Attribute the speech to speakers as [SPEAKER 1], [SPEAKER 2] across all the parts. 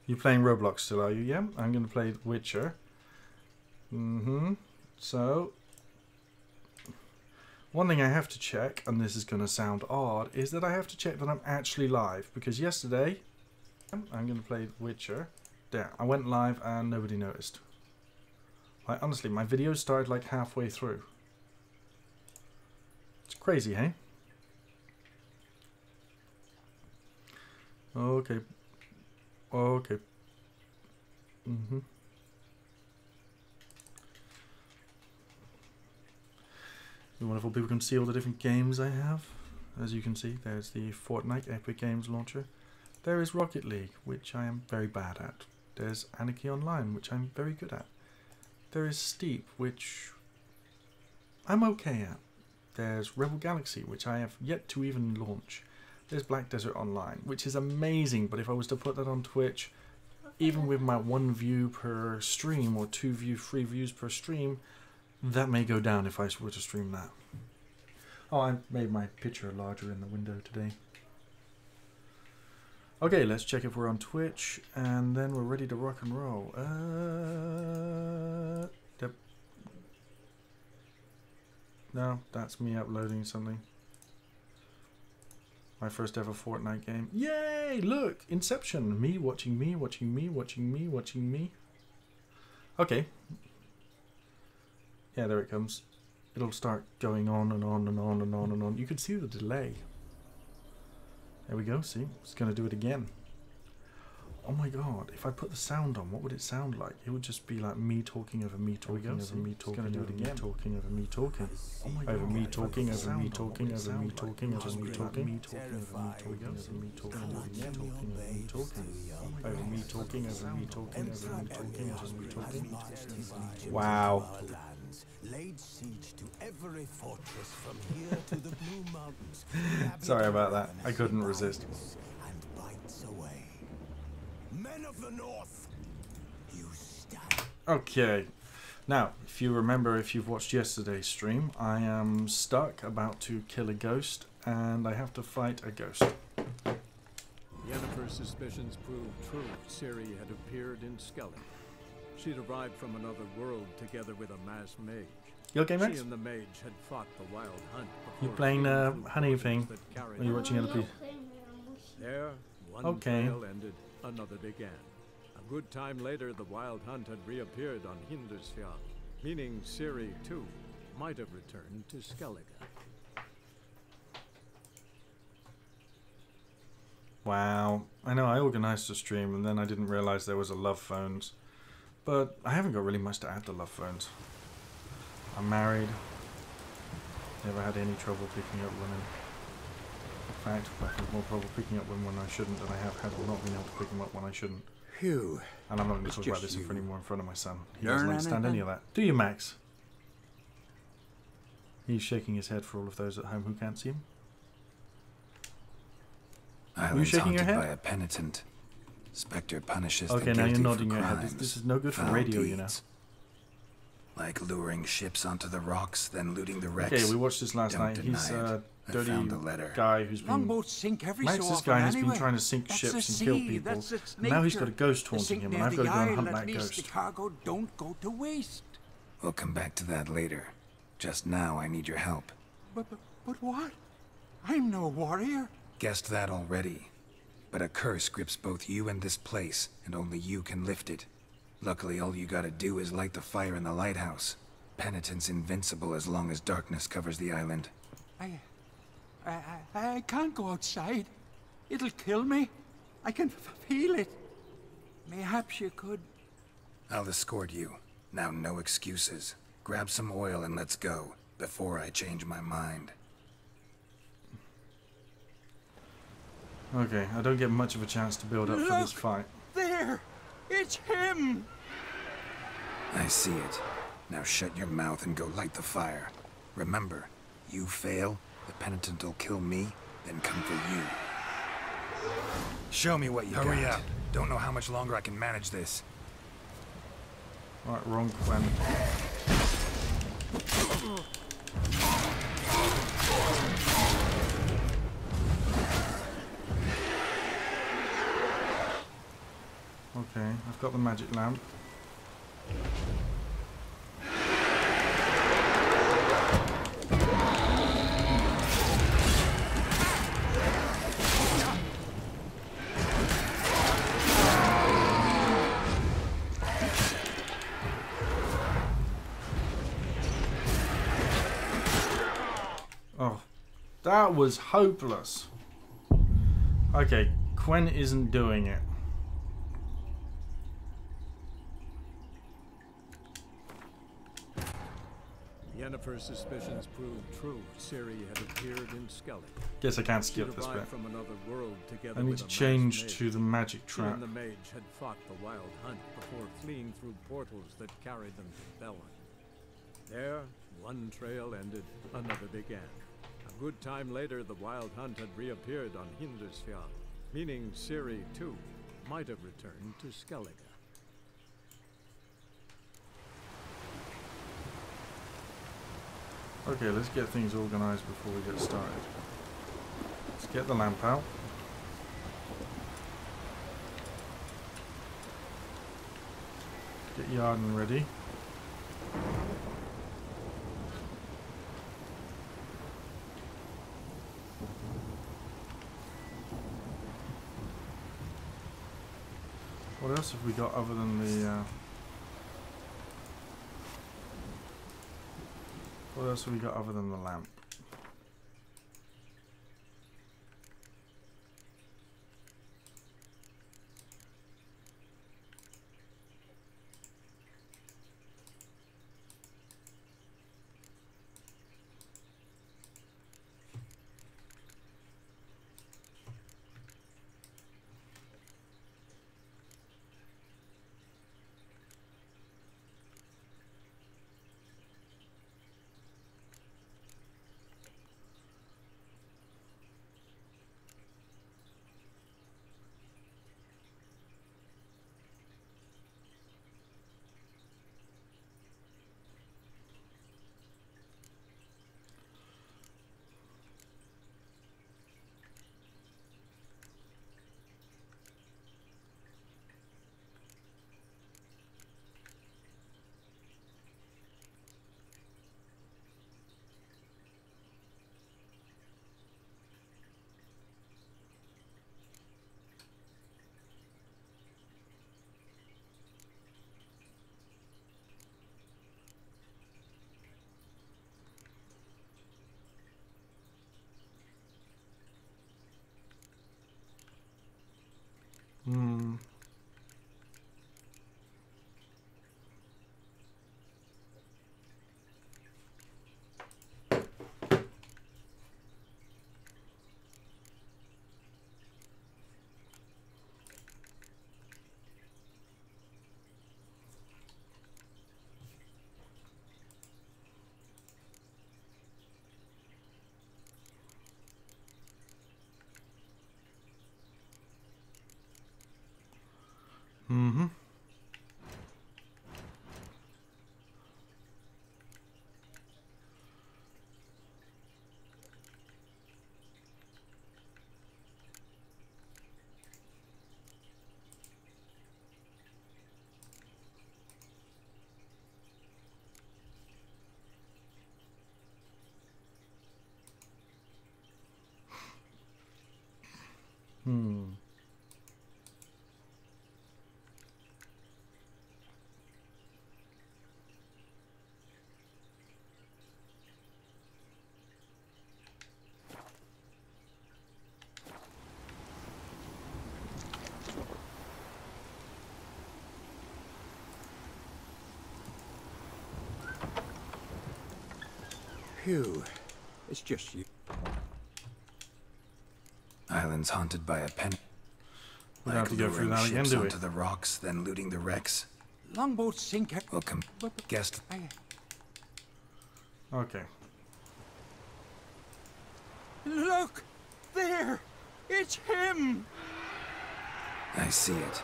[SPEAKER 1] You're playing Roblox still, are you? Yeah, I'm going to play Witcher. So, one thing I have to check, and this is going to sound odd, is that I have to check that I'm actually live. Because yesterday, I'm going to play Witcher. There, I went live and nobody noticed. Like, honestly, my video started like halfway through. It's crazy, hey? Okay. Okay. The wonderful people can see all the different games I have. As you can see, there's the Fortnite Epic Games launcher. There is Rocket League, which I am very bad at. There's Anarchy Online, which I'm very good at. There is Steep, which I'm okay at. There's Rebel Galaxy, which I have yet to even launch. There's Black Desert Online, which is amazing, but if I was to put that on Twitch, even with my 1 view per stream or 3 views per stream, that may go down if I were to stream that. Oh, I made my picture larger in the window today. Okay, let's check if we're on Twitch, and then we're ready to rock and roll. No, that's me uploading something. My first ever Fortnite game. Yay! Look! Inception! Me watching me, watching me, watching me, watching me. Okay. Yeah, there it comes. It'll start going on and on and on and on and on. You can see the delay. There we go, see? It's going to do it again. Oh my god, if I put the sound on, what would it sound like? It would just be like me talking over me talking over me talking over me talking over me talking. Oh my god, over me talking over me talking over me talking over me talking me talking over me talking over me talking over me talking over me talking over me talking over me talking over me talking over me talking. Wow.
[SPEAKER 2] Laid siege to every fortress from here to the Blue Mountains.
[SPEAKER 1] Sorry about that. I couldn't resist.
[SPEAKER 2] And bites away. Men of the North, you stand.
[SPEAKER 1] Okay. Now, if you remember, if you've watched yesterday's stream, I am stuck about to kill a ghost, and I have to fight a ghost.
[SPEAKER 3] Yennefer's suspicions proved true. Ciri had appeared in Skellige. She'd arrived from another world together with a masked mage.
[SPEAKER 1] You okay, Max?
[SPEAKER 3] She and the mage had fought the wild hunt.
[SPEAKER 1] You playing the honey thing? Or are you watching other people?
[SPEAKER 3] There, one trail ended, another began. A good time later, the wild hunt had reappeared on Hindersfjall, meaning Ciri, too, might have returned to Skellige.
[SPEAKER 1] Wow. I know, I organised a stream and then I didn't realise there was a love phones. But I haven't got really much to add to love phones. I'm married. Never had any trouble picking up women. In fact, I've had more trouble picking up women when I shouldn't than I have had not being able to pick them up when I shouldn't.
[SPEAKER 2] Phew.
[SPEAKER 1] And I'm not going to talk about this anymore in front of my son. He
[SPEAKER 2] Learn
[SPEAKER 1] doesn't understand
[SPEAKER 2] anything?
[SPEAKER 1] any of that. Do you, Max? He's shaking his head for all of those at home who can't see him. Are you shaking your head?
[SPEAKER 4] By a penitent. Spectre punishes
[SPEAKER 1] okay,
[SPEAKER 4] the
[SPEAKER 1] now
[SPEAKER 4] guilty
[SPEAKER 1] you're nodding
[SPEAKER 4] for
[SPEAKER 1] your head.
[SPEAKER 4] crimes,
[SPEAKER 1] This is no good for
[SPEAKER 4] foul
[SPEAKER 1] radio,
[SPEAKER 4] deeds.
[SPEAKER 1] you know.
[SPEAKER 4] Like luring ships onto the rocks, then looting the wrecks.
[SPEAKER 1] Okay, we watched this last
[SPEAKER 4] Don't
[SPEAKER 1] night.
[SPEAKER 4] deny
[SPEAKER 1] He's a
[SPEAKER 4] it.
[SPEAKER 1] dirty
[SPEAKER 4] I found the letter.
[SPEAKER 1] guy who's been...
[SPEAKER 2] Longboats sink every
[SPEAKER 1] Max,
[SPEAKER 2] so
[SPEAKER 1] this
[SPEAKER 2] often
[SPEAKER 1] guy has
[SPEAKER 2] anyway.
[SPEAKER 1] been trying to sink
[SPEAKER 2] That's
[SPEAKER 1] ships
[SPEAKER 2] the
[SPEAKER 1] and kill
[SPEAKER 2] sea,
[SPEAKER 1] people.
[SPEAKER 2] that's its
[SPEAKER 1] And now he's got a
[SPEAKER 2] nature.
[SPEAKER 1] ghost
[SPEAKER 2] They
[SPEAKER 1] haunting
[SPEAKER 2] sink
[SPEAKER 1] him,
[SPEAKER 2] near
[SPEAKER 1] and I've got to
[SPEAKER 2] the
[SPEAKER 1] go and
[SPEAKER 2] isle,
[SPEAKER 1] hunt
[SPEAKER 2] at
[SPEAKER 1] that
[SPEAKER 2] least
[SPEAKER 1] ghost.
[SPEAKER 2] the cargo don't go to waste.
[SPEAKER 4] We'll come back to that later. Just now, I need your help.
[SPEAKER 2] But what? I'm no warrior.
[SPEAKER 4] Guessed that already. But a curse grips both you and this place, and only you can lift it. Luckily, all you gotta do is light the fire in the lighthouse. Penitent's invincible as long as darkness covers the island.
[SPEAKER 2] I can't go outside. It'll kill me. I can feel it. Mayhaps you could.
[SPEAKER 4] I'll escort you. Now, no excuses. Grab some oil and let's go, before I change my mind.
[SPEAKER 1] Okay, I don't get much of a chance to build up for this fight.
[SPEAKER 2] There! It's him!
[SPEAKER 4] I see it. Now shut your mouth and go light the fire. Remember, you fail, the penitent will kill me, then come for you. Show me what you got. Hurry up. Don't know how much longer I can manage this.
[SPEAKER 1] Right, wrong Quen. Okay, I've got the magic lamp. Oh, that was hopeless. Okay, Quen isn't doing it.
[SPEAKER 3] Yennefer's suspicions proved true. Ciri had appeared in Skellig.
[SPEAKER 1] Guess I can't skip this bit.
[SPEAKER 3] From another world together
[SPEAKER 1] I need
[SPEAKER 3] with
[SPEAKER 1] to
[SPEAKER 3] a
[SPEAKER 1] change
[SPEAKER 3] masked
[SPEAKER 1] to
[SPEAKER 3] mage.
[SPEAKER 1] the magic
[SPEAKER 3] She
[SPEAKER 1] trap.
[SPEAKER 3] and the mage had fought the Wild Hunt before fleeing through portals that carried them to Belon. There, one trail ended, another began. A good time later, the Wild Hunt had reappeared on Hindersfjall, meaning Ciri, too, might have returned to Skellige.
[SPEAKER 1] Okay, let's get things organised before we get started. Let's get the lamp out. Get Yarden ready. What else have we got other than the... What else have we got other than the lamp? Mm-hmm.
[SPEAKER 2] Phew. It's just you.
[SPEAKER 4] Island's haunted by a pen.
[SPEAKER 1] We don't have to go through that again, do we?
[SPEAKER 4] Onto the rocks, then looting the wrecks.
[SPEAKER 2] Longboat sinker.
[SPEAKER 4] Welcome. Guest.
[SPEAKER 1] Okay.
[SPEAKER 2] Look! There! It's him!
[SPEAKER 4] I see it.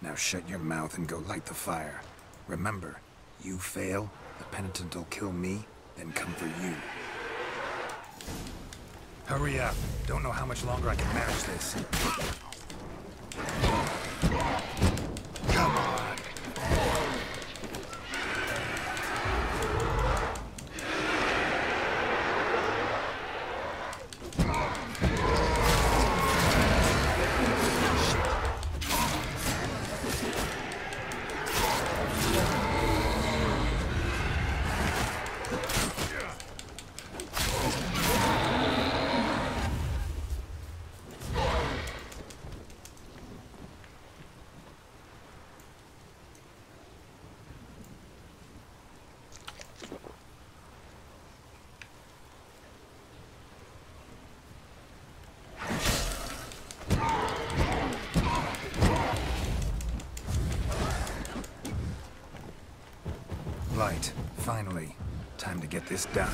[SPEAKER 4] Now shut your mouth and go light the fire. Remember, you fail, the penitent will kill me, then come for you. Hurry up. Don't know how much longer I can manage this. Light, finally. Time to get this done.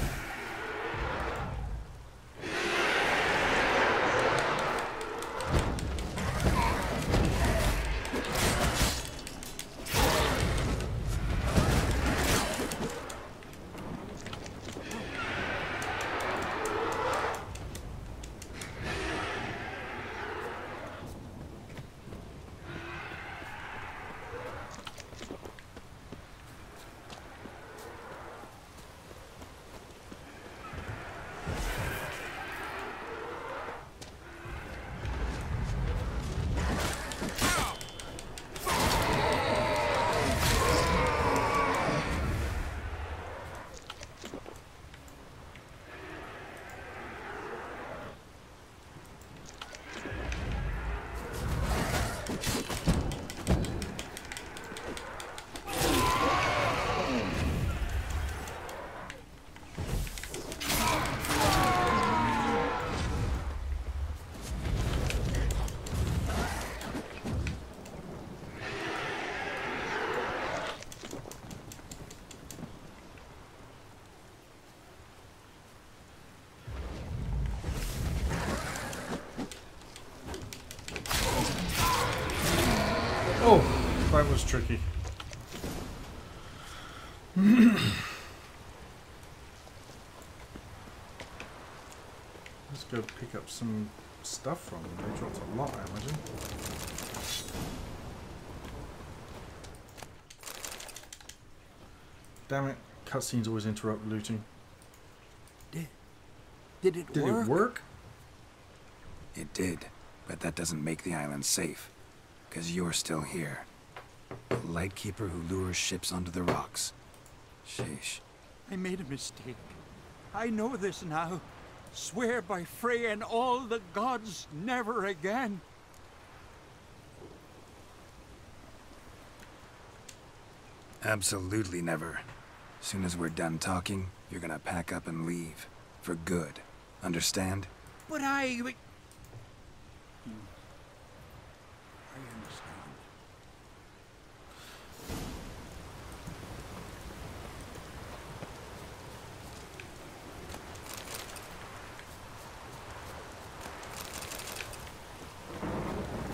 [SPEAKER 1] Oh, that was tricky. Let's go pick up some stuff from them. They dropped a lot, I imagine. Damn it, cutscenes always interrupt looting.
[SPEAKER 2] Did it work?
[SPEAKER 4] It did, but that doesn't make the island safe. Because you're still here. The Lightkeeper who lures ships onto the rocks. Sheesh.
[SPEAKER 2] I made a mistake. I know this now. Swear by Frey and all the gods, never again.
[SPEAKER 4] Absolutely never. Soon as we're done talking, you're gonna pack up and leave. For good. Understand?
[SPEAKER 2] But I understand.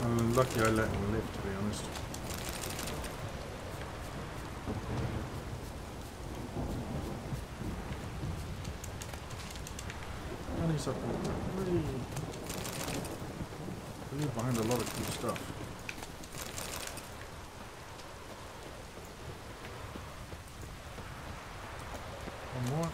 [SPEAKER 1] I'm lucky I let him live, to be honest. And he's up really behind a lot of cool stuff. One more.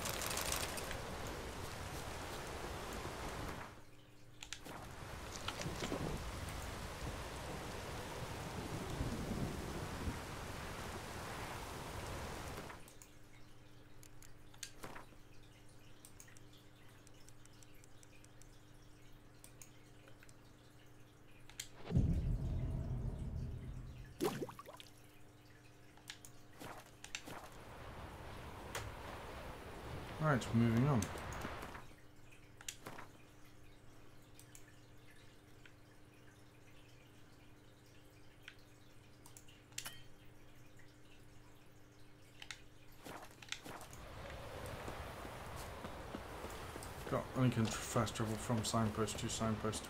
[SPEAKER 1] Alright, moving on. Only can fast travel from signpost to signpost.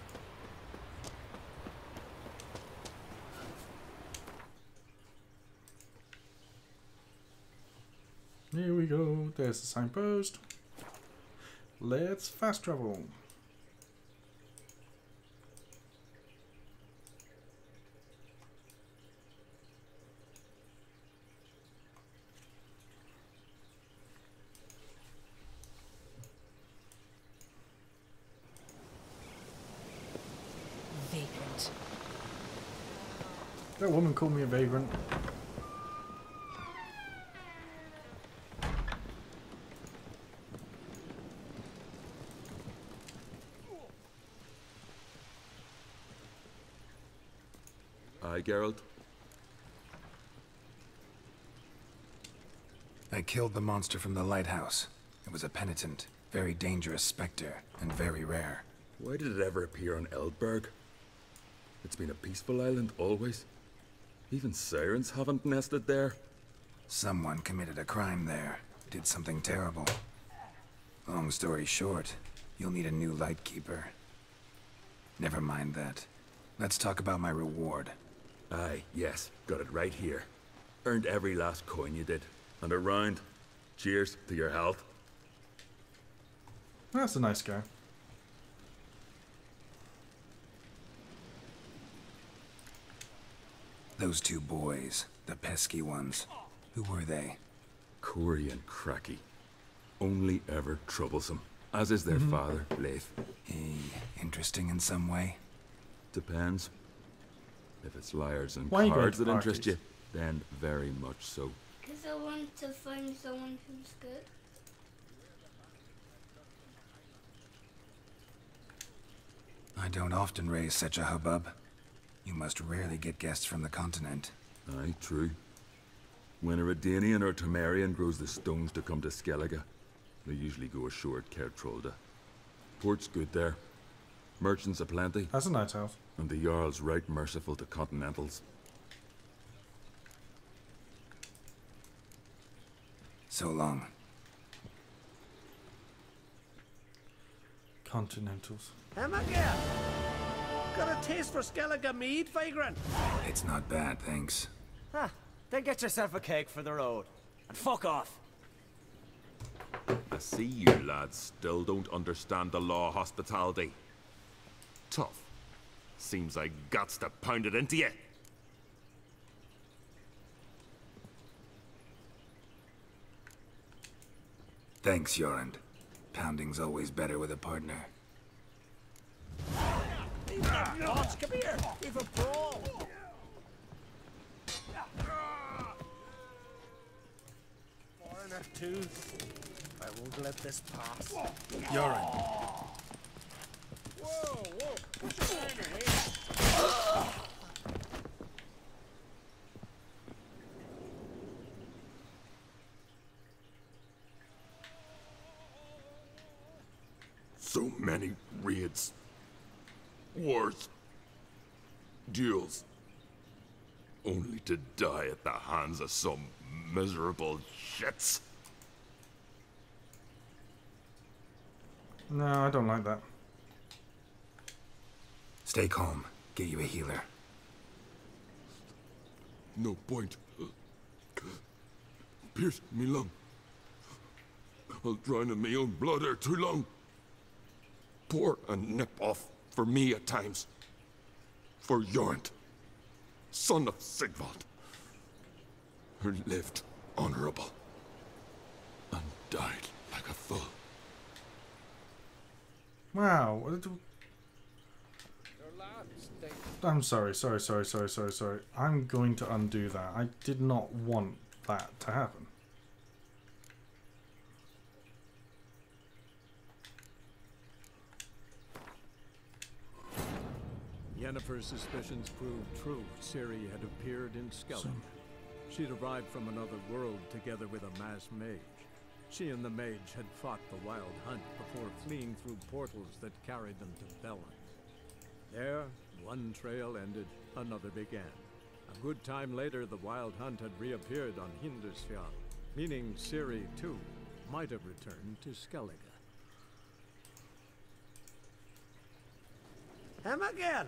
[SPEAKER 1] Here we go, there's the signpost. Let's fast travel.
[SPEAKER 5] Vagrant.
[SPEAKER 1] That woman called me a vagrant.
[SPEAKER 6] Aye, Geralt.
[SPEAKER 4] I killed the monster from the lighthouse. It was a penitent, very dangerous specter, and very rare.
[SPEAKER 6] Why did it ever appear on Eldberg? It's been a peaceful island, always. Even sirens haven't nested there.
[SPEAKER 4] Someone committed a crime there. Did something terrible. Long story short, you'll need a new lightkeeper. Never mind that. Let's talk about my reward.
[SPEAKER 6] Aye, yes, got it right here. Earned every last coin you did. And a round. Cheers to your health.
[SPEAKER 1] That's a nice guy.
[SPEAKER 4] Those two boys, the pesky ones. Who were they?
[SPEAKER 6] Corey and Cracky. Only ever troublesome. As is their father, Leif.
[SPEAKER 4] He interesting in some way?
[SPEAKER 6] Depends. If it's liars and
[SPEAKER 1] Why are you
[SPEAKER 6] cards
[SPEAKER 1] going
[SPEAKER 6] that
[SPEAKER 1] to
[SPEAKER 6] interest
[SPEAKER 1] parties?
[SPEAKER 6] you, then very much so.
[SPEAKER 5] Because I want to find someone who's good.
[SPEAKER 4] I don't often raise such a hubbub. You must rarely get guests from the continent.
[SPEAKER 6] Aye, true. When a Redanian or Temerian grows the stones to come to Skellige, they usually go ashore at Kertrolda. Port's good there. Merchants aplenty,
[SPEAKER 1] That's a nice house.
[SPEAKER 6] and the Jarl's right merciful to continentals.
[SPEAKER 4] So long.
[SPEAKER 1] Continentals.
[SPEAKER 7] Again. Got a taste for Skellige mead, vagrant?
[SPEAKER 4] It's not bad, thanks.
[SPEAKER 7] Huh. Then get yourself a cake for the road. And fuck off.
[SPEAKER 6] I see you lads still don't understand the law of hospitality. Tough. Seems I gots to pound it into you.
[SPEAKER 4] Thanks, Jorund. Pounding's always better with a partner.
[SPEAKER 7] Nuts, come here. We've a brawl. Foreigner too. I won't let this pass.
[SPEAKER 1] Yorin.
[SPEAKER 7] Whoa, whoa. What's your name here?
[SPEAKER 6] So many raids. Wars. Duels. Only to die at the hands of some miserable shits.
[SPEAKER 1] No, I don't like that.
[SPEAKER 4] Stay calm. Get you a healer.
[SPEAKER 6] No point. Pierced me lung. I'll drown in my own blood ere too long. Pour a nip off for me at times. For Jorund, son of Sigvald, who lived honorable and died like a fool.
[SPEAKER 1] Wow. I'm sorry. I'm going to undo that. I did not want that to happen.
[SPEAKER 3] Yennefer's suspicions proved true. Ciri had appeared in Skellige. She'd arrived from another world together with a masked mage. She and the mage had fought the Wild Hunt before fleeing through portals that carried them to Bellin. There, one trail ended, another began. A good time later, the Wild Hunt had reappeared on Hindersfjall, meaning Ciri, too, might have returned to Skellige.
[SPEAKER 7] Again.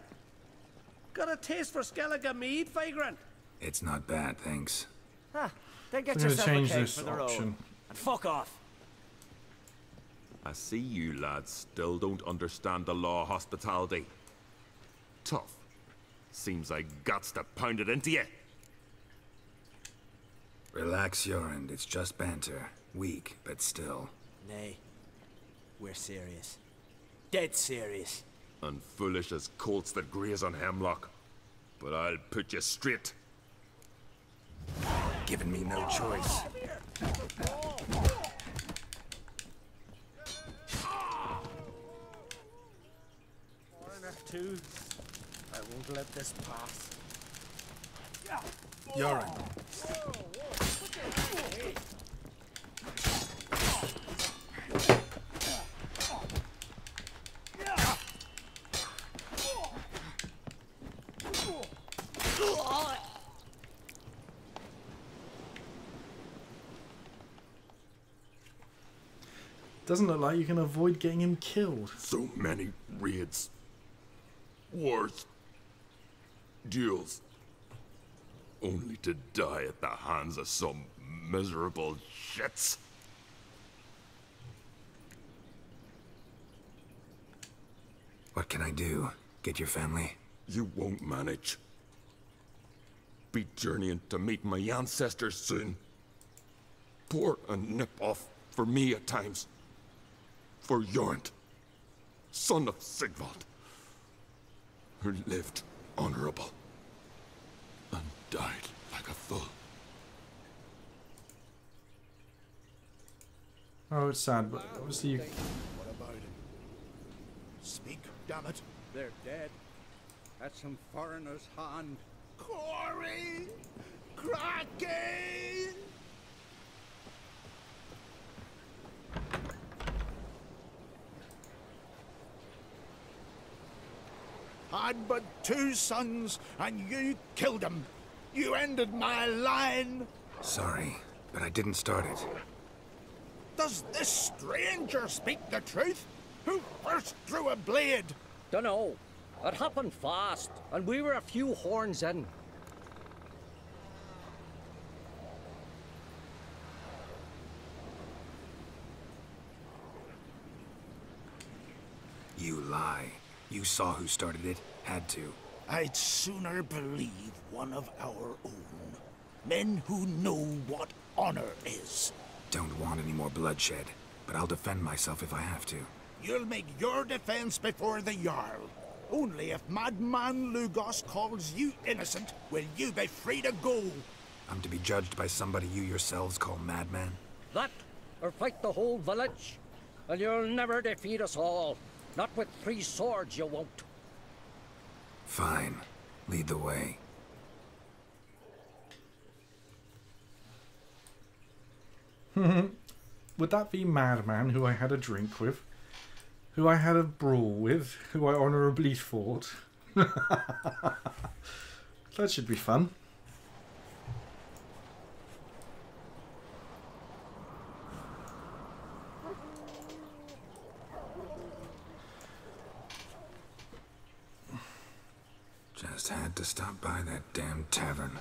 [SPEAKER 7] Got a taste for Skellige mead, vagrant?
[SPEAKER 4] It's not bad, thanks.
[SPEAKER 7] Huh. Then get
[SPEAKER 1] I'm going to
[SPEAKER 7] yourself a
[SPEAKER 1] change
[SPEAKER 7] cake
[SPEAKER 1] this
[SPEAKER 7] for the road.
[SPEAKER 1] option.
[SPEAKER 7] And fuck off.
[SPEAKER 6] I see you lads still don't understand the law of hospitality. Tough. Seems I gots to pound it into you.
[SPEAKER 4] Relax, Jorund. It's just banter. Weak, but still.
[SPEAKER 7] Nay. We're serious. Dead serious.
[SPEAKER 6] And foolish as colts that graze on hemlock. But I'll put you straight.
[SPEAKER 4] Giving me no choice.
[SPEAKER 7] Foreigner too. I won't let this pass.
[SPEAKER 1] Yorin. Doesn't look like you can avoid getting him killed.
[SPEAKER 6] So many raids, wars, duels, only to die at the hands of some miserable shits.
[SPEAKER 4] What can I do? Get your family?
[SPEAKER 6] You won't manage. Be journeying to meet my ancestors soon. Pour a nip off for me at times. For Jornt, son of Sigvald, who lived honorable and died like a fool.
[SPEAKER 1] Oh, it's sad, but obviously you...
[SPEAKER 7] What about him? Speak, damn it.
[SPEAKER 2] They're dead. At some foreigner's hand.
[SPEAKER 7] Corey! Cracky! I'd but 2 sons, and you killed them. You ended my line.
[SPEAKER 4] Sorry, but I didn't start it.
[SPEAKER 7] Does this stranger speak the truth? Who first drew a blade?
[SPEAKER 8] Dunno. It happened fast, and we were a few horns in.
[SPEAKER 4] You lie. You saw who started it. Had to.
[SPEAKER 7] I'd sooner believe one of our own. Men who know what honor is.
[SPEAKER 4] Don't want any more bloodshed, but I'll defend myself if I have to.
[SPEAKER 7] You'll make your defense before the Jarl. Only if Madman Lugos calls you innocent will you be free to go.
[SPEAKER 4] I'm to be judged by somebody you yourselves call madman?
[SPEAKER 8] That, or fight the whole village, and you'll never defeat us all. Not with 3 swords, you won't.
[SPEAKER 4] Fine. Lead the way.
[SPEAKER 1] Would that be Madman, who I had a drink with? Who I had a brawl with? Who I honourably fought? That should be fun.
[SPEAKER 4] Just had to stop by that damn tavern.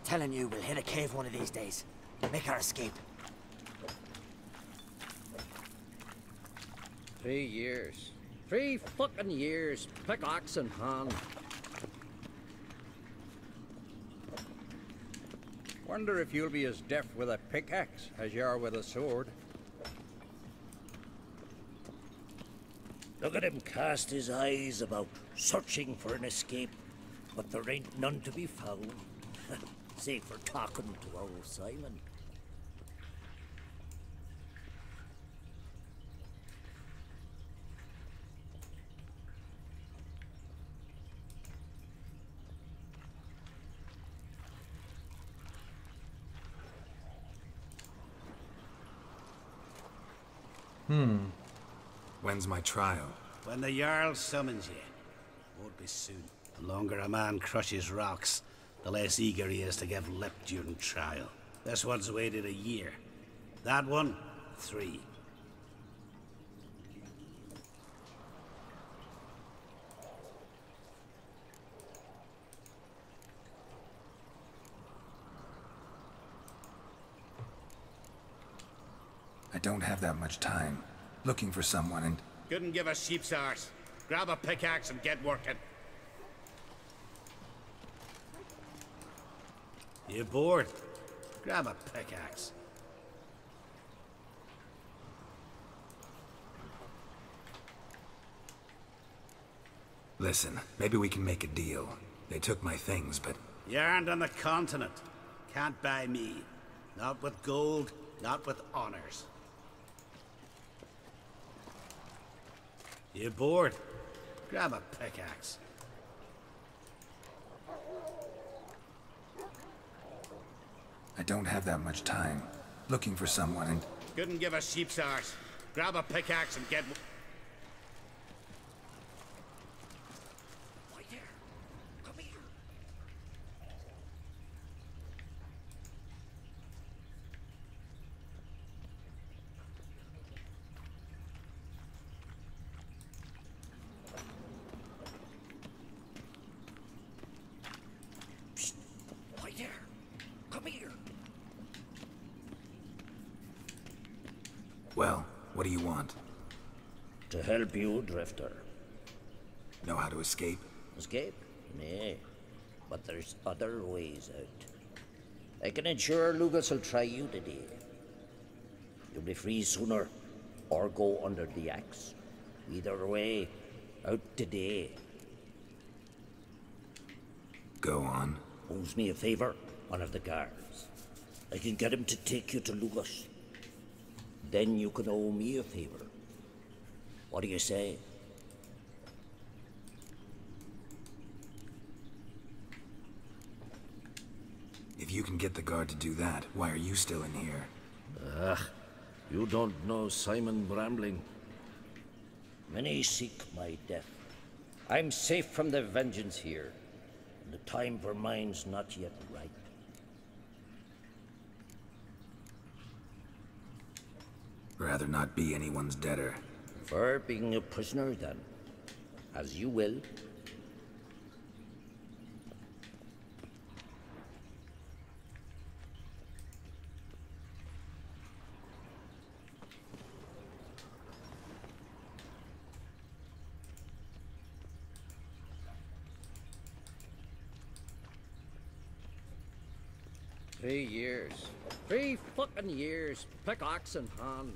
[SPEAKER 9] Telling you, we'll hit a cave one of these days. Make our escape.
[SPEAKER 8] 3 years. 3 fucking years. Pickaxe in hand.
[SPEAKER 2] Wonder if you'll be as deft with a pickaxe as you are with a sword.
[SPEAKER 7] Look at him cast his eyes about, searching for an escape. But there ain't none to be found. Save for talking to old Simon.
[SPEAKER 4] When's my trial?
[SPEAKER 7] When the Jarl summons you. Won't be soon. The longer a man crushes rocks, the less eager he is to give lip during trial. This one's waited a year. That one, 3.
[SPEAKER 4] I don't have that much time. Looking for someone and...
[SPEAKER 7] Couldn't give a sheep's arse. Grab a pickaxe and get working. You bored? Grab a pickaxe.
[SPEAKER 4] Listen, maybe we can make a deal. They took my things, but...
[SPEAKER 7] You aren't on the continent. Can't buy me. Not with gold, not with honors. You bored? Grab a pickaxe.
[SPEAKER 4] I don't have that much time. Looking for someone and...
[SPEAKER 7] Couldn't give a sheep's arse. Grab a pickaxe and get... Why there? Come here. Psst. Why there? Come here.
[SPEAKER 4] Well, what do you want?
[SPEAKER 8] To help you, Drifter.
[SPEAKER 4] Know how to escape?
[SPEAKER 8] Escape? Nay. But there's other ways out. I can ensure Lucas will try you today. You'll be free sooner, or go under the axe. Either way, out today.
[SPEAKER 4] Go on.
[SPEAKER 8] Owes me a favor, one of the guards. I can get him to take you to Lucas. Then you can owe me a favor. What do you say?
[SPEAKER 4] If you can get the guard to do that, why are you still in here?
[SPEAKER 8] Ugh, you don't know Simon Brambling. Many seek my death. I'm safe from the vengeance here, and the time for mine's not yet ripe.
[SPEAKER 4] Rather not be anyone's debtor.
[SPEAKER 8] For being a prisoner, then. As you will. Three years. 3 fucking years. Pickaxe in hand.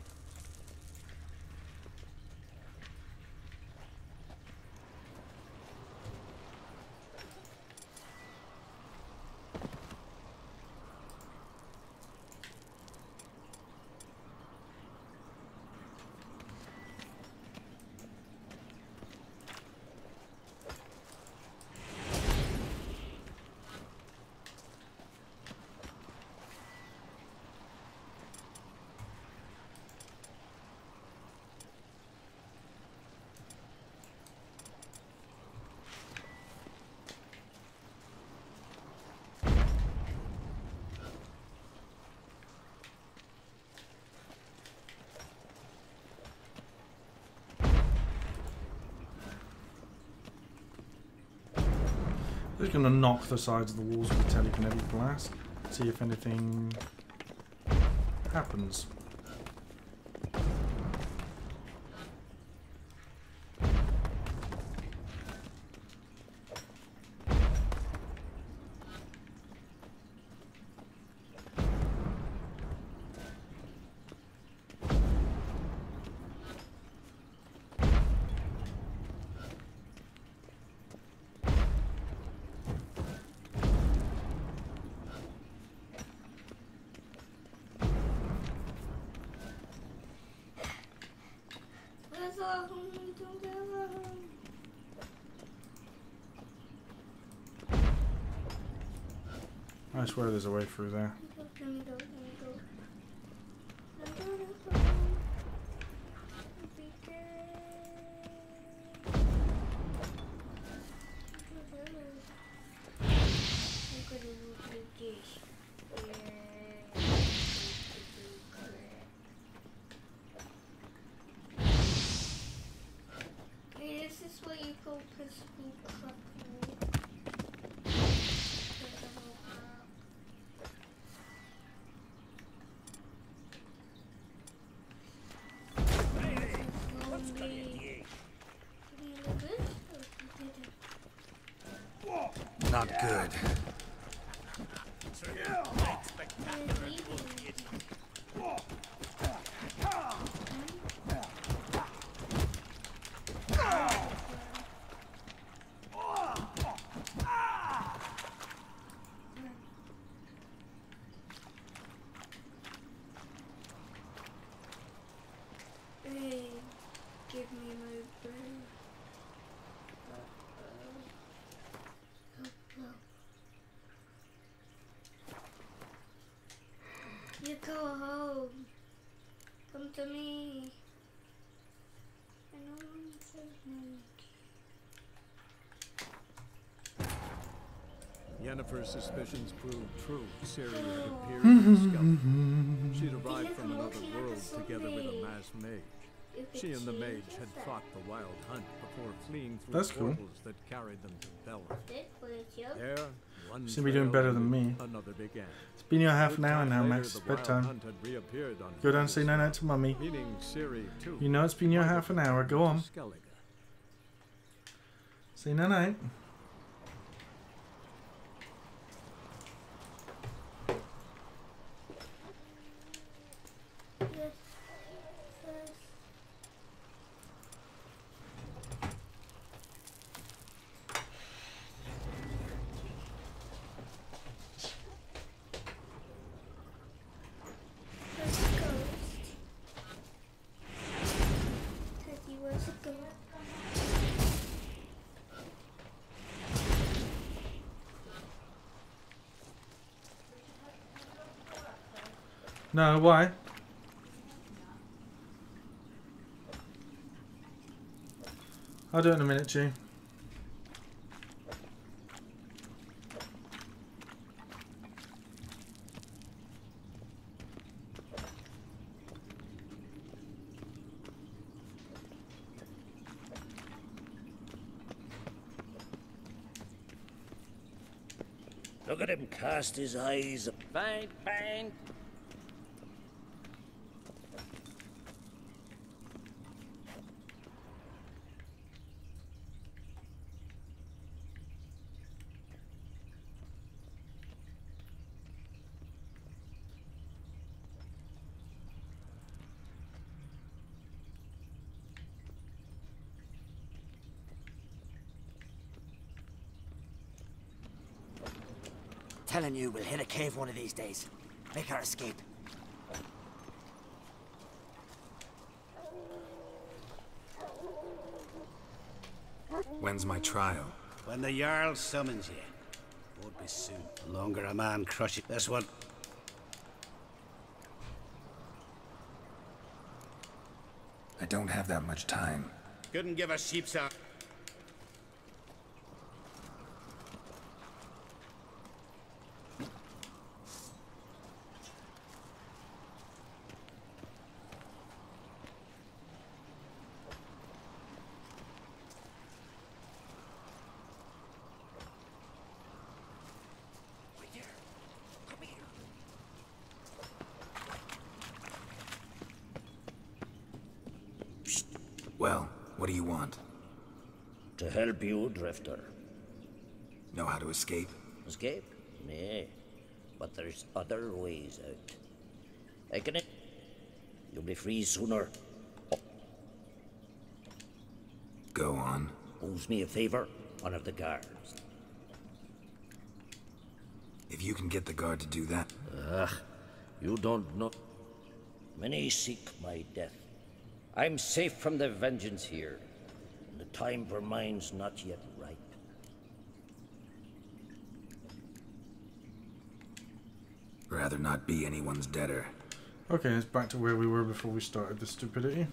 [SPEAKER 1] I'm just going to knock the sides of the walls with a telekinetic blast, see if anything happens. I swear there's a way through there.
[SPEAKER 5] Hey, this is where you go pistol cut.
[SPEAKER 4] Not good.
[SPEAKER 5] Hey, give me my brain. go home. Come to me. I know I'm
[SPEAKER 3] Yennefer's suspicions proved true. Ciri had appeared in Skellige. She'd arrived from another world together with a masked mage. She and the mage had fought the Wild Hunt before fleeing through portals that carried them to Bella. There, one
[SPEAKER 1] Seem to be doing better than me.
[SPEAKER 3] Another began.
[SPEAKER 1] It's been your half an hour now, Max. It's bedtime. Go down and say night-night to Mummy. You know it's been your half an hour. Go on. Say night-night. No, why? I'll do it in a minute, G.
[SPEAKER 8] Look at him cast his eyes. Bang, bang.
[SPEAKER 9] Telling you, we'll hit a cave one of these days. Make our escape.
[SPEAKER 4] When's my trial?
[SPEAKER 7] When the Jarl summons you. Won't be soon. The longer a man crushes... That's what...
[SPEAKER 4] I don't have that much time.
[SPEAKER 7] Couldn't give a sheep's out.
[SPEAKER 4] Well, what do you want?
[SPEAKER 8] To help you, Drifter.
[SPEAKER 4] Know how to escape?
[SPEAKER 8] Escape? Nay. But there's other ways out. I can... You'll be free sooner.
[SPEAKER 4] Go on.
[SPEAKER 8] Owes me a favor, one of the guards.
[SPEAKER 4] If you can get the guard to do that...
[SPEAKER 8] You don't know. Many seek my death. I'm safe from their vengeance here, and the time for mine's not yet ripe.
[SPEAKER 4] Rather not be anyone's debtor.
[SPEAKER 1] Okay, it's back to where we were before we started this stupidity.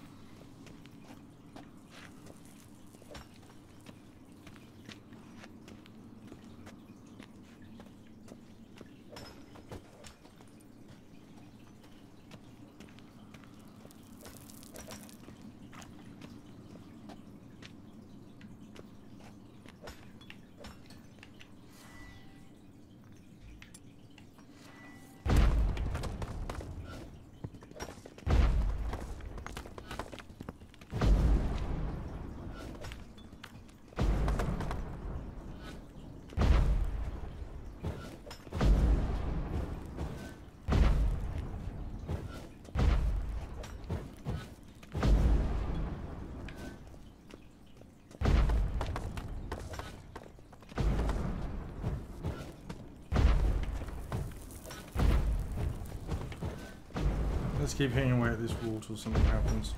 [SPEAKER 1] Let's keep hitting away at this wall till something happens.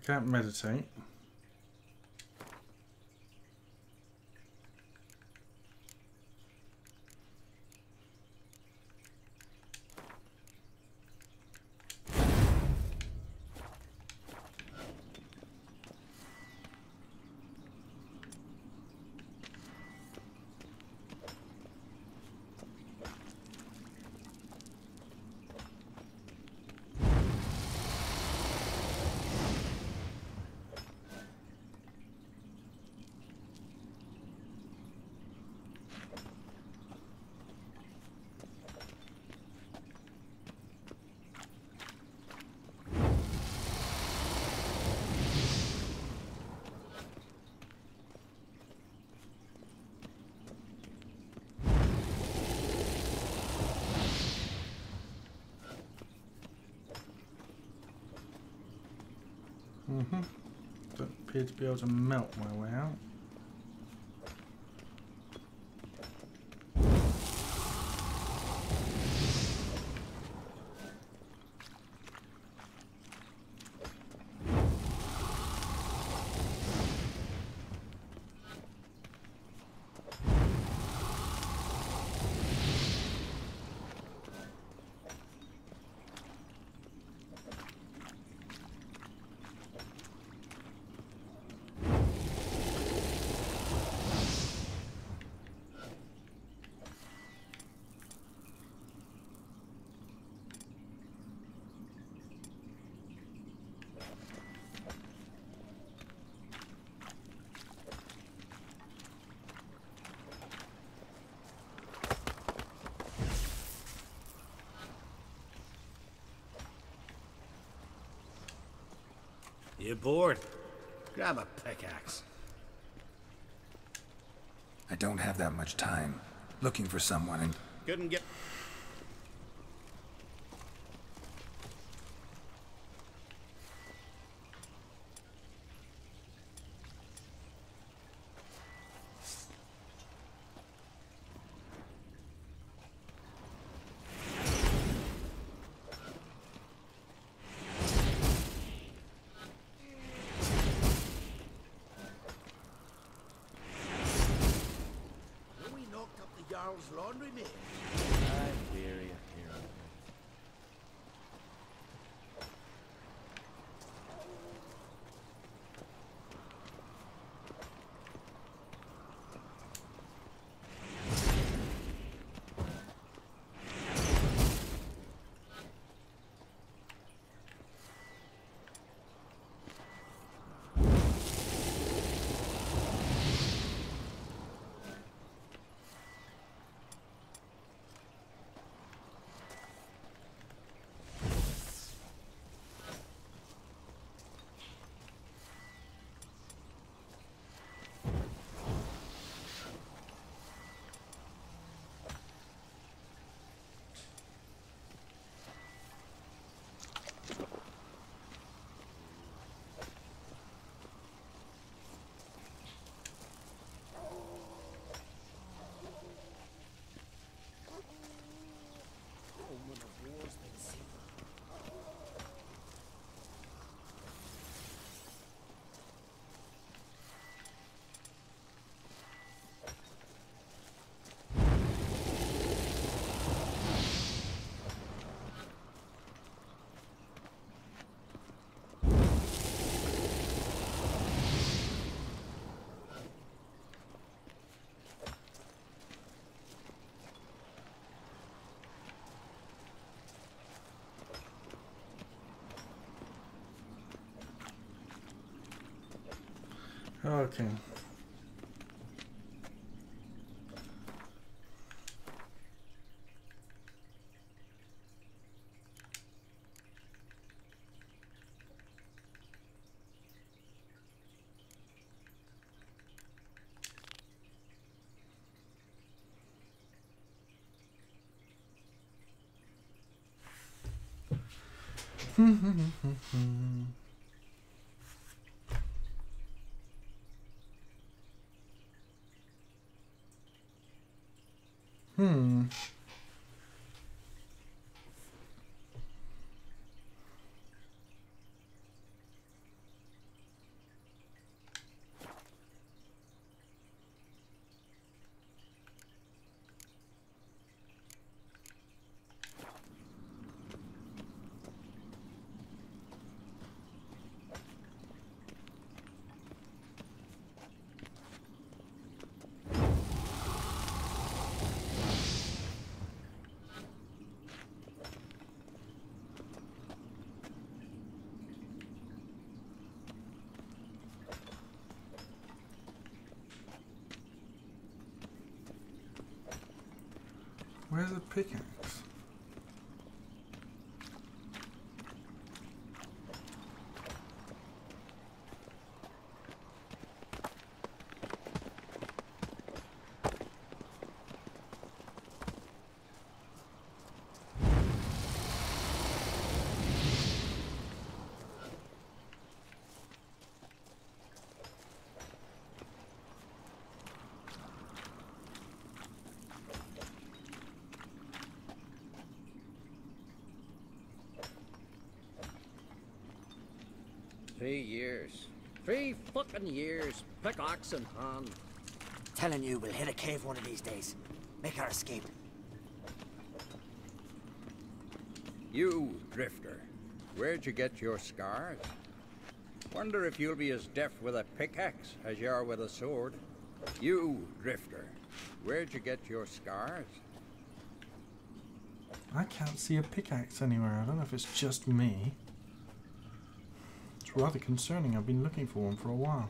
[SPEAKER 1] can't meditate. Don't appear to be able to melt my way out.
[SPEAKER 7] You bored? Grab a pickaxe.
[SPEAKER 4] I don't have that much time. Looking for someone and...
[SPEAKER 7] Couldn't get...
[SPEAKER 10] Laundry man.
[SPEAKER 9] I'm weary of hearing it.
[SPEAKER 1] Okay. Where's the pickaxe?
[SPEAKER 8] Years. 3 fucking years. Pickaxe in hand.
[SPEAKER 9] Telling you we'll hit a cave one of these days. Make our escape.
[SPEAKER 10] You, Drifter, where'd you get your scars? Wonder if you'll be as deft with a pickaxe as you are with a sword. You, Drifter, where'd you get your scars?
[SPEAKER 1] I can't see a pickaxe anywhere. I don't know if it's just me. It's rather concerning. I've been looking for one for a while.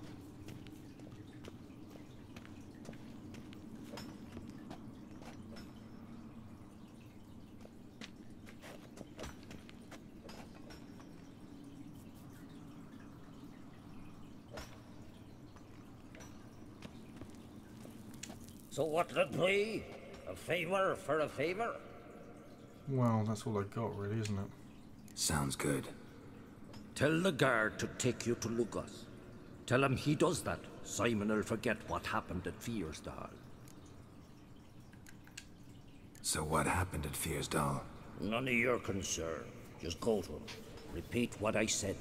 [SPEAKER 8] So what did it be? A favor for a favor?
[SPEAKER 1] Well, that's all I got, really, isn't it?
[SPEAKER 4] Sounds good.
[SPEAKER 8] Tell the guard to take you to Lucas. Tell him he does that, Simon will forget what happened at Fiersdal.
[SPEAKER 4] So what happened at Fiersdal?
[SPEAKER 8] None of your concern. Just go to him. Repeat what I said.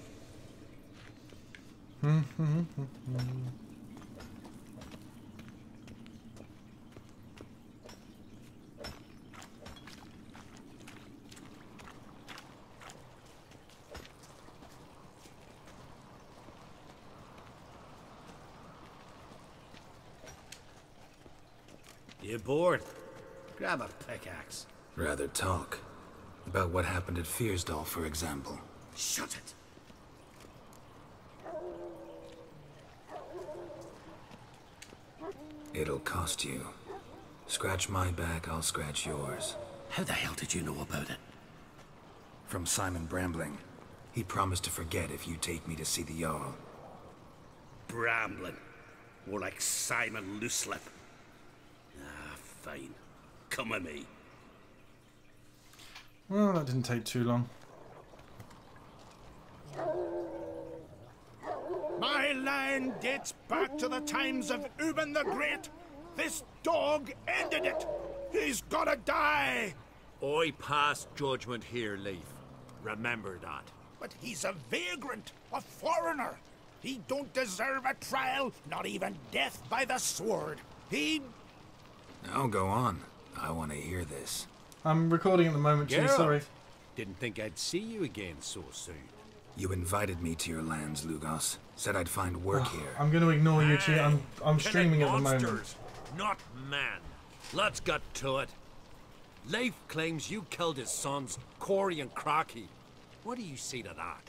[SPEAKER 7] You bored? Grab a pickaxe.
[SPEAKER 4] Rather talk. About what happened at Fiersdal, for example.
[SPEAKER 7] Shut it.
[SPEAKER 4] It'll cost you. Scratch my back, I'll scratch yours.
[SPEAKER 7] How the hell did you know about it?
[SPEAKER 4] From Simon Brambling. He promised to forget if you take me to see the Jarl.
[SPEAKER 7] Brambling. More like Simon Looselip. Ah, fine. Come with me.
[SPEAKER 1] Well, that didn't take too long.
[SPEAKER 11] My line dates back to the times of Ubin the Great. This dog ended it. He's gotta die.
[SPEAKER 3] I pass judgment here, Leif. Remember that.
[SPEAKER 11] But he's a vagrant, a foreigner. He don't deserve a trial, not even death by the sword. He...
[SPEAKER 4] Now go on. I want to hear this.
[SPEAKER 1] I'm recording at the moment, too, sorry.
[SPEAKER 3] Didn't think I'd see you again so soon.
[SPEAKER 4] You invited me to your lands, Lugos. Said I'd find work here.
[SPEAKER 1] I'm going to ignore you, Chi. I'm streaming at the moment.
[SPEAKER 3] Monsters, not man. Let's get to it. Leif claims you killed his sons, Corey and Crocky. What do you say to that?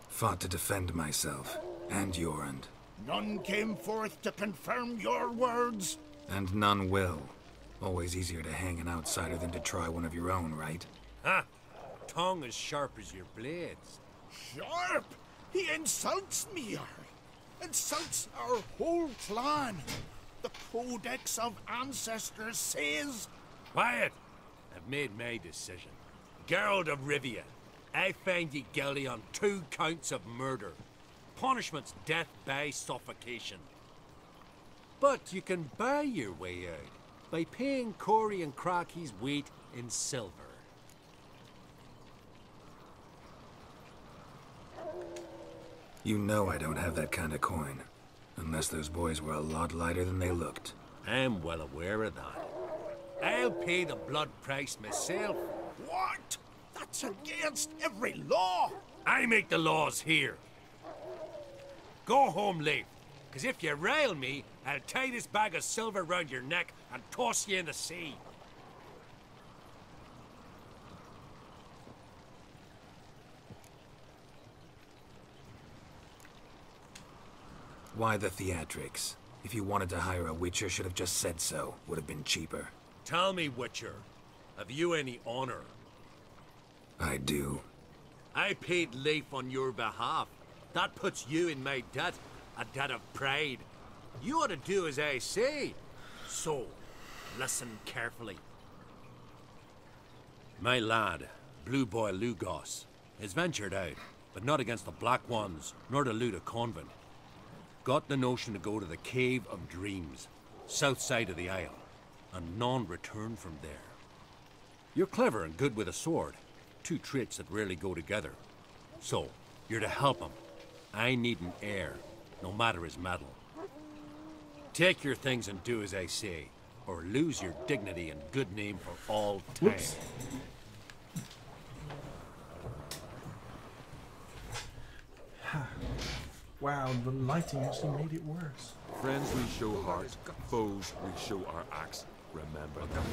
[SPEAKER 4] Fought to defend myself, and Jorund.
[SPEAKER 11] None came forth to confirm your words.
[SPEAKER 4] And none will. Always easier to hang an outsider than to try one of your own, right?
[SPEAKER 3] Huh? Tongue as sharp as your blades.
[SPEAKER 11] Sharp? He insults me, Jarl. Insults our whole clan. The Codex of Ancestors says...
[SPEAKER 3] Quiet! I've made my decision. Geralt of Rivia, I find you guilty on 2 counts of murder. Punishment's death by suffocation. But you can buy your way out by paying Corey and Crocky's weight in silver.
[SPEAKER 4] You know I don't have that kind of coin. Unless those boys were a lot lighter than they looked.
[SPEAKER 3] I'm well aware of that. I'll pay the blood price myself.
[SPEAKER 11] What? That's against every law.
[SPEAKER 3] I make the laws here. Go home, Leif. Because if you rile me, I'll tie this bag of silver round your neck and toss you in the sea.
[SPEAKER 4] Why the theatrics? If you wanted to hire a Witcher, should have just said so. Would have been cheaper.
[SPEAKER 12] Tell me, Witcher, have you any honor?
[SPEAKER 4] I do.
[SPEAKER 12] I paid Leif on your behalf. That puts you in my debt, a debt of pride. You ought to do as I say. So, listen carefully. My lad, Blue Boy Lugos, has ventured out, but not against the Black Ones, nor to loot a convent. Got the notion to go to the Cave of Dreams, south side of the Isle, and none return from there. You're clever and good with a sword, two traits that rarely go together. So, you're to help him. I need an heir, no matter his mettle. Take your things and do as I say, or lose your dignity and good name for all time.
[SPEAKER 1] Whoops. Wow, the lighting actually made it worse.
[SPEAKER 6] Friends we show heart, foes we show our axe. Remember that.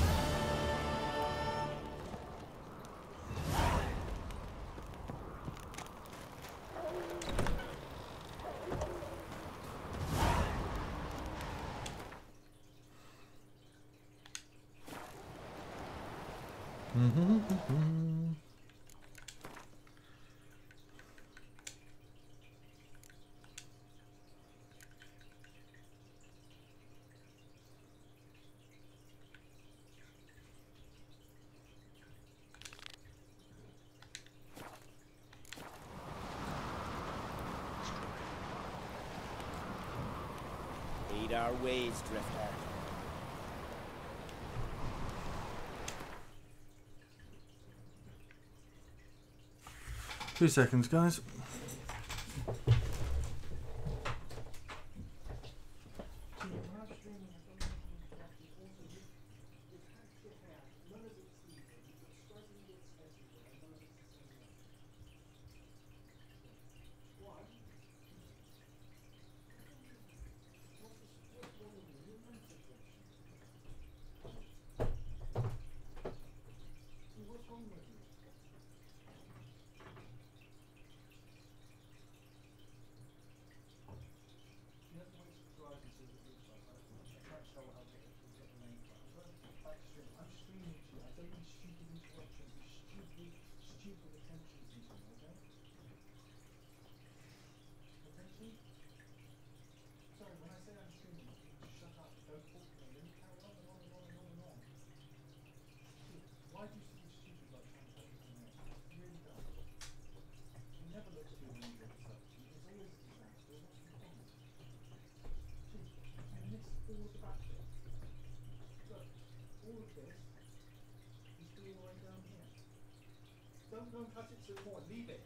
[SPEAKER 9] Lead our ways, Drifter.
[SPEAKER 1] 2 seconds, guys. Don't cut it to the point. Leave it.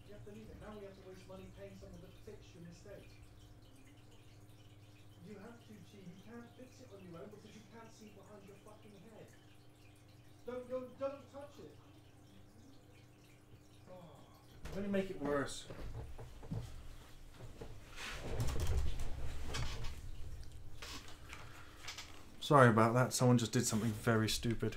[SPEAKER 1] You have to leave it. Now we have to waste money paying someone to fix your mistake. You have to, G. You can't fix it on your own because you can't see behind your fucking head. Don't touch it. Oh, I'm going to make it worse. Sorry about that. Someone just did something very stupid.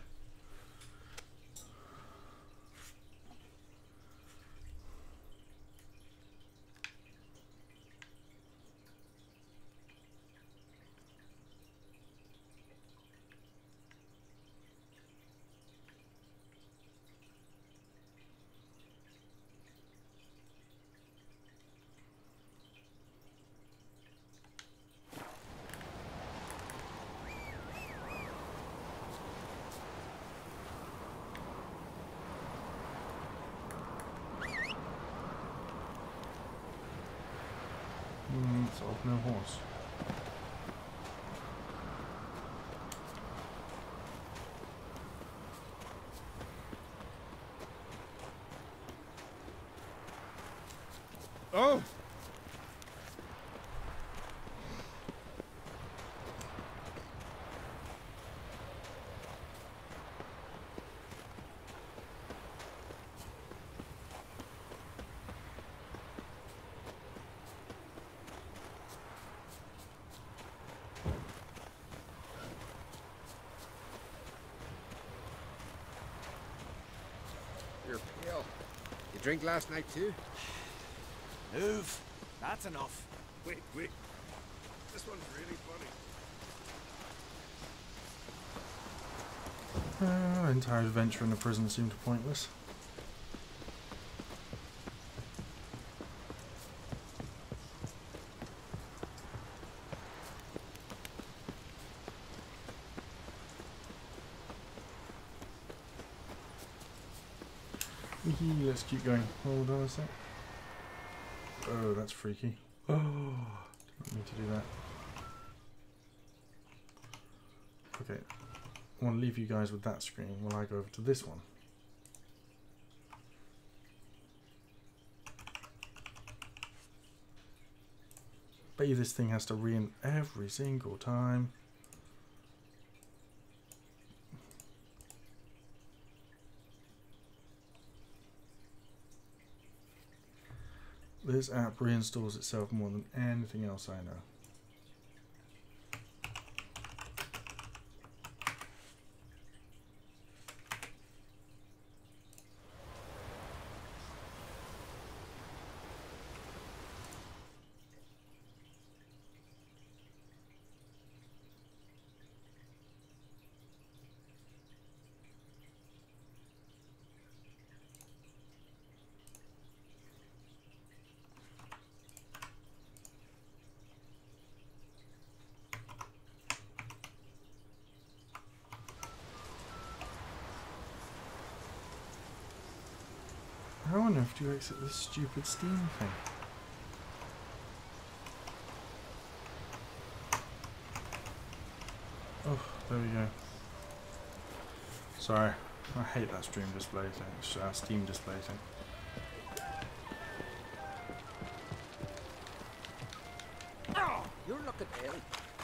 [SPEAKER 1] So no horse.
[SPEAKER 11] Oh!
[SPEAKER 10] You're pale. You drink last night too?
[SPEAKER 9] Move. That's enough.
[SPEAKER 3] Wait, wait. This one's really funny.
[SPEAKER 1] Our entire adventure in the prison seemed pointless. Let's keep going. Hold on a sec. Oh, that's freaky. Oh, didn't mean to do that. Okay, I want to leave you guys with that screen while I go over to this one. Bet you this thing has to re-in every single time. This app reinstalls itself more than anything else I know. How on earth do you exit this stupid Steam thing? Oh, there we go. Sorry, I hate that stream display thing. Steam display thing.
[SPEAKER 13] Oh, you're looking ill.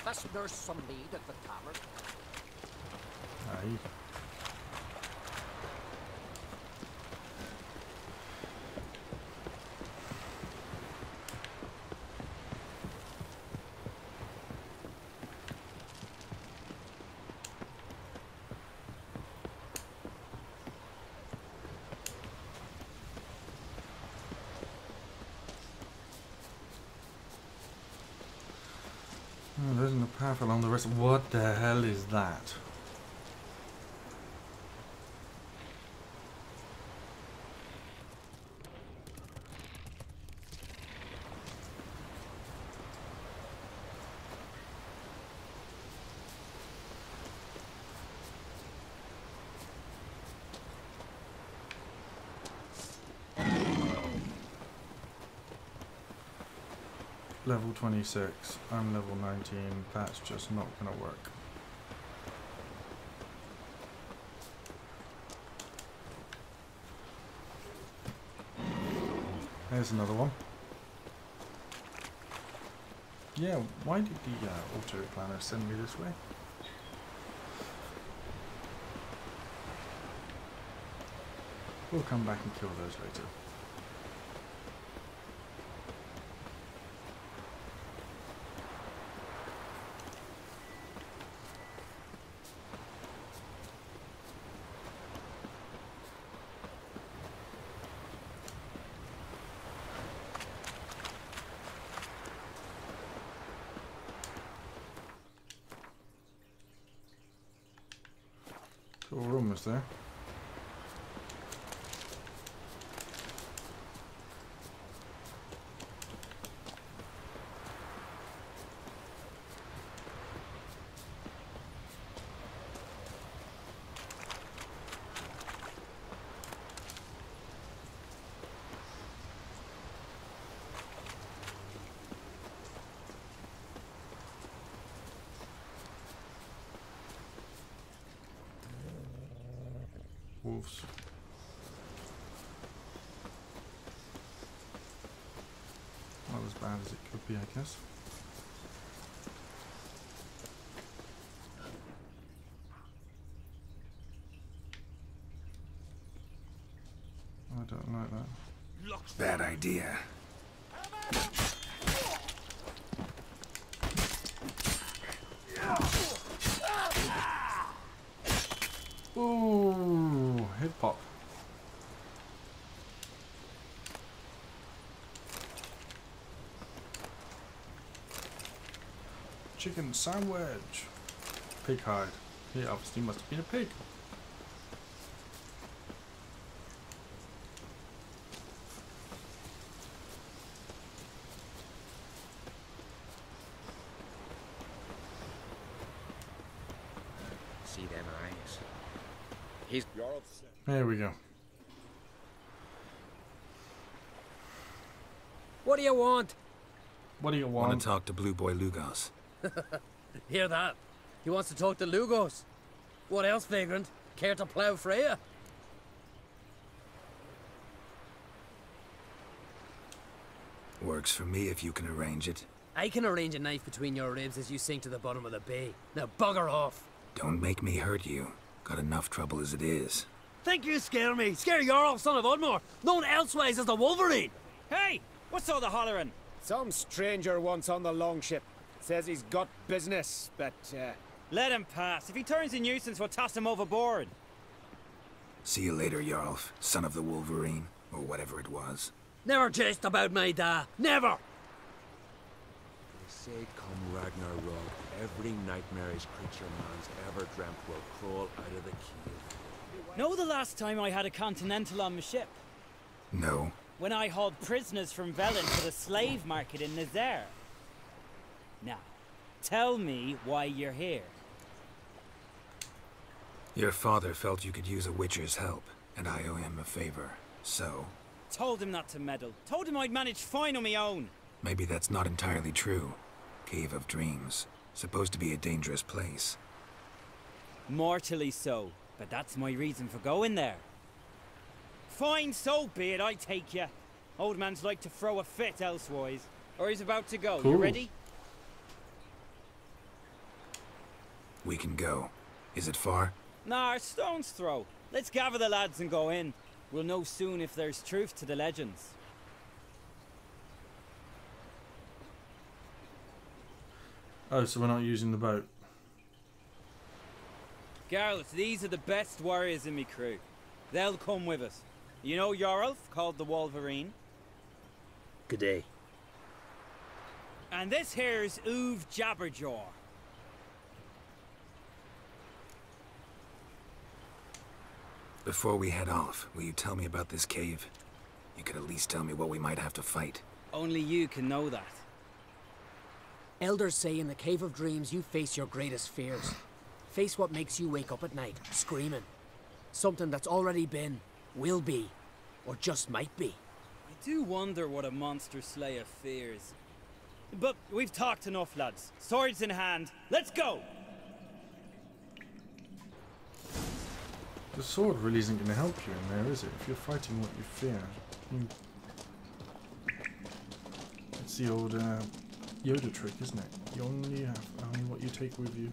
[SPEAKER 13] Best nurse some mead at the tavern.
[SPEAKER 1] Aye. Oh, there isn't a path along the rest. What the hell is that? Level 26, I'm level 19, that's just not gonna work. There's another one. Yeah, why did the auto planner send me this way? We'll come back and kill those later. So we're almost there. Wolves. Not as bad as it could be, I guess. I don't like that.
[SPEAKER 4] Bad idea.
[SPEAKER 1] Ooh, hip hop. chicken sandwich. Pig hide. He obviously must have been a pig.
[SPEAKER 9] See them eyes. He's...
[SPEAKER 1] There we go.
[SPEAKER 14] What do you want?
[SPEAKER 1] What do you
[SPEAKER 4] want? Want to talk to Blue Boy Lugos.
[SPEAKER 14] Hear that? He wants to talk to Lugos. What else, vagrant? Care to plough Freya?
[SPEAKER 4] Works for me if you can arrange it.
[SPEAKER 14] I can arrange a knife between your ribs as you sink to the bottom of the bay. Now bugger off.
[SPEAKER 4] Don't make me hurt you. Got enough trouble as it is.
[SPEAKER 14] Think you scare me? Scare Jarl, son of Udmore, known elsewise as the Wolverine.
[SPEAKER 15] Hey! What's all the hollering?
[SPEAKER 16] Some stranger once on the longship. Says he's got business, but,
[SPEAKER 15] Let him pass. If he turns a nuisance, we'll toss him overboard.
[SPEAKER 4] See you later, Jarl, son of the Wolverine, or whatever it was.
[SPEAKER 14] Never jest about my da. Never!
[SPEAKER 12] They say come Ragnarok, every nightmarish creature man's ever dreamt will crawl out of the cave.
[SPEAKER 15] Know the last time I had a Continental on my ship?
[SPEAKER 4] No.
[SPEAKER 15] When I hauled prisoners from Velen to the slave market in Nazaire. Now, tell me why you're here.
[SPEAKER 4] Your father felt you could use a witcher's help, and I owe him a favor, so...
[SPEAKER 15] Told him not to meddle. Told him I'd manage fine on my own.
[SPEAKER 4] Maybe that's not entirely true. Cave of Dreams. Supposed to be a dangerous place.
[SPEAKER 15] Mortally so, but that's my reason for going there. Fine, so be it, I take you. Old man's like to throw a fit elsewise. Or he's about to go.
[SPEAKER 1] Cool.
[SPEAKER 15] You ready?
[SPEAKER 4] We can go. Is it far?
[SPEAKER 15] Nah, stone's throw. Let's gather the lads and go in. We'll know soon if there's truth to the legends.
[SPEAKER 1] Oh, so we're not using the boat.
[SPEAKER 15] Garlet, these are the best warriors in me crew. They'll come with us. You know Jarl, called the Wolverine?
[SPEAKER 14] Good day.
[SPEAKER 15] And this here's Uv Jabberjaw.
[SPEAKER 4] Before we head off, will you tell me about this cave? You could at least tell me what we might have to fight.
[SPEAKER 15] Only you can know that.
[SPEAKER 14] Elders say in the Cave of Dreams you face your greatest fears. Face what makes you wake up at night, screaming. Something that's already been, will be, or just might be.
[SPEAKER 15] I do wonder what a monster slayer fears. But we've talked enough, lads. Swords in hand, let's go!
[SPEAKER 1] The sword really isn't going to help you in there, is it? If you're fighting what you fear. It's the old Yoda trick, isn't it? You only have only what you take with you.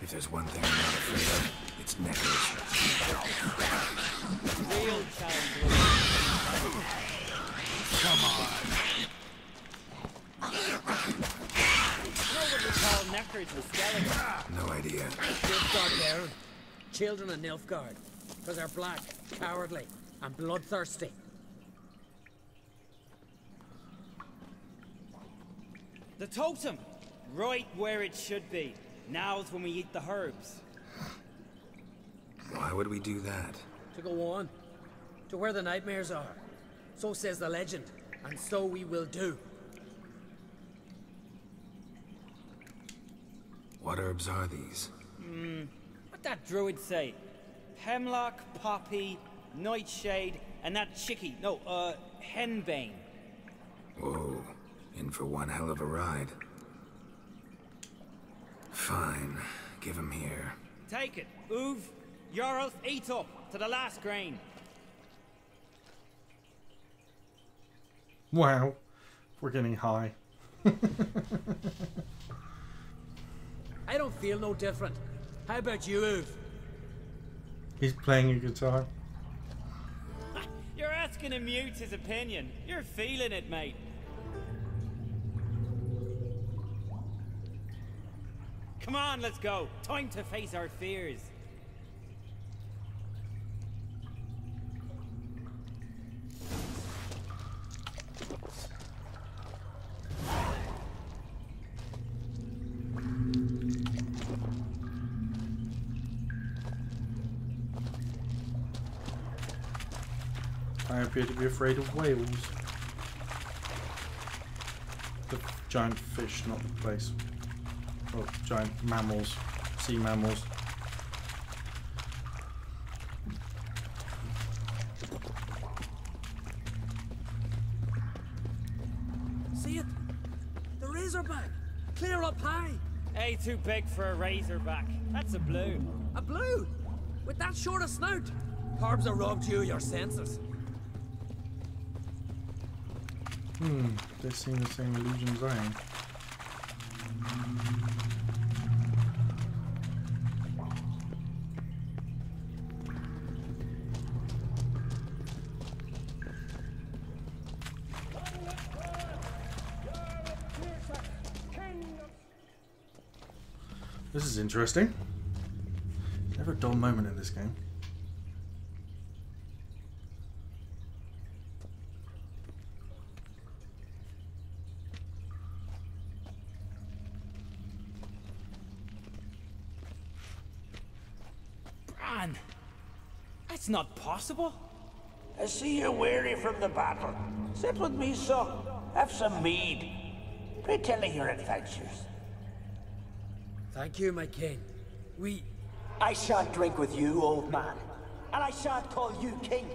[SPEAKER 4] If there's one thing I'm not afraid of, it's neckers.
[SPEAKER 15] Real challenge.
[SPEAKER 11] Come on.
[SPEAKER 15] You know what we call neckers and skeletons?
[SPEAKER 4] No idea.
[SPEAKER 14] Nilfgaard Baron. Children of Nilfgaard. Because they're black, cowardly, and bloodthirsty.
[SPEAKER 15] The totem! Right where it should be. Now's when we eat the herbs.
[SPEAKER 4] Why would we do that?
[SPEAKER 14] To go on. To where the nightmares are. So says the legend. And so we will do.
[SPEAKER 4] What herbs are these?
[SPEAKER 15] What that druid say? Hemlock, poppy, nightshade, and that chickie. No, henbane.
[SPEAKER 4] Whoa. In for one hell of a ride. Fine. Give him here.
[SPEAKER 15] Take it. Uv, Jarl, eat up to the last grain.
[SPEAKER 1] Wow. We're getting high.
[SPEAKER 14] I don't feel no different. How about you, Uv?
[SPEAKER 1] He's playing a guitar.
[SPEAKER 15] You're asking him mute his opinion. You're feeling it, mate. Come on, let's go. Time to face our fears.
[SPEAKER 1] I appear to be afraid of whales. The giant fish, not the place. Well, giant mammals, sea mammals.
[SPEAKER 14] See it? The razorback! Clear up high!
[SPEAKER 15] Hey, too big for a razorback. That's a blue.
[SPEAKER 14] A blue? With that short a snout? Carbs have robbed you of your senses.
[SPEAKER 1] They've seen the same illusions I am. This is interesting. Never a dull moment in this game.
[SPEAKER 15] Bran! That's not possible.
[SPEAKER 7] I see you're weary from the battle. Sit with me, son. Have some mead. Pray tell me your adventures.
[SPEAKER 14] Thank you, my king.
[SPEAKER 9] I shan't drink with you, old man. And I shan't call you king.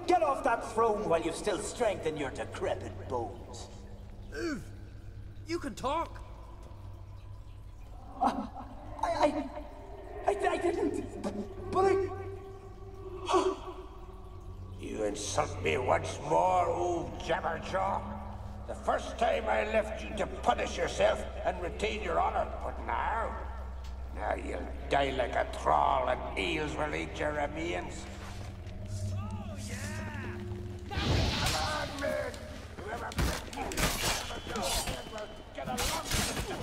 [SPEAKER 9] Get off that throne while you've still strength in your decrepit bones.
[SPEAKER 14] You can talk.
[SPEAKER 9] I didn't. But I...
[SPEAKER 7] You insult me once more, old jabberjaw. The first time I left you to punish yourself and retain your honor, but now you'll die like a thrall and eels will eat your remains.
[SPEAKER 15] Oh, yeah!
[SPEAKER 7] Come on, men! Whoever brings you jabberjaw will get along with the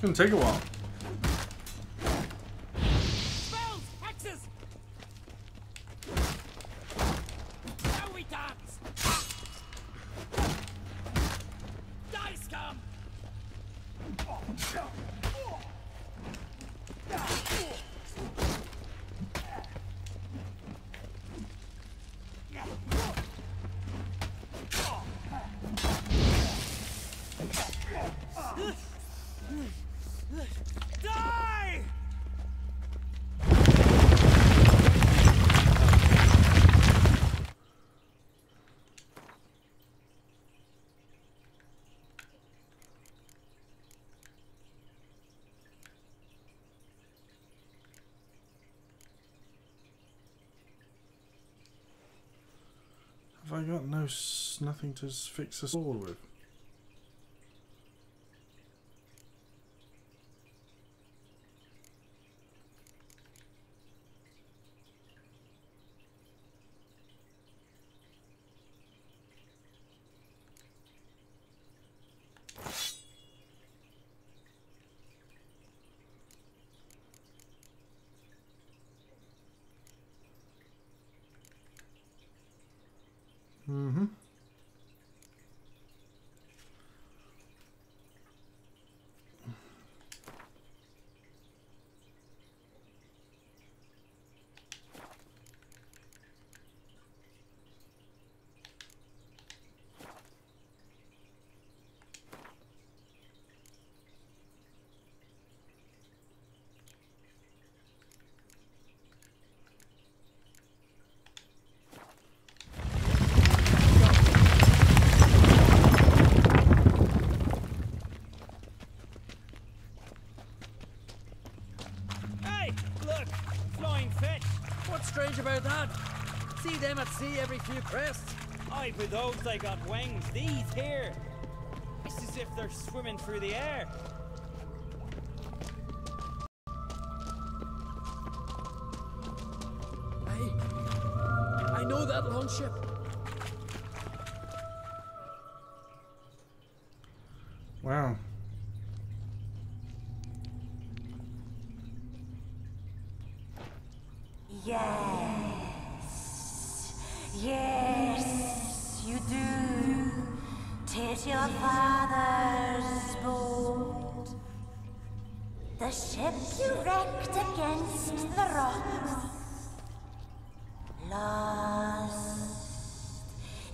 [SPEAKER 1] It's gonna take a while.
[SPEAKER 15] Spells! Hexes! Now we dance! Die, scum! Die!
[SPEAKER 1] Have I got nothing to fix a sword with?
[SPEAKER 15] fine fish.
[SPEAKER 14] What's strange about that? See them at sea every few crests.
[SPEAKER 15] Aye, with those they got wings. These here. It's as if they're swimming through the air.
[SPEAKER 14] Hey, I know that longship.
[SPEAKER 1] Wow.
[SPEAKER 17] Yes, yes, you do. 'Tis your father's boat. The ship you wrecked against the rocks. Lost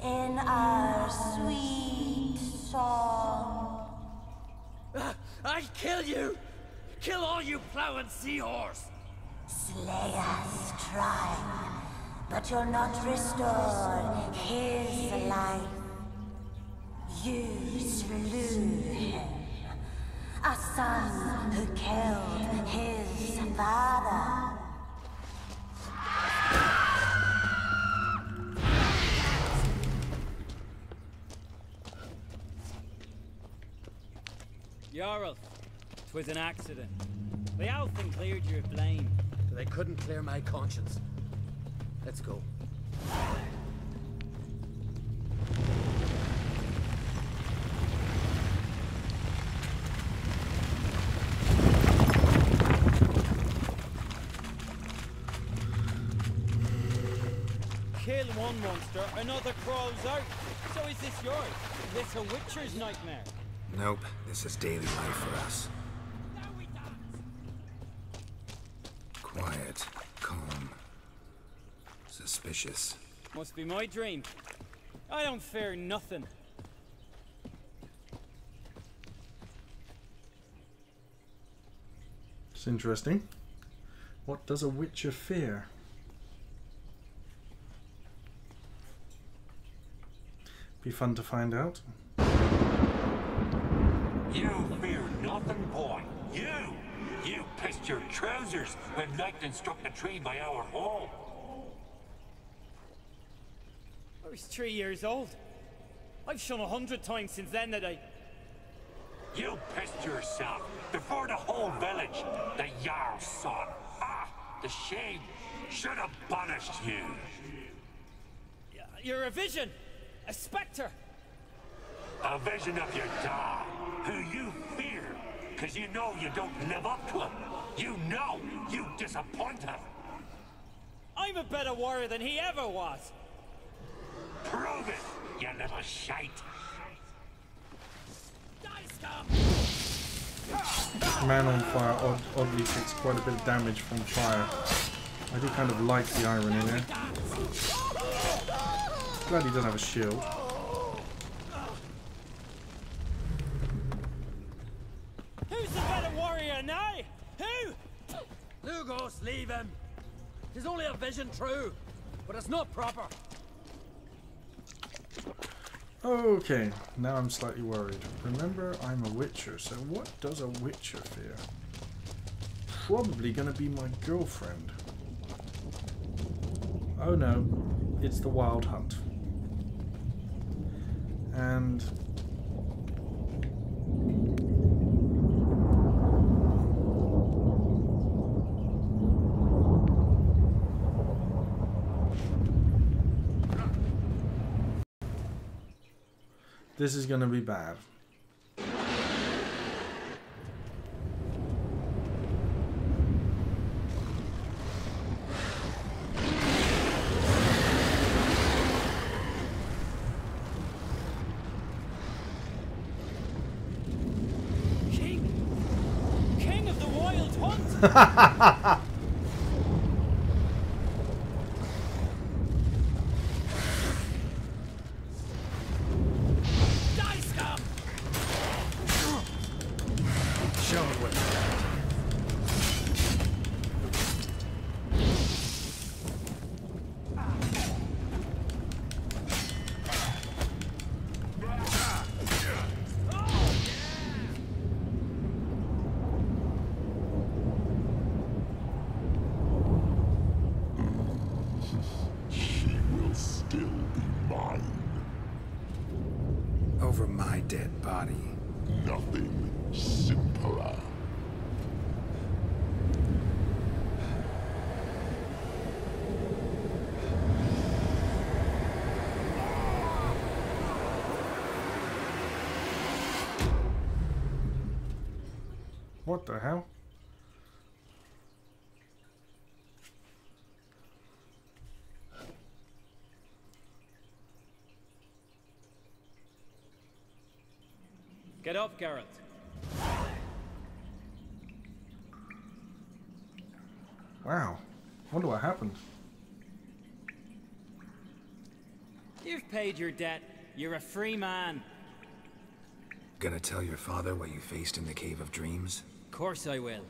[SPEAKER 17] in our sweet song.
[SPEAKER 14] I'll kill you! Kill all you plowing seahorse!
[SPEAKER 17] Slay us, try, but you'll not restore his life. You slew him, a son who killed his father.
[SPEAKER 15] Jarl, 'twas an accident. They often cleared your blame.
[SPEAKER 14] They couldn't clear my conscience. Let's go.
[SPEAKER 15] Kill one monster, another crawls out. So is this yours? Is this a witcher's nightmare?
[SPEAKER 4] Nope, this is daily life for us. Quiet, calm, suspicious.
[SPEAKER 15] Must be my dream. I don't fear nothing.
[SPEAKER 1] It's interesting. What does a witcher fear? Be fun to find out.
[SPEAKER 18] You fear nothing, boy. You pissed your trousers when lightning struck the tree by our home.
[SPEAKER 15] I was 3 years old. I've shone 100 times since then that I...
[SPEAKER 18] You pissed yourself before the whole village. The Jarl's son. Ah, the shame should have punished you.
[SPEAKER 15] You're a vision! A spectre!
[SPEAKER 18] A vision of your dad, who you fear, because you know you don't live up to him. You know you disappoint him.
[SPEAKER 15] I'm a better warrior than he ever was.
[SPEAKER 18] Prove it, you little shite.
[SPEAKER 1] Man on fire oddly takes quite a bit of damage from fire. I do kind of like the irony there. Glad he doesn't have a shield.
[SPEAKER 15] Who's the better warrior now? Who?
[SPEAKER 14] Lugos, leave him. He's only a vision true, but it's not proper.
[SPEAKER 1] Okay, now I'm slightly worried. Remember, I'm a witcher, so what does a witcher fear? Probably gonna be my girlfriend. Oh no, it's the Wild Hunt. And... this is gonna be bad.
[SPEAKER 15] King of the Wild Hunt!
[SPEAKER 4] dead body.
[SPEAKER 6] Nothing simpler.
[SPEAKER 1] What the hell?
[SPEAKER 15] Get up, Geralt.
[SPEAKER 1] Wow. Wonder what happened.
[SPEAKER 15] You've paid your debt. You're a free man.
[SPEAKER 4] Gonna tell your father what you faced in the Cave of Dreams?
[SPEAKER 15] Of course I will.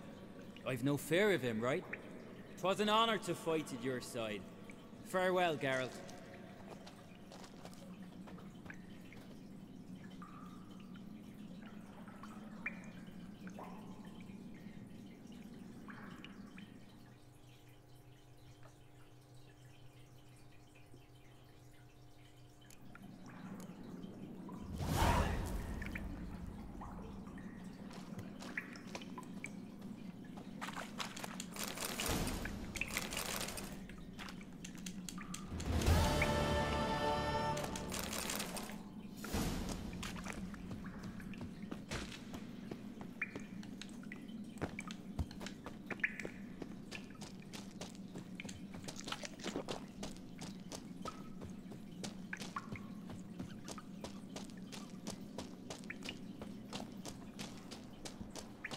[SPEAKER 15] I've no fear of him, right? 'Twas an honor to fight at your side. Farewell, Geralt.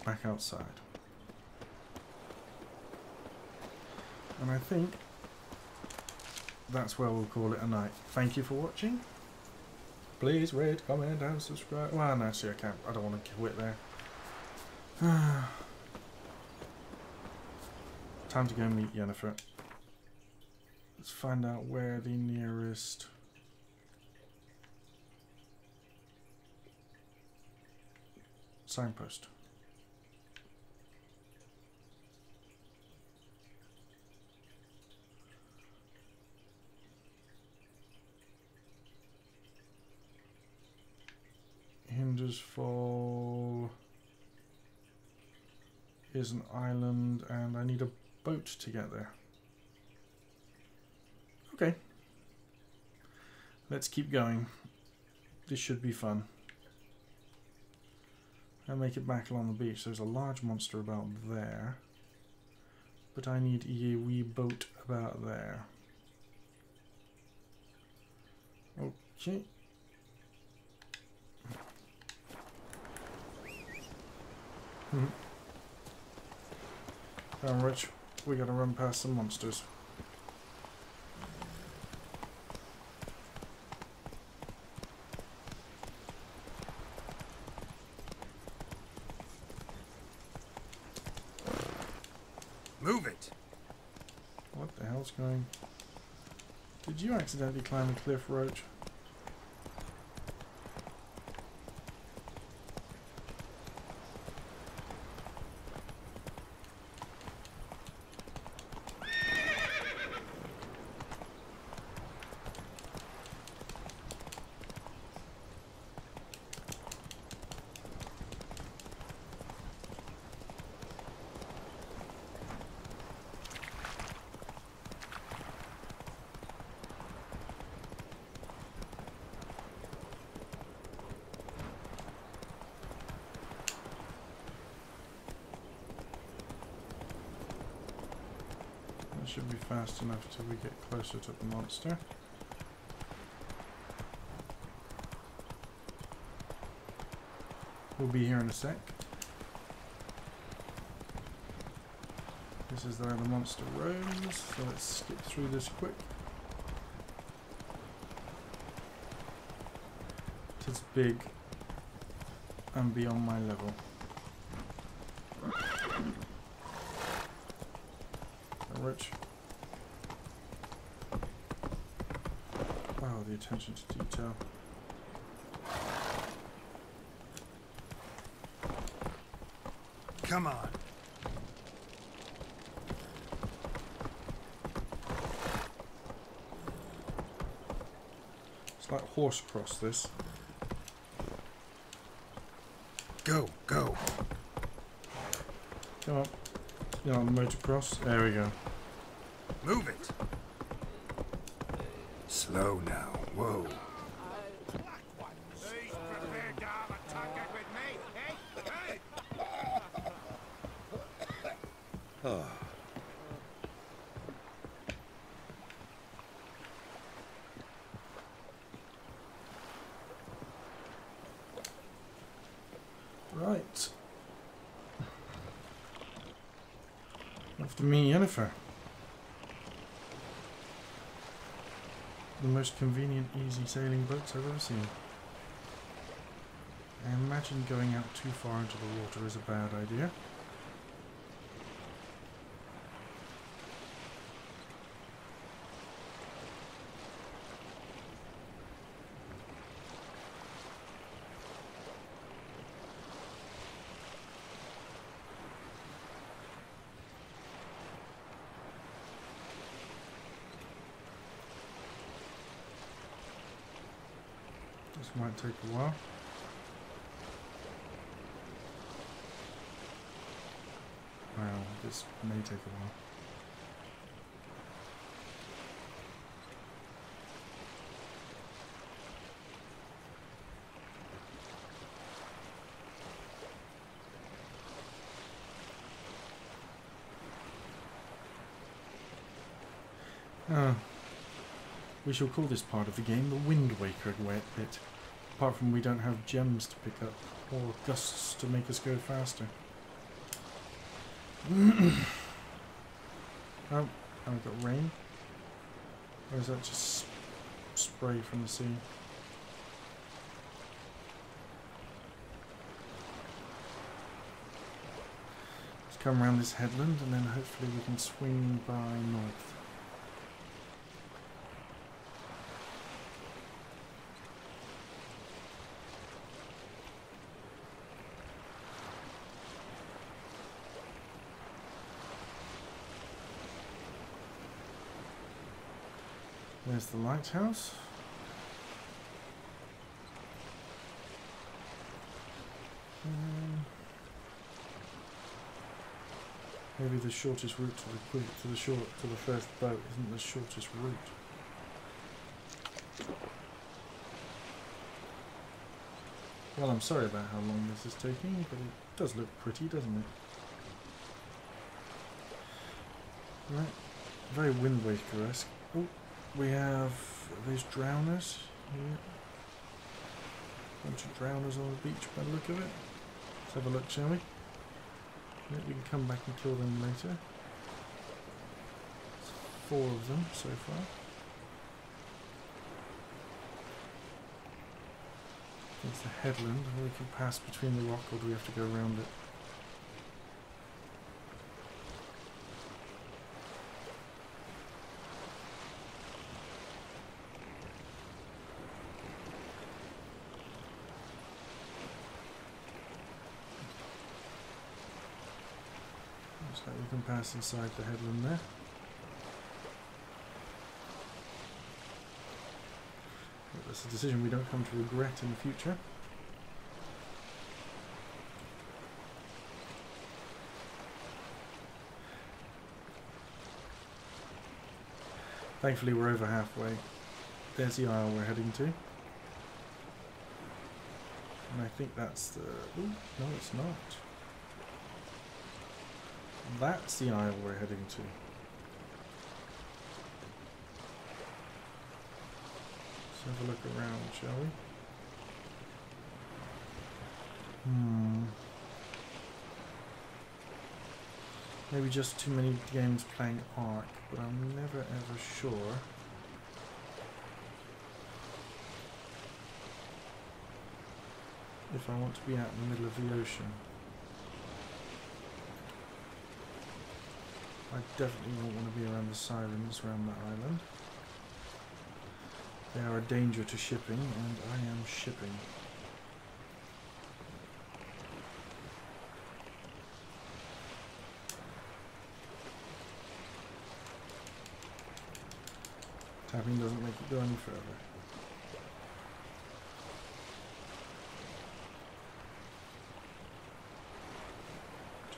[SPEAKER 1] Back outside. And I think that's where we'll call it a night. Thank you for watching. Please rate, comment and subscribe. Well, no, actually I can't. I don't want to quit there. Time to go meet Yennefer. Let's find out where the nearest signpost. Hinder's Fall is an island and I need a boat to get there. Okay. Let's keep going. This should be fun. I'll make it back along the beach. There's a large monster about there. But I need a wee boat about there. Okay. Come on, Rich. We gotta run past some monsters.
[SPEAKER 4] Move it!
[SPEAKER 1] What the hell's going? Did you accidentally climb a cliff, Roach? Should be fast enough till we get closer to the monster. We'll be here in a sec. This is where the monster roams, so let's skip through this quick. It's big and beyond my level. Rich. Wow, the attention to detail.
[SPEAKER 4] Come on.
[SPEAKER 1] It's like horse cross this.
[SPEAKER 4] Go, go.
[SPEAKER 1] Come on. Get on the motocross. There we go.
[SPEAKER 4] Move it. Slow now. Whoa.
[SPEAKER 12] Oh.
[SPEAKER 1] Right. After me, Yennefer. The most convenient, easy sailing boats I've ever seen. I imagine going out too far into the water is a bad idea. This might take a while. Wow, this may take a while. We shall call this part of the game the Wind Waker bit. Apart from we don't have gems to pick up, or gusts to make us go faster. Oh, I've got rain. Or is that just spray from the sea? Let's come around this headland and then hopefully we can swing by north. There's the lighthouse. Maybe the shortest route to the first boat isn't the shortest route. Well, I'm sorry about how long this is taking, but it does look pretty, doesn't it? Right, very Wind Waker-esque. Oh. We have these drowners here. Bunch of drowners on the beach by the look of it. Let's have a look, shall we? Yeah, we can come back and kill them later. There's 4 of them so far. There's the headland, and we can pass between the rock, or do we have to go around it? So we can pass inside the headland there. But that's a decision we don't come to regret in the future. Thankfully we're over halfway. There's the isle we're heading to. And I think that's the... Ooh, no it's not. That's the isle we're heading to. Let's have a look around, shall we? Maybe just too many games playing Ark, but I'm never ever sure. If I want to be out in the middle of the ocean. I definitely won't want to be around the sirens around that island. They are a danger to shipping, and I am shipping. Tapping doesn't make it go any further.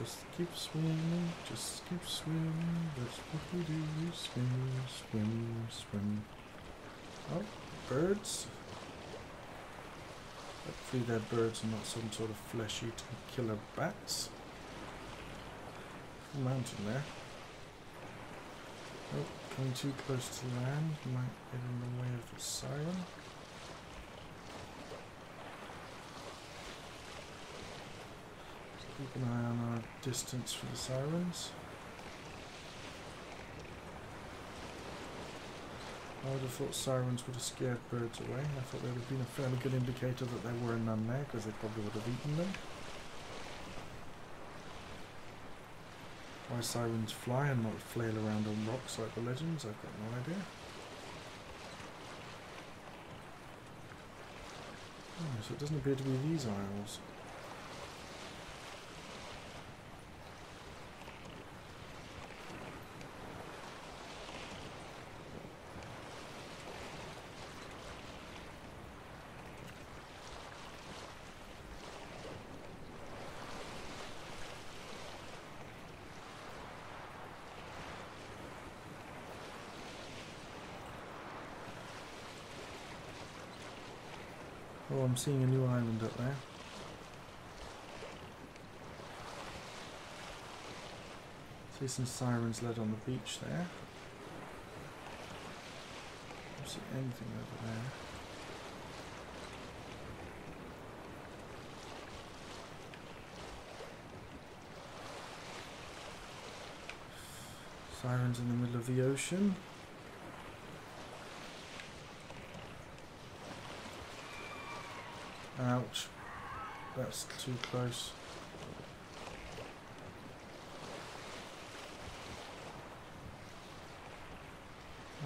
[SPEAKER 1] Just keep swimming, just keep swimming, that's what we do, swim, swim, swim. Oh, birds. Hopefully they're birds and not some sort of flesh-eating killer bats. Full mountain there. Oh, coming too close to land, might get in the way of the siren. Keep an eye on our distance for the sirens. I would have thought sirens would have scared birds away. I thought there would have been a fairly good indicator that there were none there, because they probably would have eaten them. Why sirens fly and not flail around on rocks like the legends, I've got no idea. Oh, so it doesn't appear to be these isles. Oh, I'm seeing a new island up there. See some sirens led on the beach there. Don't see anything over there. Sirens in the middle of the ocean. Ouch. That's too close.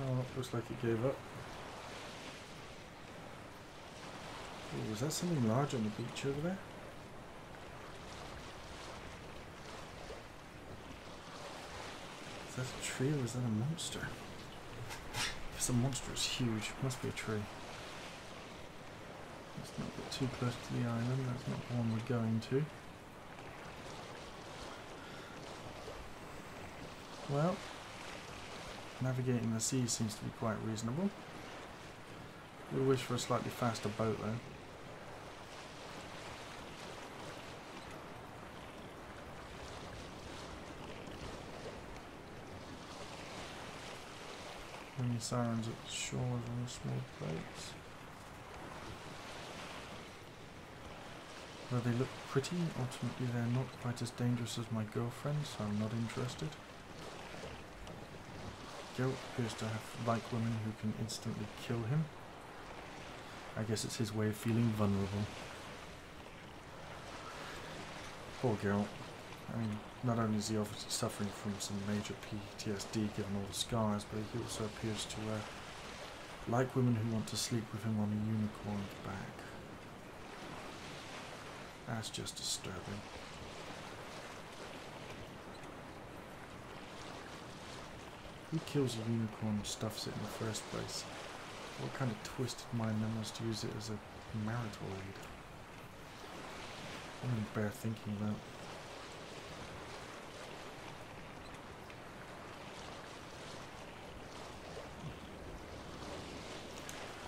[SPEAKER 1] Oh, looks like it gave up. Ooh, was that something large on the beach over there? Is that a tree or is that a monster? If it's a monster, it's huge. It must be a tree. Let's not get too close to the island. That's not the one we're going to. Well, navigating the sea seems to be quite reasonable. We wish for a slightly faster boat though. Many sirens at the shore on the small boats. Though they look pretty, ultimately they're not quite as dangerous as my girlfriend, so I'm not interested. Geralt appears to like women who can instantly kill him. I guess it's his way of feeling vulnerable. Poor Geralt. I mean, not only is he obviously suffering from some major PTSD given all the scars, but he also appears to like women who want to sleep with him on a unicorn's back. That's just disturbing. Who kills a unicorn and stuffs it in the first place? What kind of twisted mind then wants to use it as a marital aid? I wouldn't bear thinking about.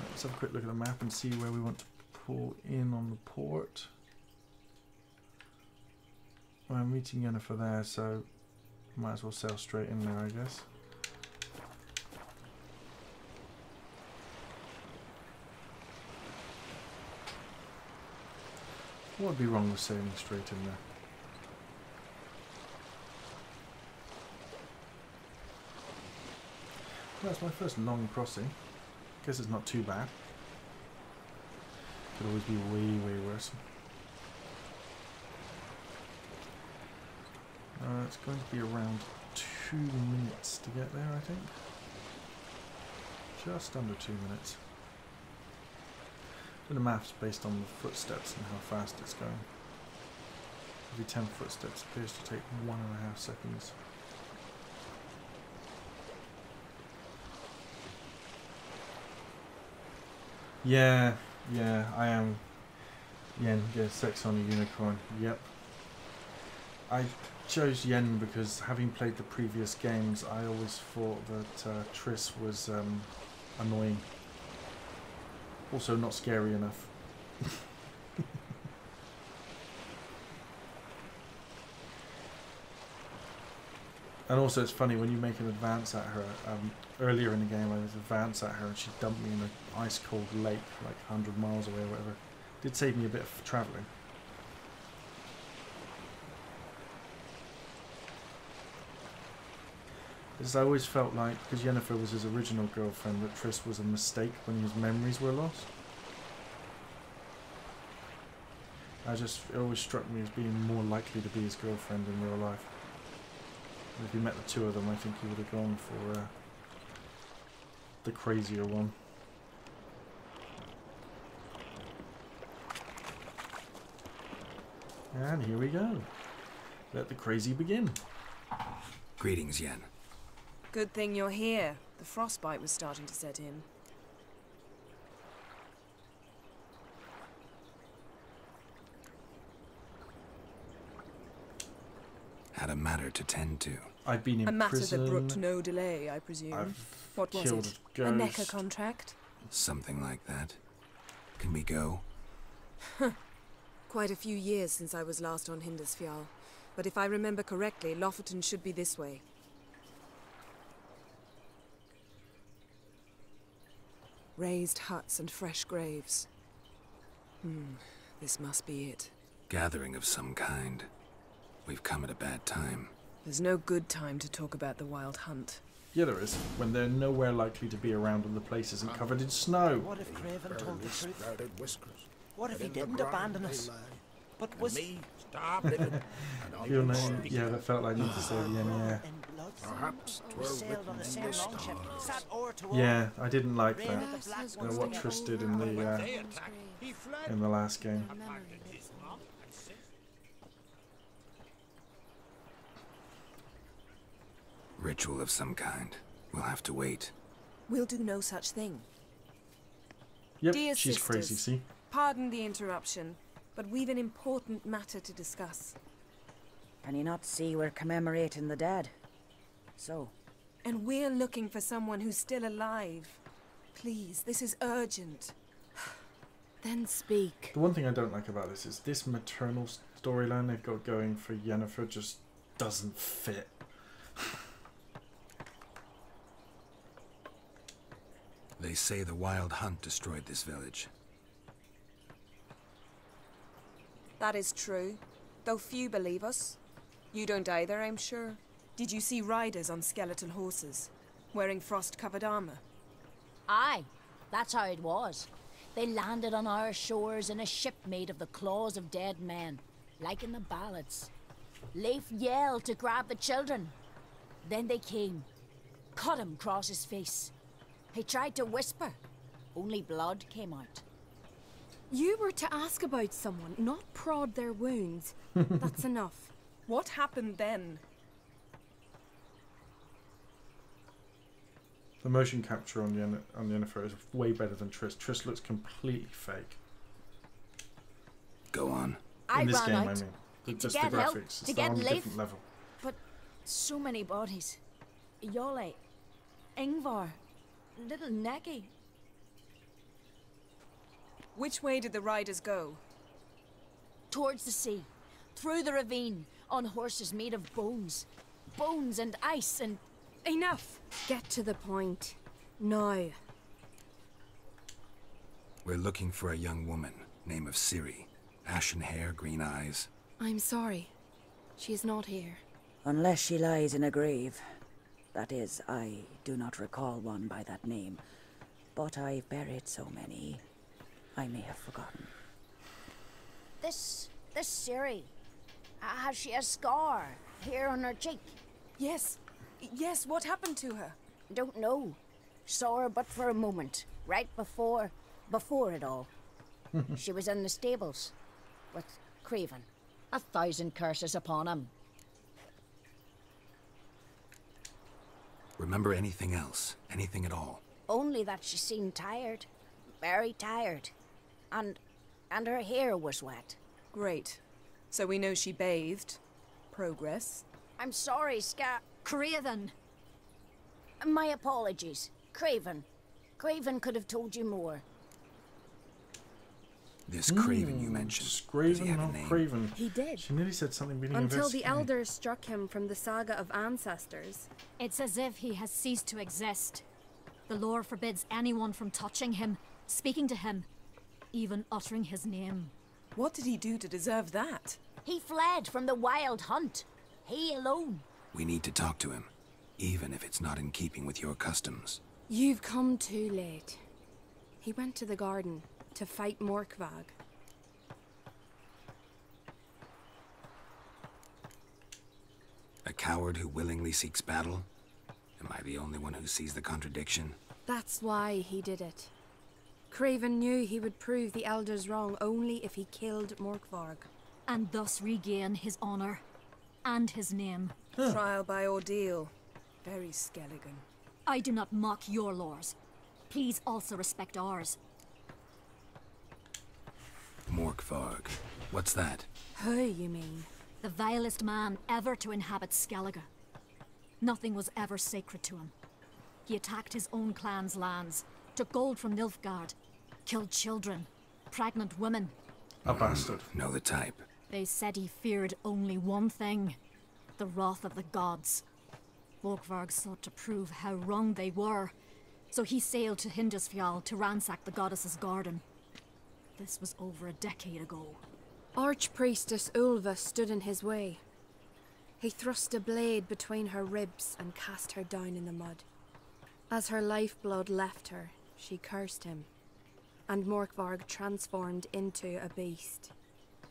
[SPEAKER 1] Let's have a quick look at the map and see where we want to pull in on the port. Well, I'm meeting Yennefer there, so might as well sail straight in there, I guess. What would be wrong with sailing straight in there? Well, that's my first long crossing. Guess it's not too bad. Could always be way, way worse. It's going to be around 2 minutes to get there, I think. Just under 2 minutes. And the map's based on the footsteps and how fast it's going. Every 10 footsteps appears to take 1.5 seconds. Yeah, I am. Yen, get sex on a unicorn. Yep. chose Yen because having played the previous games, I always thought that Triss was annoying. Also not scary enough. And also it's funny when you make an advance at her. Earlier in the game I was advanced at her and she dumped me in an ice cold lake like 100 miles away or whatever. Did save me a bit of travelling. Because I always felt like, because Yennefer was his original girlfriend, that Triss was a mistake when his memories were lost. It always struck me as being more likely to be his girlfriend in real life. And if you met the two of them, I think he would have gone for the crazier one. And here we go. Let the crazy begin.
[SPEAKER 4] Greetings, Yen.
[SPEAKER 19] Good thing you're here. The frostbite was starting to set in.
[SPEAKER 4] Had a matter to tend to.
[SPEAKER 1] I've been in
[SPEAKER 19] a matter
[SPEAKER 1] prison.
[SPEAKER 19] that brooked no delay, I presume. What was
[SPEAKER 1] killed
[SPEAKER 19] it?
[SPEAKER 1] a
[SPEAKER 19] A
[SPEAKER 1] ghost.
[SPEAKER 19] NECA contract?
[SPEAKER 4] Something like that. Can we go?
[SPEAKER 19] Quite a few years since I was last on Hindisfjall. But if I remember correctly, Lofoten should be this way. Raised huts and fresh graves. This must be it.
[SPEAKER 4] Gathering of some kind. We've come at a bad time.
[SPEAKER 19] There's no good time to talk about the Wild Hunt.
[SPEAKER 1] Yeah, there is. When they're nowhere likely to be around and the place isn't covered in snow.
[SPEAKER 9] What if Craven told the truth? What if he didn't abandon us? But was he?
[SPEAKER 11] Stop living.
[SPEAKER 1] Your name? Yeah, that felt like me to say yeah.
[SPEAKER 11] Perhaps
[SPEAKER 9] we sailed on the same longship. Sat oar to oar.
[SPEAKER 1] Yeah, I didn't like that. What Triss did in the last game.
[SPEAKER 4] Ritual of some kind. We'll have to wait.
[SPEAKER 19] We'll do no such thing.
[SPEAKER 1] Yep,
[SPEAKER 19] Dear
[SPEAKER 1] she's
[SPEAKER 19] sisters,
[SPEAKER 1] crazy, see?
[SPEAKER 19] Pardon the interruption, but we've an important matter to discuss.
[SPEAKER 20] Can you not see we're commemorating the dead? So?
[SPEAKER 19] And we're looking for someone who's still alive. Please, this is urgent. Then speak.
[SPEAKER 1] The one thing I don't like about this is this maternal storyline they've got going for Yennefer just doesn't fit.
[SPEAKER 4] They say the Wild Hunt destroyed this village.
[SPEAKER 19] That is true, though few believe us. You don't either, I'm sure. Did you see riders on skeletal horses, wearing frost-covered armor?
[SPEAKER 21] Aye, that's how it was. They landed on our shores in a ship made of the claws of dead men, like in the ballads. Leif yelled to grab the children. Then they came, cut him across his face. He tried to whisper, only blood came out.
[SPEAKER 22] You were to ask about someone, not prod their wounds. That's enough.
[SPEAKER 19] What happened then?
[SPEAKER 1] The motion capture on Yennefer is way better than Triss. Triss looks completely fake.
[SPEAKER 4] Go on.
[SPEAKER 1] In this
[SPEAKER 21] ran
[SPEAKER 1] game,
[SPEAKER 21] out
[SPEAKER 1] I mean.
[SPEAKER 21] to
[SPEAKER 1] Just
[SPEAKER 21] get
[SPEAKER 1] the
[SPEAKER 21] help,
[SPEAKER 1] graphics.
[SPEAKER 21] to
[SPEAKER 1] It's
[SPEAKER 21] get
[SPEAKER 1] on a
[SPEAKER 21] Leif.
[SPEAKER 1] different level.
[SPEAKER 21] But so many bodies. Yole, Ingvar, little Neki.
[SPEAKER 19] Which way did the riders go?
[SPEAKER 21] Towards the sea, through the ravine, on horses made of bones. Bones and ice and...
[SPEAKER 22] Enough! Get to the point. Now.
[SPEAKER 4] We're looking for a young woman, name of Ciri. Ashen hair, green eyes.
[SPEAKER 22] I'm sorry. She is not here.
[SPEAKER 20] Unless she lies in a grave. That is, I do not recall one by that name. But I've buried so many, I may have forgotten.
[SPEAKER 21] This Ciri, has she a scar here on her cheek?
[SPEAKER 19] Yes. Yes, what happened to her?
[SPEAKER 21] Don't know. Saw her but for a moment, right before it all. She was in the stables with Craven. 1,000 curses upon him.
[SPEAKER 4] Remember anything else? Anything at all?
[SPEAKER 21] Only that she seemed tired. Very tired. And her hair was wet.
[SPEAKER 19] Great. So we know she bathed. progress.
[SPEAKER 21] I'm sorry, Craven. My apologies. Craven. Craven could have told you more.
[SPEAKER 4] This Craven you mentioned. Does he have a name?
[SPEAKER 1] Craven.
[SPEAKER 22] He did.
[SPEAKER 1] She nearly said something being
[SPEAKER 22] Until the elders struck him from the saga of ancestors.
[SPEAKER 2] It's as if he has ceased to exist. The lore forbids anyone from touching him, speaking to him, even uttering his name.
[SPEAKER 19] What did he do to deserve that?
[SPEAKER 21] He fled from the wild hunt. He alone.
[SPEAKER 4] We need to talk to him, even if it's not in keeping with your customs.
[SPEAKER 22] You've come too late. He went to the garden to fight Morkvag.
[SPEAKER 4] A coward who willingly seeks battle? Am I the only one who sees the contradiction?
[SPEAKER 22] That's why he did it. Craven knew he would prove the elders wrong only if he killed Morkvarg.
[SPEAKER 2] And thus regain his honor and his name.
[SPEAKER 19] Trial by ordeal. Very Skelligan.
[SPEAKER 2] I do not mock your laws. Please also respect ours.
[SPEAKER 4] Morkvarg. What's that?
[SPEAKER 22] Who, you mean?
[SPEAKER 2] The vilest man ever to inhabit Skellige. Nothing was ever sacred to him. He attacked his own clan's lands, took gold from Nilfgaard, killed children, pregnant women.
[SPEAKER 1] A bastard.
[SPEAKER 4] Know the type.
[SPEAKER 2] They said he feared only one thing, the wrath of the gods. Morkvarg sought to prove how wrong they were, so he sailed to Hindisfjall to ransack the goddess's garden. This was over a decade ago.
[SPEAKER 22] Archpriestess Ulva stood in his way. He thrust a blade between her ribs and cast her down in the mud. As her lifeblood left her, she cursed him, and Morkvarg transformed into a beast.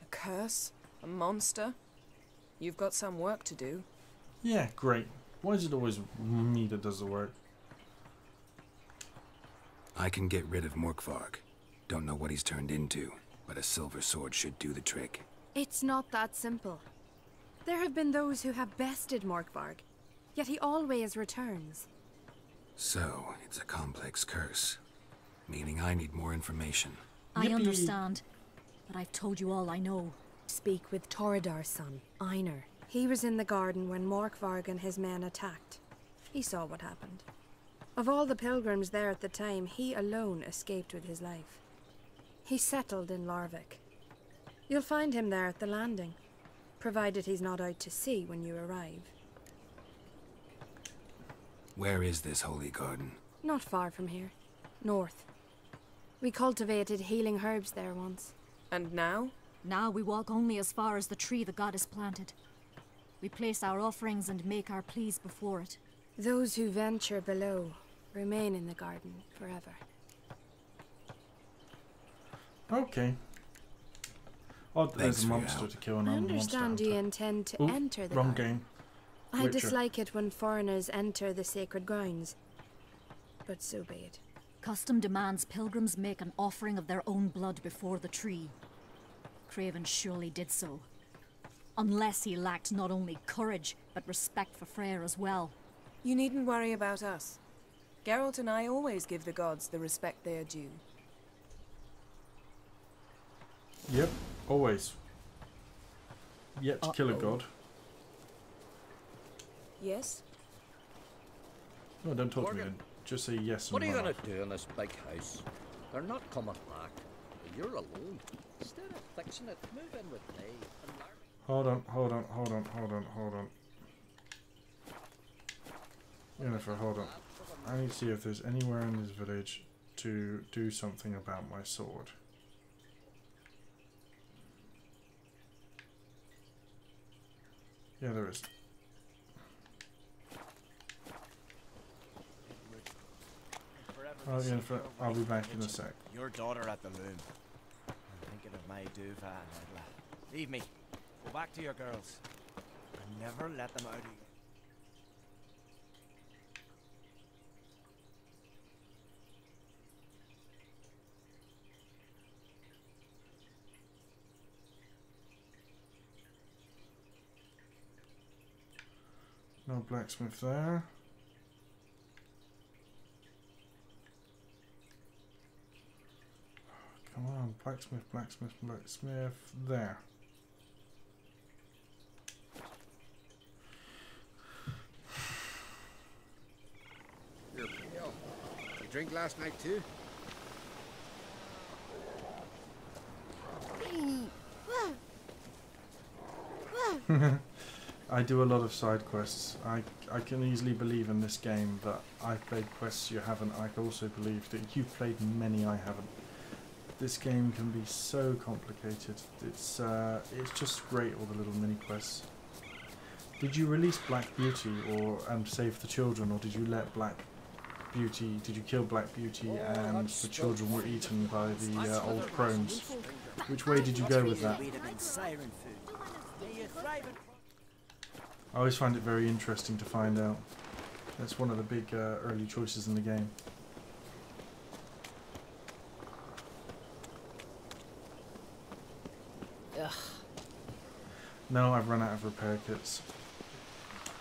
[SPEAKER 19] A curse? A monster? You've got some work to do.
[SPEAKER 1] Yeah, great. Why is it always me that does the work?
[SPEAKER 4] I can get rid of Morkvarg. Don't know what he's turned into, but a silver sword should do the trick.
[SPEAKER 22] It's not that simple. There have been those who have bested Morkvarg, yet he always returns.
[SPEAKER 4] So, it's a complex curse, meaning I need more information.
[SPEAKER 2] I understand, but I've told you all I know.
[SPEAKER 22] Speak with Torridar's son, Einar. He was in the garden when Morkvarg and his men attacked. He saw what happened. Of all the pilgrims there at the time, he alone escaped with his life. He settled in Larvik. You'll find him there at the landing, provided he's not out to sea when you arrive.
[SPEAKER 4] Where is this holy garden?
[SPEAKER 22] Not far from here. North. We cultivated healing herbs there once.
[SPEAKER 19] And now?
[SPEAKER 2] Now we walk only as far as the tree the goddess planted. We place our offerings and make our pleas before it.
[SPEAKER 22] Those who venture below remain in the garden forever.
[SPEAKER 1] Okay. Oh, there's a
[SPEAKER 4] for your
[SPEAKER 1] monster
[SPEAKER 4] help.
[SPEAKER 1] to kill, and
[SPEAKER 22] I
[SPEAKER 1] I'm a monster
[SPEAKER 22] understand you
[SPEAKER 1] hunter.
[SPEAKER 22] intend to
[SPEAKER 1] Ooh,
[SPEAKER 22] enter the
[SPEAKER 1] wrong
[SPEAKER 22] garden.
[SPEAKER 1] game.
[SPEAKER 22] I
[SPEAKER 1] Witcher.
[SPEAKER 22] dislike it when foreigners enter the sacred grounds, but so be it.
[SPEAKER 2] Custom demands pilgrims make an offering of their own blood before the tree. Craven surely did so. Unless he lacked not only courage, but respect for Freyr as well.
[SPEAKER 19] You needn't worry about us. Geralt and I always give the gods the respect they are due.
[SPEAKER 1] Yep, always. Yet to kill a god.
[SPEAKER 19] Yes?
[SPEAKER 1] No, don't talk to me
[SPEAKER 10] Morgan,
[SPEAKER 1] then. Just say yes and
[SPEAKER 10] What are you
[SPEAKER 1] run
[SPEAKER 10] gonna
[SPEAKER 1] off.
[SPEAKER 10] do in this big house? They're not coming back. You're alone. Instead of fixing it, move in with me and learn.
[SPEAKER 1] Hold on. Jennifer, hold on. I need to see if there's anywhere in this village to do something about my sword. Yeah, there is. Oh, Jennifer, I'll be back in a sec.
[SPEAKER 5] Your daughter at the loom. I'm thinking of my Duva and Edla. Leave me. Go back to your girls. And never let them out of you.
[SPEAKER 1] No blacksmith there. Come on, blacksmith there.
[SPEAKER 16] drink last night too?
[SPEAKER 1] I do a lot of side quests. I can easily believe in this game that I've played quests you haven't. I can also believe that you've played many I haven't. This game can be so complicated. It's just great, all the little mini quests. Did you release Black Beauty and save the children, or did you let did you kill Black Beauty and the children were eaten by the old crones? Which way did you go with that? I always find it very interesting to find out. That's one of the big early choices in the game.
[SPEAKER 14] Ugh.
[SPEAKER 1] No, I've run out of repair kits.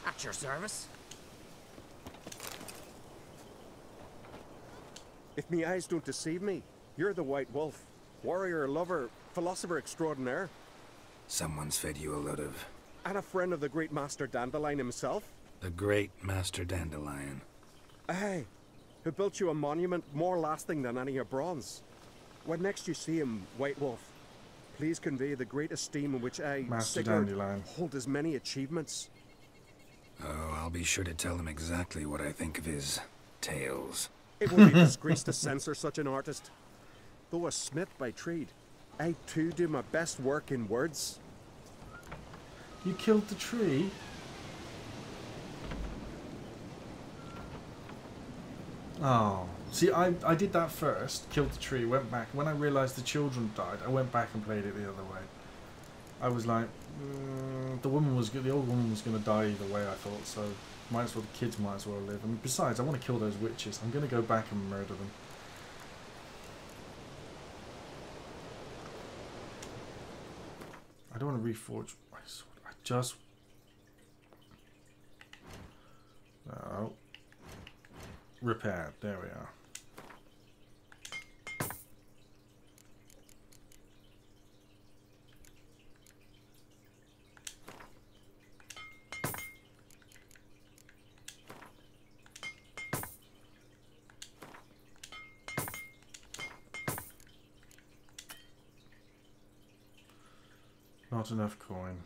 [SPEAKER 14] At your service.
[SPEAKER 3] If me eyes don't deceive me, you're the White Wolf. Warrior, lover, philosopher extraordinaire.
[SPEAKER 4] Someone's fed you a load of...
[SPEAKER 3] And a friend of the great Master Dandelion himself.
[SPEAKER 4] The great Master Dandelion.
[SPEAKER 3] Aye, who built you a monument more lasting than any of bronze. When next you see him, White Wolf, please convey the great esteem in which I,
[SPEAKER 1] Master
[SPEAKER 3] Sigurd,
[SPEAKER 1] Dandelion,
[SPEAKER 3] hold as many achievements.
[SPEAKER 4] Oh, I'll be sure to tell him exactly what I think of his tales.
[SPEAKER 3] It would be a disgrace to censor such an artist. Though a smith by trade, I too do my best work in words.
[SPEAKER 1] You killed the tree? Oh. See, I did that first, killed the tree, went back. When I realised the children died, I went back and played it the other way. I was like, the old woman was going to die either way, I thought, so might as well, the kids might as well live. And besides, I want to kill those witches. I'm going to go back and murder them. I don't want to reforge my sword. I just... Oh. Repaired. There we are. Not enough coin.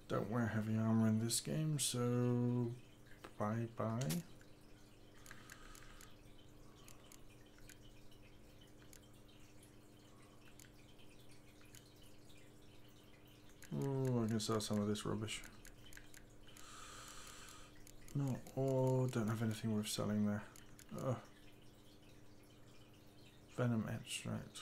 [SPEAKER 1] Don't wear heavy armor in this game, so bye-bye. Oh, I can sell some of this rubbish. No, oh, don't have anything worth selling there. Venom extract.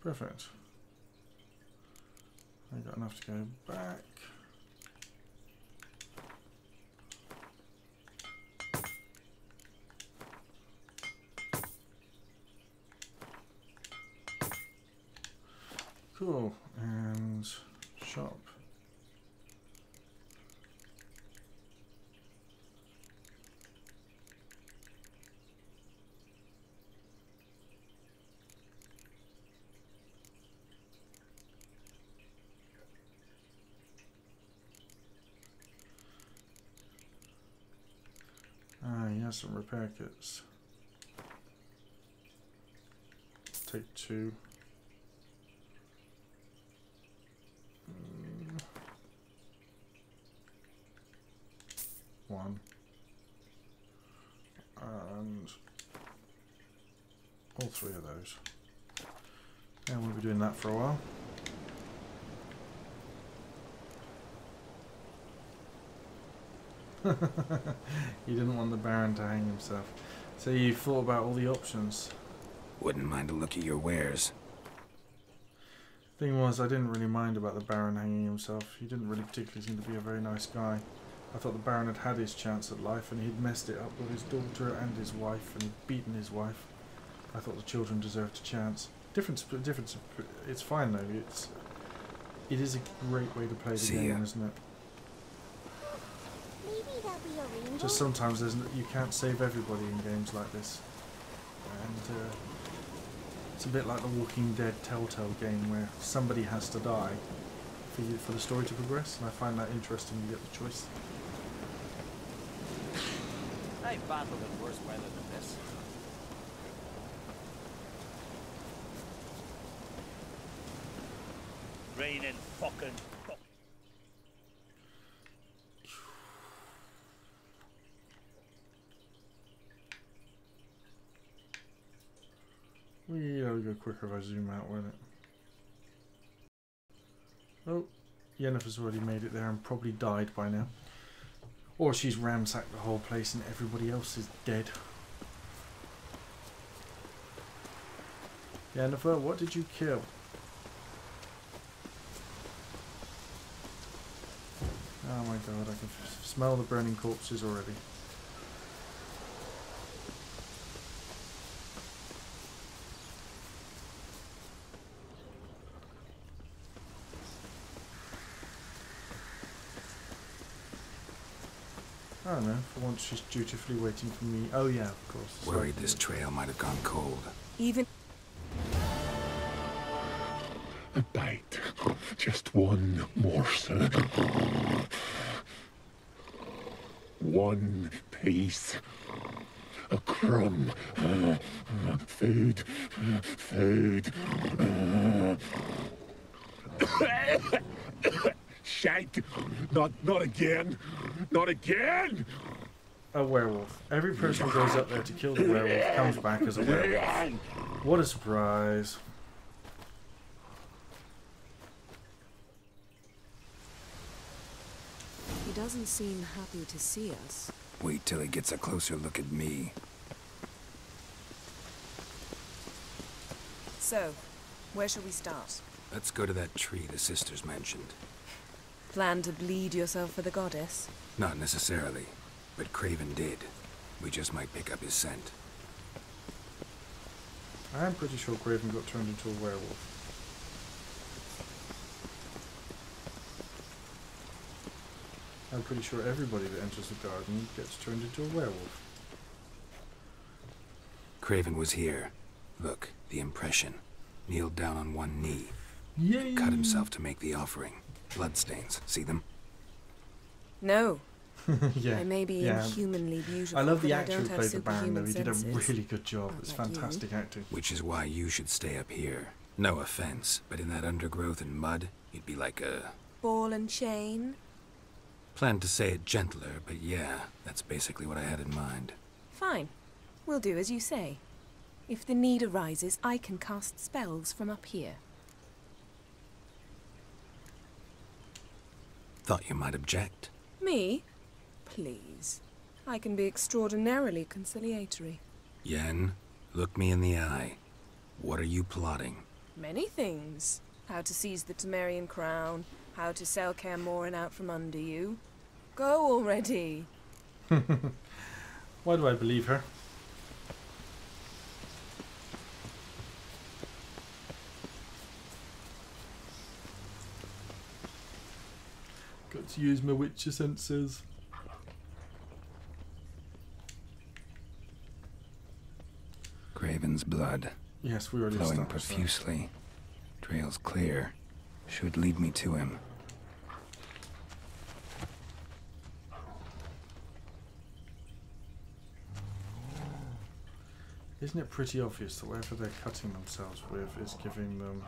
[SPEAKER 1] Perfect. I got enough to go back. Cool. And shop. has some repair kits. Take 2. One. And all 3 of those. And we'll be doing that for a while. You didn't want the Baron to hang himself. So you thought about all the options.
[SPEAKER 4] Wouldn't mind a look at your wares.
[SPEAKER 1] Thing was, I didn't really mind about the Baron hanging himself. He didn't really particularly seem to be a very nice guy. I thought the Baron had had his chance at life and he'd messed it up with his daughter and his wife and he'd beaten his wife. I thought the children deserved a chance. Difference. It's fine though. It is a great way to play the game, isn't it? Just sometimes you can't save everybody in games like this, and it's a bit like the Walking Dead Telltale game where somebody has to die for the story to progress, and I find that interesting. You get the choice.
[SPEAKER 5] I've battled in worse weather than this.
[SPEAKER 18] Raining fucking.
[SPEAKER 1] We'll go quicker if I zoom out, won't it? Oh, Yennefer's already made it there and probably died by now. Or she's ransacked the whole place and everybody else is dead. Yennefer, what did you kill? Oh my god, I can smell the burning corpses already. I don't know, for once she's dutifully waiting for me. Oh yeah, of course.
[SPEAKER 4] Worried this trail might have gone cold.
[SPEAKER 19] Even...
[SPEAKER 6] A bite. Just one morsel. One piece. A crumb. Food. Food. Shite. Not again. Not again.
[SPEAKER 1] A werewolf. Every person who goes up there to kill the werewolf comes back as a werewolf. What a surprise.
[SPEAKER 19] He doesn't seem happy to see us.
[SPEAKER 4] Wait till he gets a closer look at me.
[SPEAKER 19] So, where shall we start?
[SPEAKER 4] Let's go to that tree the sisters mentioned.
[SPEAKER 19] Plan to bleed yourself for the goddess?
[SPEAKER 4] Not necessarily, but Craven did. We just might pick up his scent.
[SPEAKER 1] I'm pretty sure Craven got turned into a werewolf. I'm pretty sure everybody that enters the garden gets turned into a werewolf.
[SPEAKER 4] Craven was here. Look, the impression. Kneeled down on one knee.
[SPEAKER 1] Yay!
[SPEAKER 4] Cut himself to make the offering. Bloodstains. See them?
[SPEAKER 19] No.
[SPEAKER 1] Yeah.
[SPEAKER 19] I may be inhumanly beautiful.
[SPEAKER 1] I love the
[SPEAKER 19] but
[SPEAKER 1] actor
[SPEAKER 19] I
[SPEAKER 1] who
[SPEAKER 19] don't
[SPEAKER 1] played
[SPEAKER 19] have
[SPEAKER 1] the Baron though. He did a
[SPEAKER 19] senses.
[SPEAKER 1] really good job. It's
[SPEAKER 19] like
[SPEAKER 1] fantastic acting.
[SPEAKER 4] Which is why you should stay up here. No offense, but in that undergrowth and mud, you'd be like a...
[SPEAKER 19] Ball and chain?
[SPEAKER 4] Planned to say it gentler, but yeah, that's basically what I had in mind.
[SPEAKER 19] Fine. We'll do as you say. If the need arises, I can cast spells from up here.
[SPEAKER 4] Thought you might object.
[SPEAKER 19] Me? Please. I can be extraordinarily conciliatory.
[SPEAKER 4] Yen, look me in the eye. What are you plotting?
[SPEAKER 19] Many things. How to seize the Temerian crown, how to sell Kaer Morhen out from under you. Go already.
[SPEAKER 1] Why do I believe her? Got to use my Witcher senses.
[SPEAKER 4] Craven's blood.
[SPEAKER 1] Yes, we already
[SPEAKER 4] flowing
[SPEAKER 1] established that.
[SPEAKER 4] profusely. Trail's clear. Should lead me to him.
[SPEAKER 1] Isn't it pretty obvious that whatever they're cutting themselves with is giving them...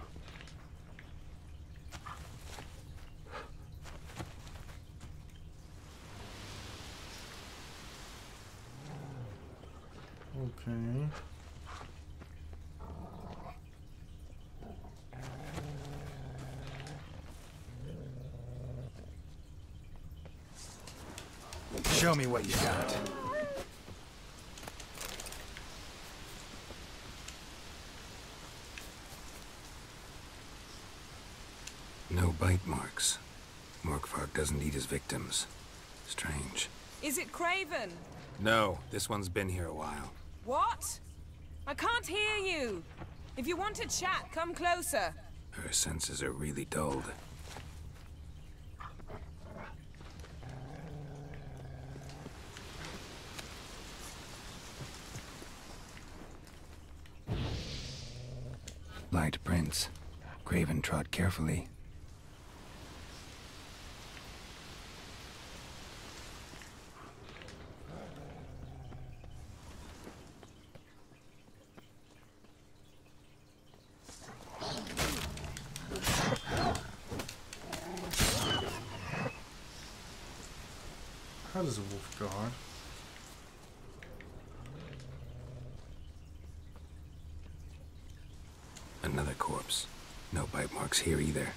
[SPEAKER 1] Okay.
[SPEAKER 4] Show me what you got. No bite marks. Morkvarg doesn't eat his victims. Strange.
[SPEAKER 19] Is it Craven?
[SPEAKER 4] No, this one's been here a while.
[SPEAKER 19] What? I can't hear you. If you want to chat, come closer.
[SPEAKER 4] Her senses are really dulled. Light prints. Craven trod carefully.
[SPEAKER 1] How does a wolf guard?
[SPEAKER 4] Another corpse. No bite marks here either.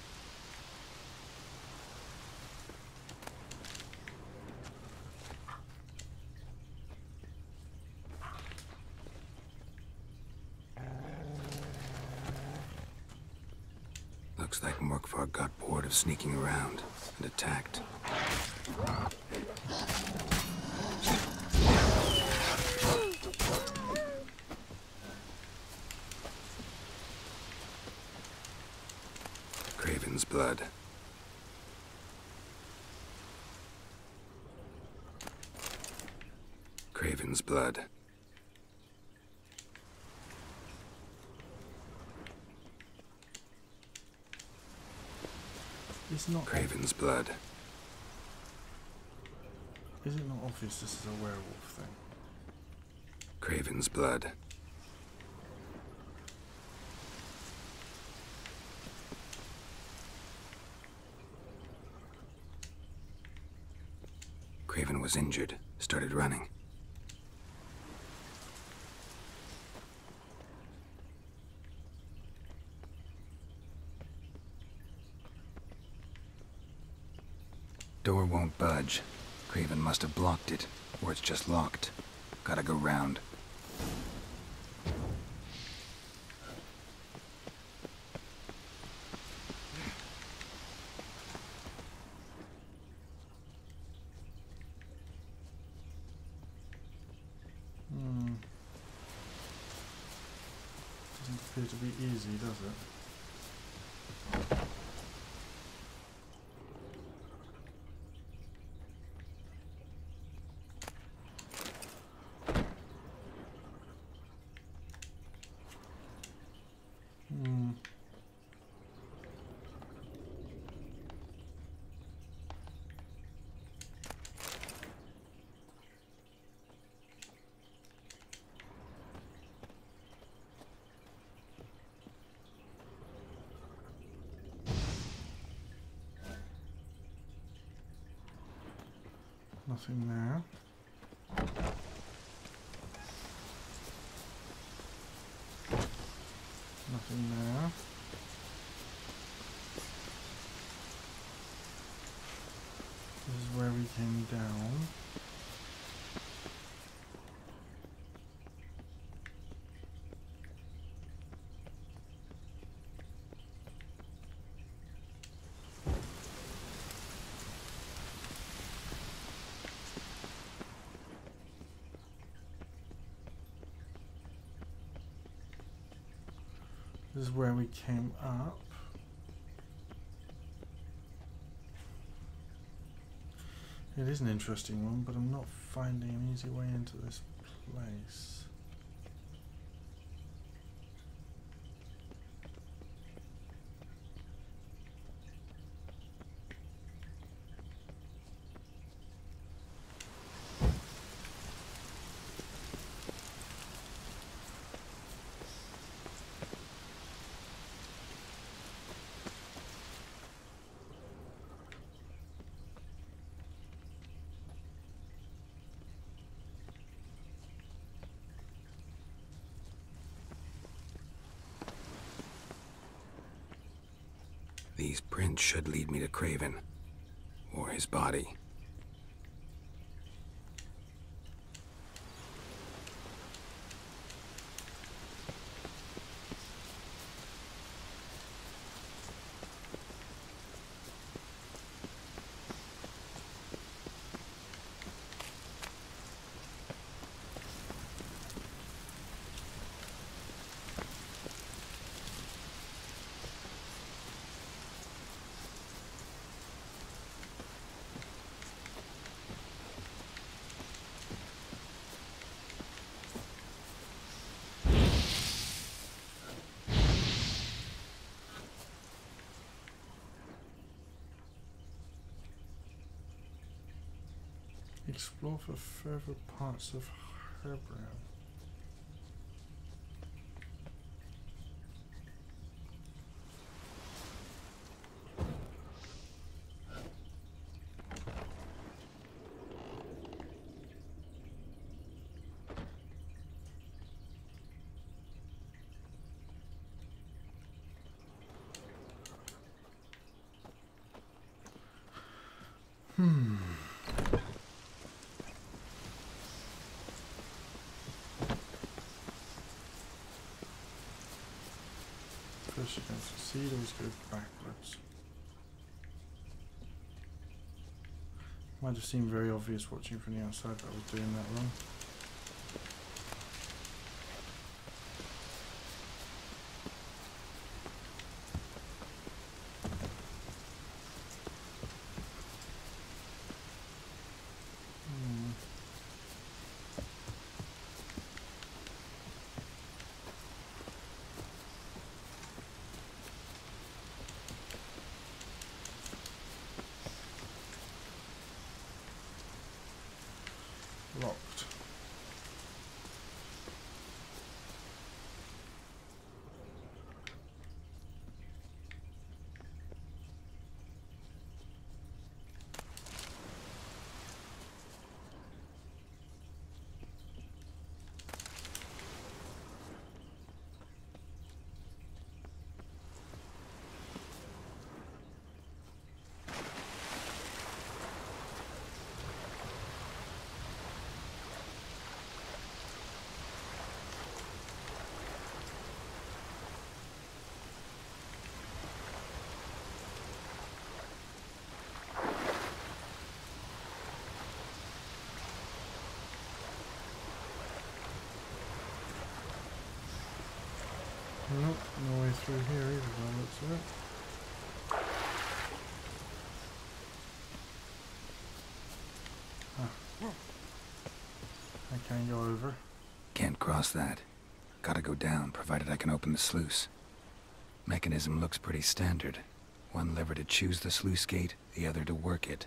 [SPEAKER 4] Looks like Morkvarg got bored of sneaking around and attacked. Craven's blood. Craven's blood.
[SPEAKER 1] It's not
[SPEAKER 4] Craven's blood.
[SPEAKER 1] Is it not obvious this is a werewolf thing?
[SPEAKER 4] Craven's blood. Craven was injured, started running. Door won't budge. Craven must have blocked it, or it's just locked. Gotta go round.
[SPEAKER 1] Doesn't appear to be easy, does it? Nothing there. Nothing there. This is where we came down. This is where we came up. It is an interesting one, but I'm not finding an easy way into this place.
[SPEAKER 4] These prints should lead me to Craven. Or his body.
[SPEAKER 1] Explore for further parts of Hebron. First against the seed, always go backwards. Might have seemed very obvious watching from the outside that I was doing that wrong. Locked. Nope, no way through here either by the looks of it. Ah. I can't go over.
[SPEAKER 4] Can't cross that. Gotta go down, provided I can open the sluice. Mechanism looks pretty standard. One lever to choose the sluice gate, the other to work it.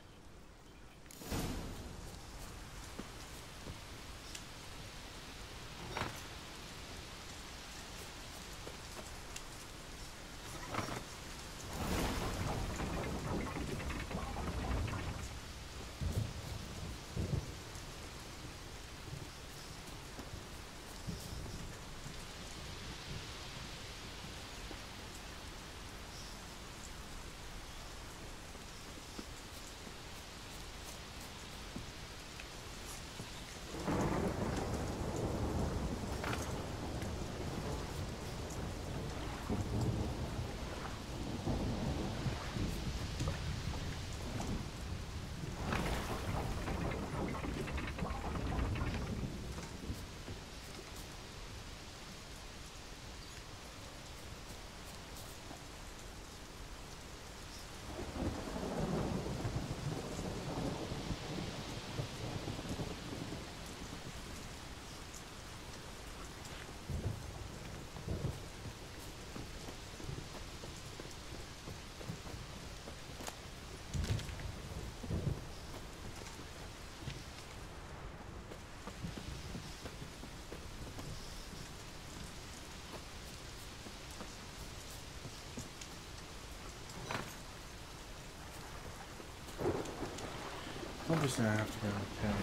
[SPEAKER 1] Obviously I have to go to the camera.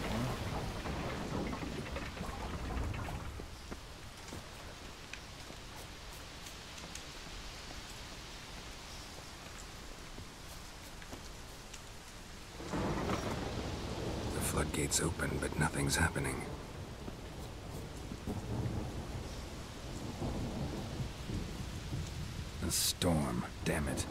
[SPEAKER 4] floodgates open, but nothing's happening. A storm, damn it.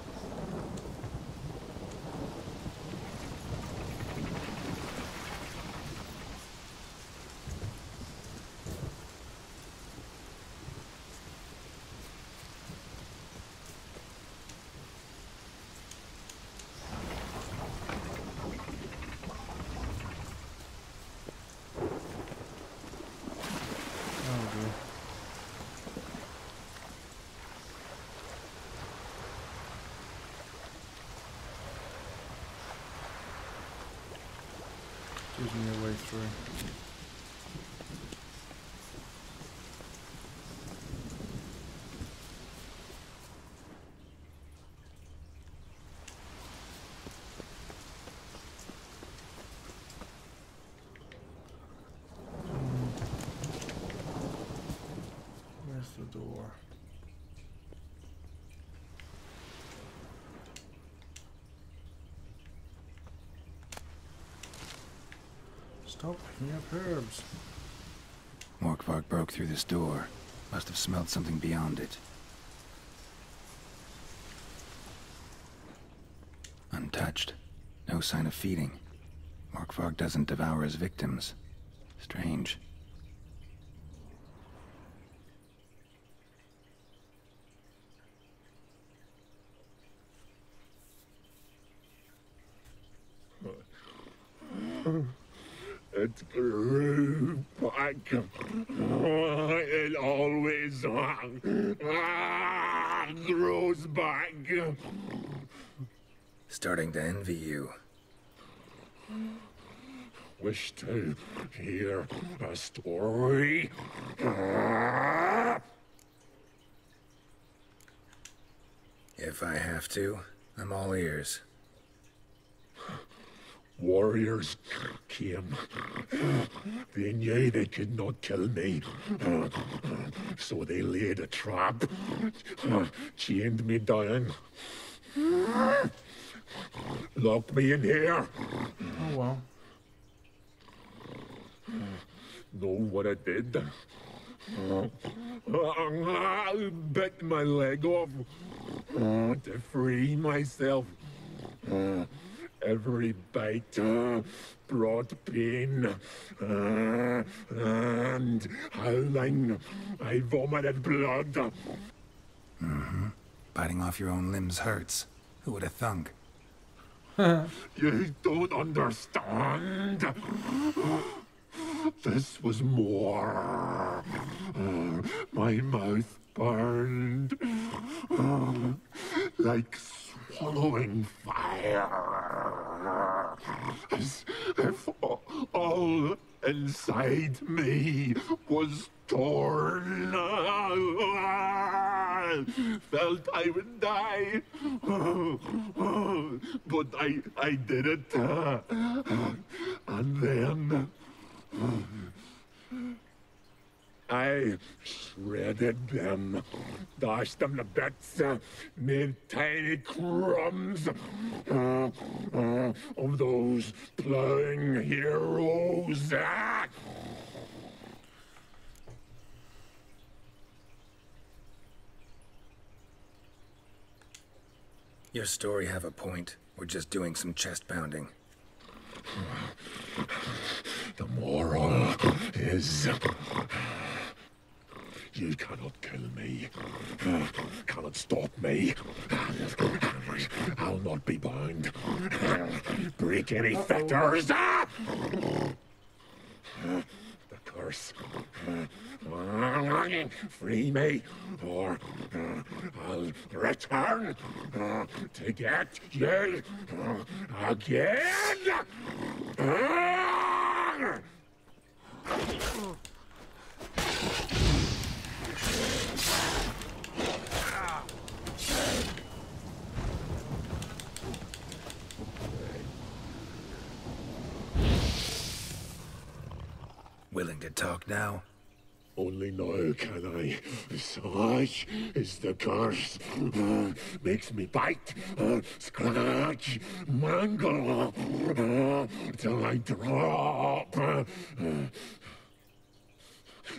[SPEAKER 1] Gives me a way through. Where's the door? Stop picking up herbs.
[SPEAKER 4] Morkvark broke through this door. Must have smelled something beyond it. Untouched. No sign of feeding. Morkvark doesn't devour his victims. Strange.
[SPEAKER 6] It grew back. It always grows back.
[SPEAKER 4] Starting to envy you.
[SPEAKER 6] Wish to hear a story.
[SPEAKER 4] If I have to, I'm all ears.
[SPEAKER 6] Warriors came. They knew they could not kill me, so they laid a trap, chained me down, locked me in here.
[SPEAKER 1] Oh well.
[SPEAKER 6] Know what I did? I bit my leg off to free myself. Every bite brought pain, and howling, I vomited blood.
[SPEAKER 4] Mm-hmm. Biting off your own limbs hurts. Who would have thunk?
[SPEAKER 6] You don't understand. This was more. My mouth burned like swallowing fire, as if all inside me was torn. Felt I would die, but I did it, and then I shredded them, dashed them to bits, made tiny crumbs of those plowing heroes.
[SPEAKER 4] Your story have a point. We're just doing some chest pounding.
[SPEAKER 6] The moral is, you cannot kill me, cannot stop me. I'll not be bound. Break any fetters. The curse. Free me, or I'll return to get you again.
[SPEAKER 4] Willing to talk now?
[SPEAKER 6] Only now can I. Such is the curse. Makes me bite, scratch, mangle, till I drop.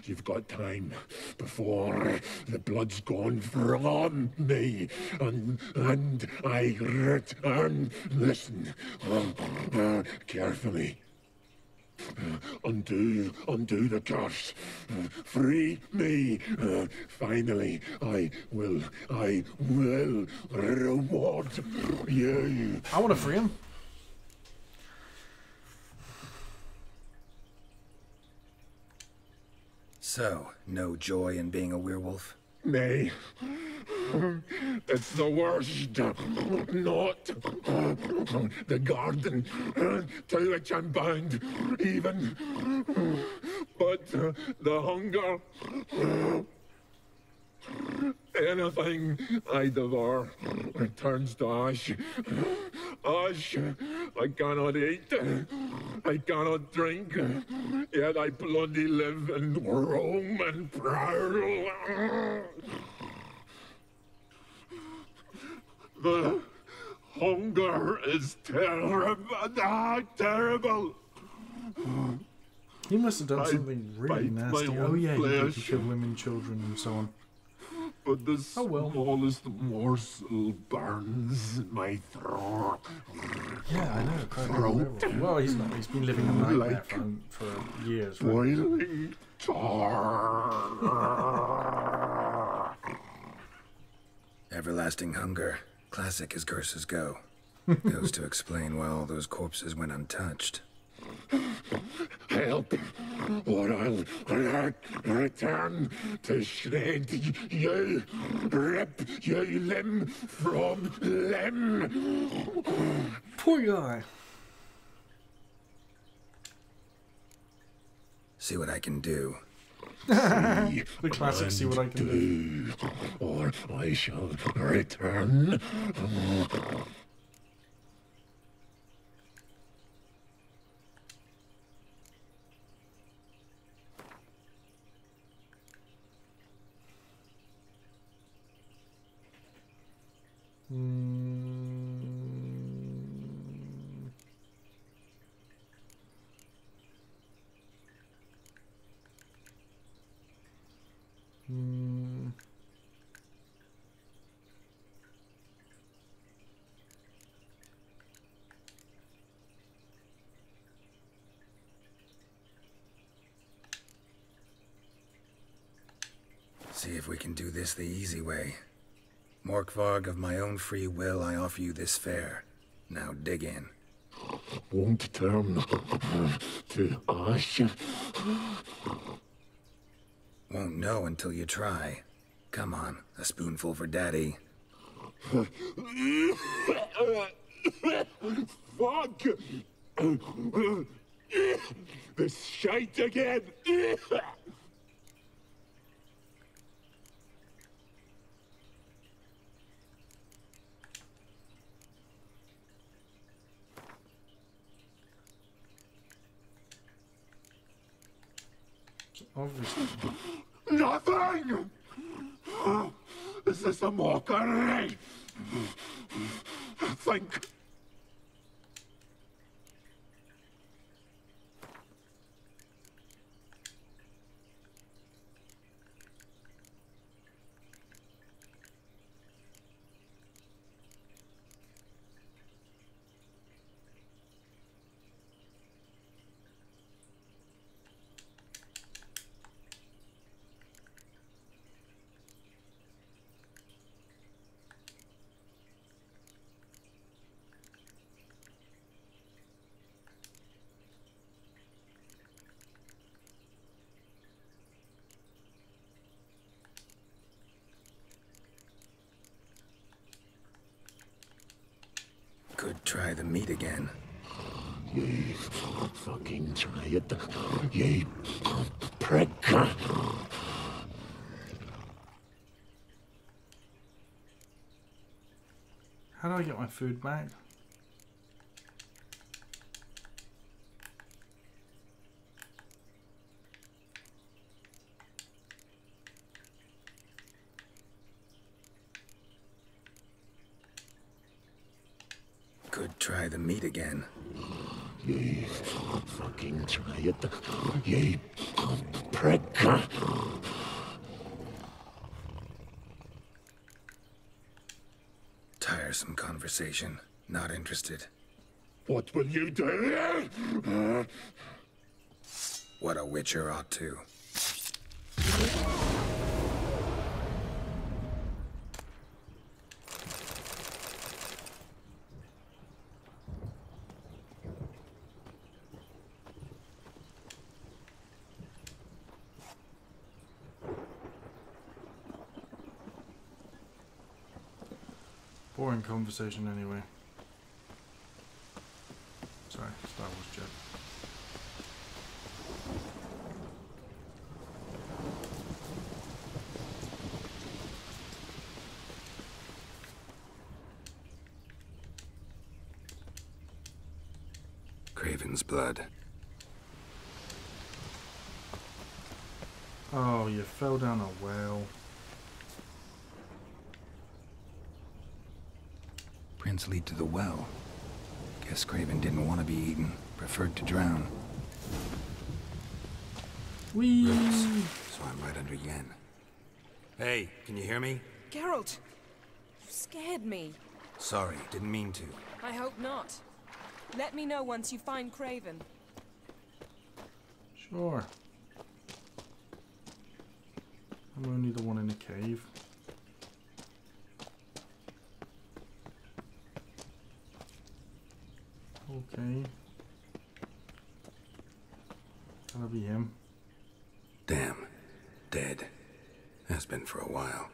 [SPEAKER 6] You've got time before the blood's gone from me, and I return. Listen, carefully. Undo the curse. Free me. Finally, I will reward you.
[SPEAKER 1] I want to free him.
[SPEAKER 4] So, no joy in being a werewolf?
[SPEAKER 6] Nay. It's the worst. Not the garden to which I'm bound, even. But the hunger. Anything I devour returns to ash. Ash I cannot eat. I cannot drink. Yet I bloody live and roam and prowl. The hunger is terrible.
[SPEAKER 1] He must have done something really nasty. Oh yeah, he killed women, children, and so on.
[SPEAKER 6] But the smallest morsel burns in my throat.
[SPEAKER 1] Yeah, I know. Well, he's not. He's been living a nightmare for years. Right?
[SPEAKER 6] Boiling tar.
[SPEAKER 4] Everlasting hunger. Classic as curses go. Goes to explain why all those corpses went untouched.
[SPEAKER 6] Help, or I'll return to shred you, rip you limb from limb.
[SPEAKER 1] Poor guy.
[SPEAKER 4] See what I can do.
[SPEAKER 1] The classic see what I can do.
[SPEAKER 6] Or I shall return.
[SPEAKER 4] See if we can do this the easy way. Morkvarg, of my own free will, I offer you this fare. Now dig in.
[SPEAKER 6] Won't turn to ash.
[SPEAKER 4] Won't know until you try. Come on, a spoonful for Daddy.
[SPEAKER 6] Fuck! This shite again!
[SPEAKER 1] Obviously.
[SPEAKER 6] Nothing! Is this a mockery? Think.
[SPEAKER 4] Could try the meat again.
[SPEAKER 6] You fucking try it, you prick.
[SPEAKER 1] How do I get my food back?
[SPEAKER 4] Could try the meat again.
[SPEAKER 18] Ye fucking try it, ye prick.
[SPEAKER 4] Tiresome conversation. Not interested.
[SPEAKER 18] What will you do?
[SPEAKER 4] What a witcher ought to.
[SPEAKER 1] Boring conversation anyway. Sorry, Star Wars joke.
[SPEAKER 4] Craven's blood.
[SPEAKER 1] Oh, you fell down a well.
[SPEAKER 4] Prints lead to the well. Guess Craven didn't want to be eaten. Preferred to drown.
[SPEAKER 1] Whee!
[SPEAKER 4] Roots. So I'm right under Yen. Hey, can you hear me?
[SPEAKER 19] Geralt! You scared me.
[SPEAKER 4] Sorry, didn't mean to.
[SPEAKER 19] I hope not. Let me know once you find Craven.
[SPEAKER 1] Sure. I'm only the one in the cave. Okay. That'll be him.
[SPEAKER 4] Damn. Dead. Has been for a while.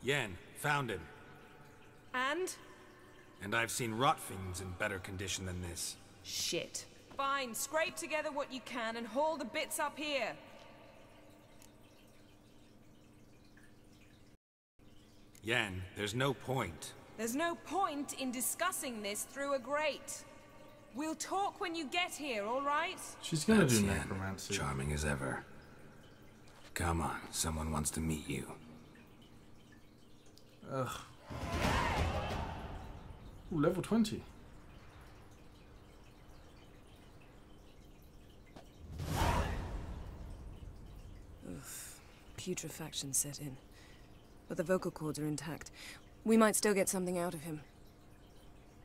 [SPEAKER 8] Yen, found him.
[SPEAKER 19] And?
[SPEAKER 8] And I've seen rot fiends in better condition than this.
[SPEAKER 19] Shit. Fine, scrape together what you can and haul the bits up here.
[SPEAKER 8] Yen, there's no point.
[SPEAKER 19] There's no point in discussing this through a grate. We'll talk when you get here, all right?
[SPEAKER 1] She's gonna
[SPEAKER 4] That's
[SPEAKER 1] do
[SPEAKER 4] Yen.
[SPEAKER 1] necromancy.
[SPEAKER 4] Charming as ever. Come on, someone wants to meet you.
[SPEAKER 1] Ugh. Ooh, level 20.
[SPEAKER 19] Putrefaction set in. But the vocal cords are intact. We might still get something out of him.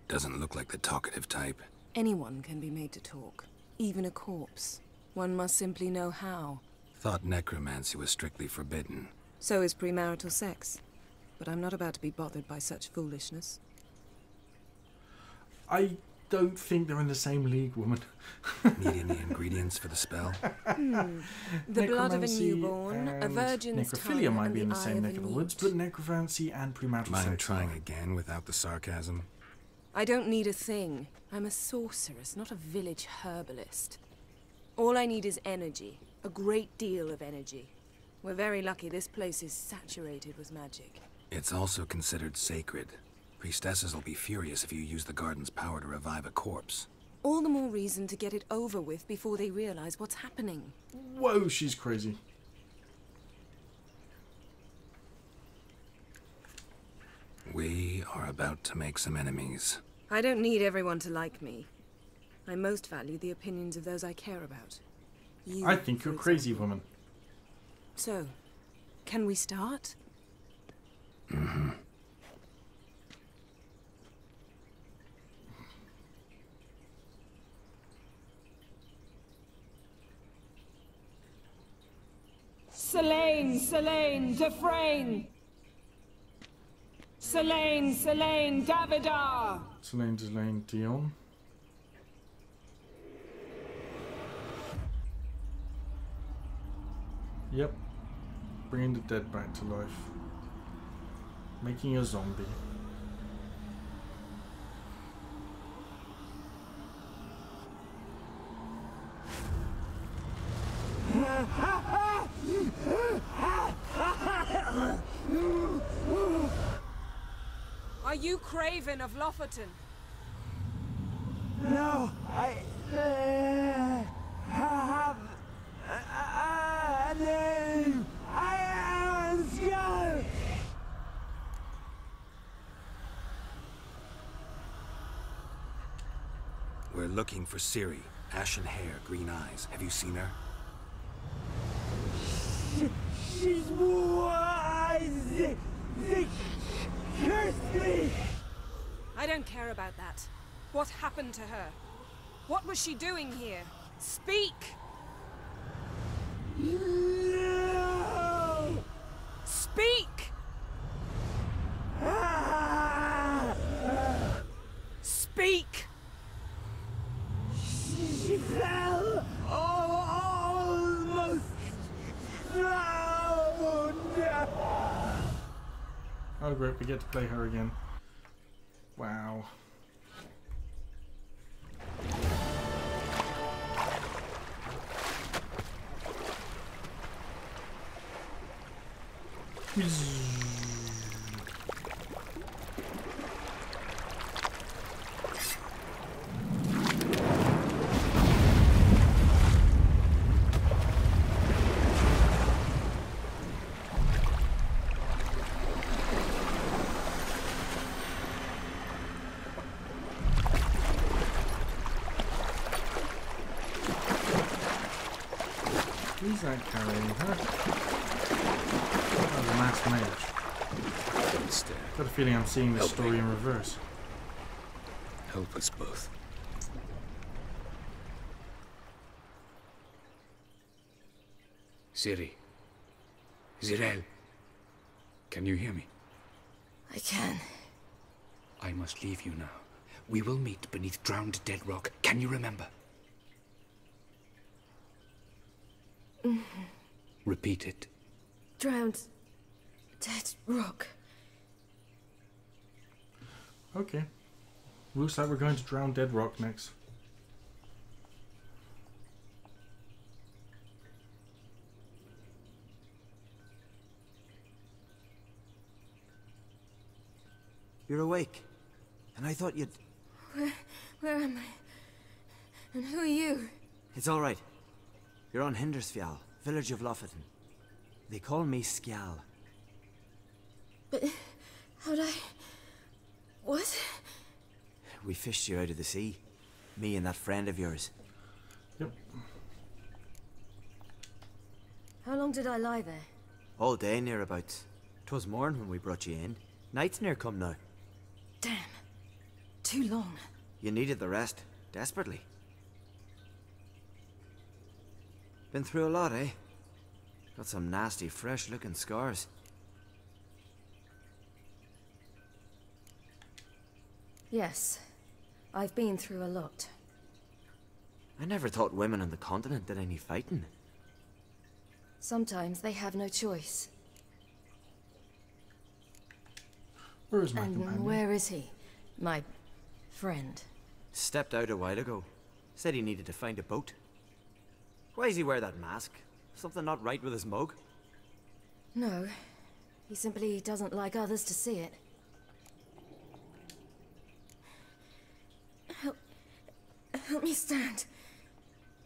[SPEAKER 4] Doesn't look like the talkative type.
[SPEAKER 19] Anyone can be made to talk. Even a corpse. One must simply know how.
[SPEAKER 4] Thought necromancy was strictly forbidden.
[SPEAKER 19] So is premarital sex. But I'm not about to be bothered by such foolishness.
[SPEAKER 1] I don't think they're in the same league, woman.
[SPEAKER 4] Need any ingredients for the spell?
[SPEAKER 19] The blood of a newborn, a virgin's tongue,
[SPEAKER 1] necrophilia might
[SPEAKER 19] and
[SPEAKER 1] be in the
[SPEAKER 19] eye
[SPEAKER 1] same
[SPEAKER 19] of
[SPEAKER 1] neck
[SPEAKER 19] a
[SPEAKER 1] of the
[SPEAKER 19] newt.
[SPEAKER 1] woods, but necromancy and premarital
[SPEAKER 4] Mind
[SPEAKER 1] sex.
[SPEAKER 4] trying again without the sarcasm?
[SPEAKER 19] I don't need a thing. I'm a sorceress, not a village herbalist. All I need is energy. A great deal of energy. We're very lucky this place is saturated with magic.
[SPEAKER 4] It's also considered sacred. Priestesses will be furious if you use the garden's power to revive a corpse.
[SPEAKER 19] All the more reason to get it over with before they realize what's happening.
[SPEAKER 1] Whoa, she's crazy.
[SPEAKER 4] We are about to make some enemies.
[SPEAKER 19] I don't need everyone to like me. I most value the opinions of those I care about. You,
[SPEAKER 1] I think
[SPEAKER 19] for
[SPEAKER 1] you're crazy,
[SPEAKER 19] example.
[SPEAKER 1] woman.
[SPEAKER 19] So, can we start?
[SPEAKER 4] Mm-hmm.
[SPEAKER 19] Selene, Selene, Dufresne! Selene, Selene, Davidar!
[SPEAKER 1] Selene, Dion. Yep. Bringing the dead back to life. Making a zombie.
[SPEAKER 19] Are you Craven of Lofferton?
[SPEAKER 9] No, I have a name. I am a skull.
[SPEAKER 4] We're looking for Ciri. Ashen hair, green eyes. Have you seen her?
[SPEAKER 9] She's wise! They cursed me!
[SPEAKER 19] I don't care about that. What happened to her? What was she doing here? Speak!
[SPEAKER 9] No!
[SPEAKER 19] Speak! Speak!
[SPEAKER 9] She fell! Almost drowned!
[SPEAKER 1] Oh great, we get to play her again. Wow. He's not carrying her. Oh, the masked mage.
[SPEAKER 4] Don't stare.
[SPEAKER 1] Got a feeling I'm seeing this
[SPEAKER 4] Help
[SPEAKER 1] story
[SPEAKER 4] me.
[SPEAKER 1] in reverse.
[SPEAKER 4] Help us both. Ciri. Zirel. Can you hear me?
[SPEAKER 17] I can.
[SPEAKER 4] I must leave you now. We will meet beneath drowned dead rock. Can you remember? Repeat it.
[SPEAKER 17] Drowned. Dead rock.
[SPEAKER 1] Okay. Looks like we're going to drown dead rock next.
[SPEAKER 5] You're awake. And I thought you'd...
[SPEAKER 17] Where am I? And who are you?
[SPEAKER 5] It's all right. You're on Hindersfjall, village of Lofoten. They call me Skjal.
[SPEAKER 17] But how'd I... What?
[SPEAKER 5] We fished you out of the sea. Me and that friend of yours.
[SPEAKER 1] Yep.
[SPEAKER 17] How long did I lie there?
[SPEAKER 5] All day nearabouts. 'Twas morn when we brought you in. Night's near come now.
[SPEAKER 17] Damn. Too long.
[SPEAKER 5] You needed the rest. Desperately. Been through a lot, eh? Got some nasty, fresh-looking scars.
[SPEAKER 17] Yes. I've been through a lot.
[SPEAKER 5] I never thought women on the continent did any fighting.
[SPEAKER 17] Sometimes they have no choice.
[SPEAKER 1] Where is my
[SPEAKER 17] And
[SPEAKER 1] companion?
[SPEAKER 17] where is he? My friend.
[SPEAKER 5] Stepped out a while ago. Said he needed to find a boat. Why does he wear that mask? Something not right with his mug?
[SPEAKER 17] No. He simply doesn't like others to see it. Help me stand.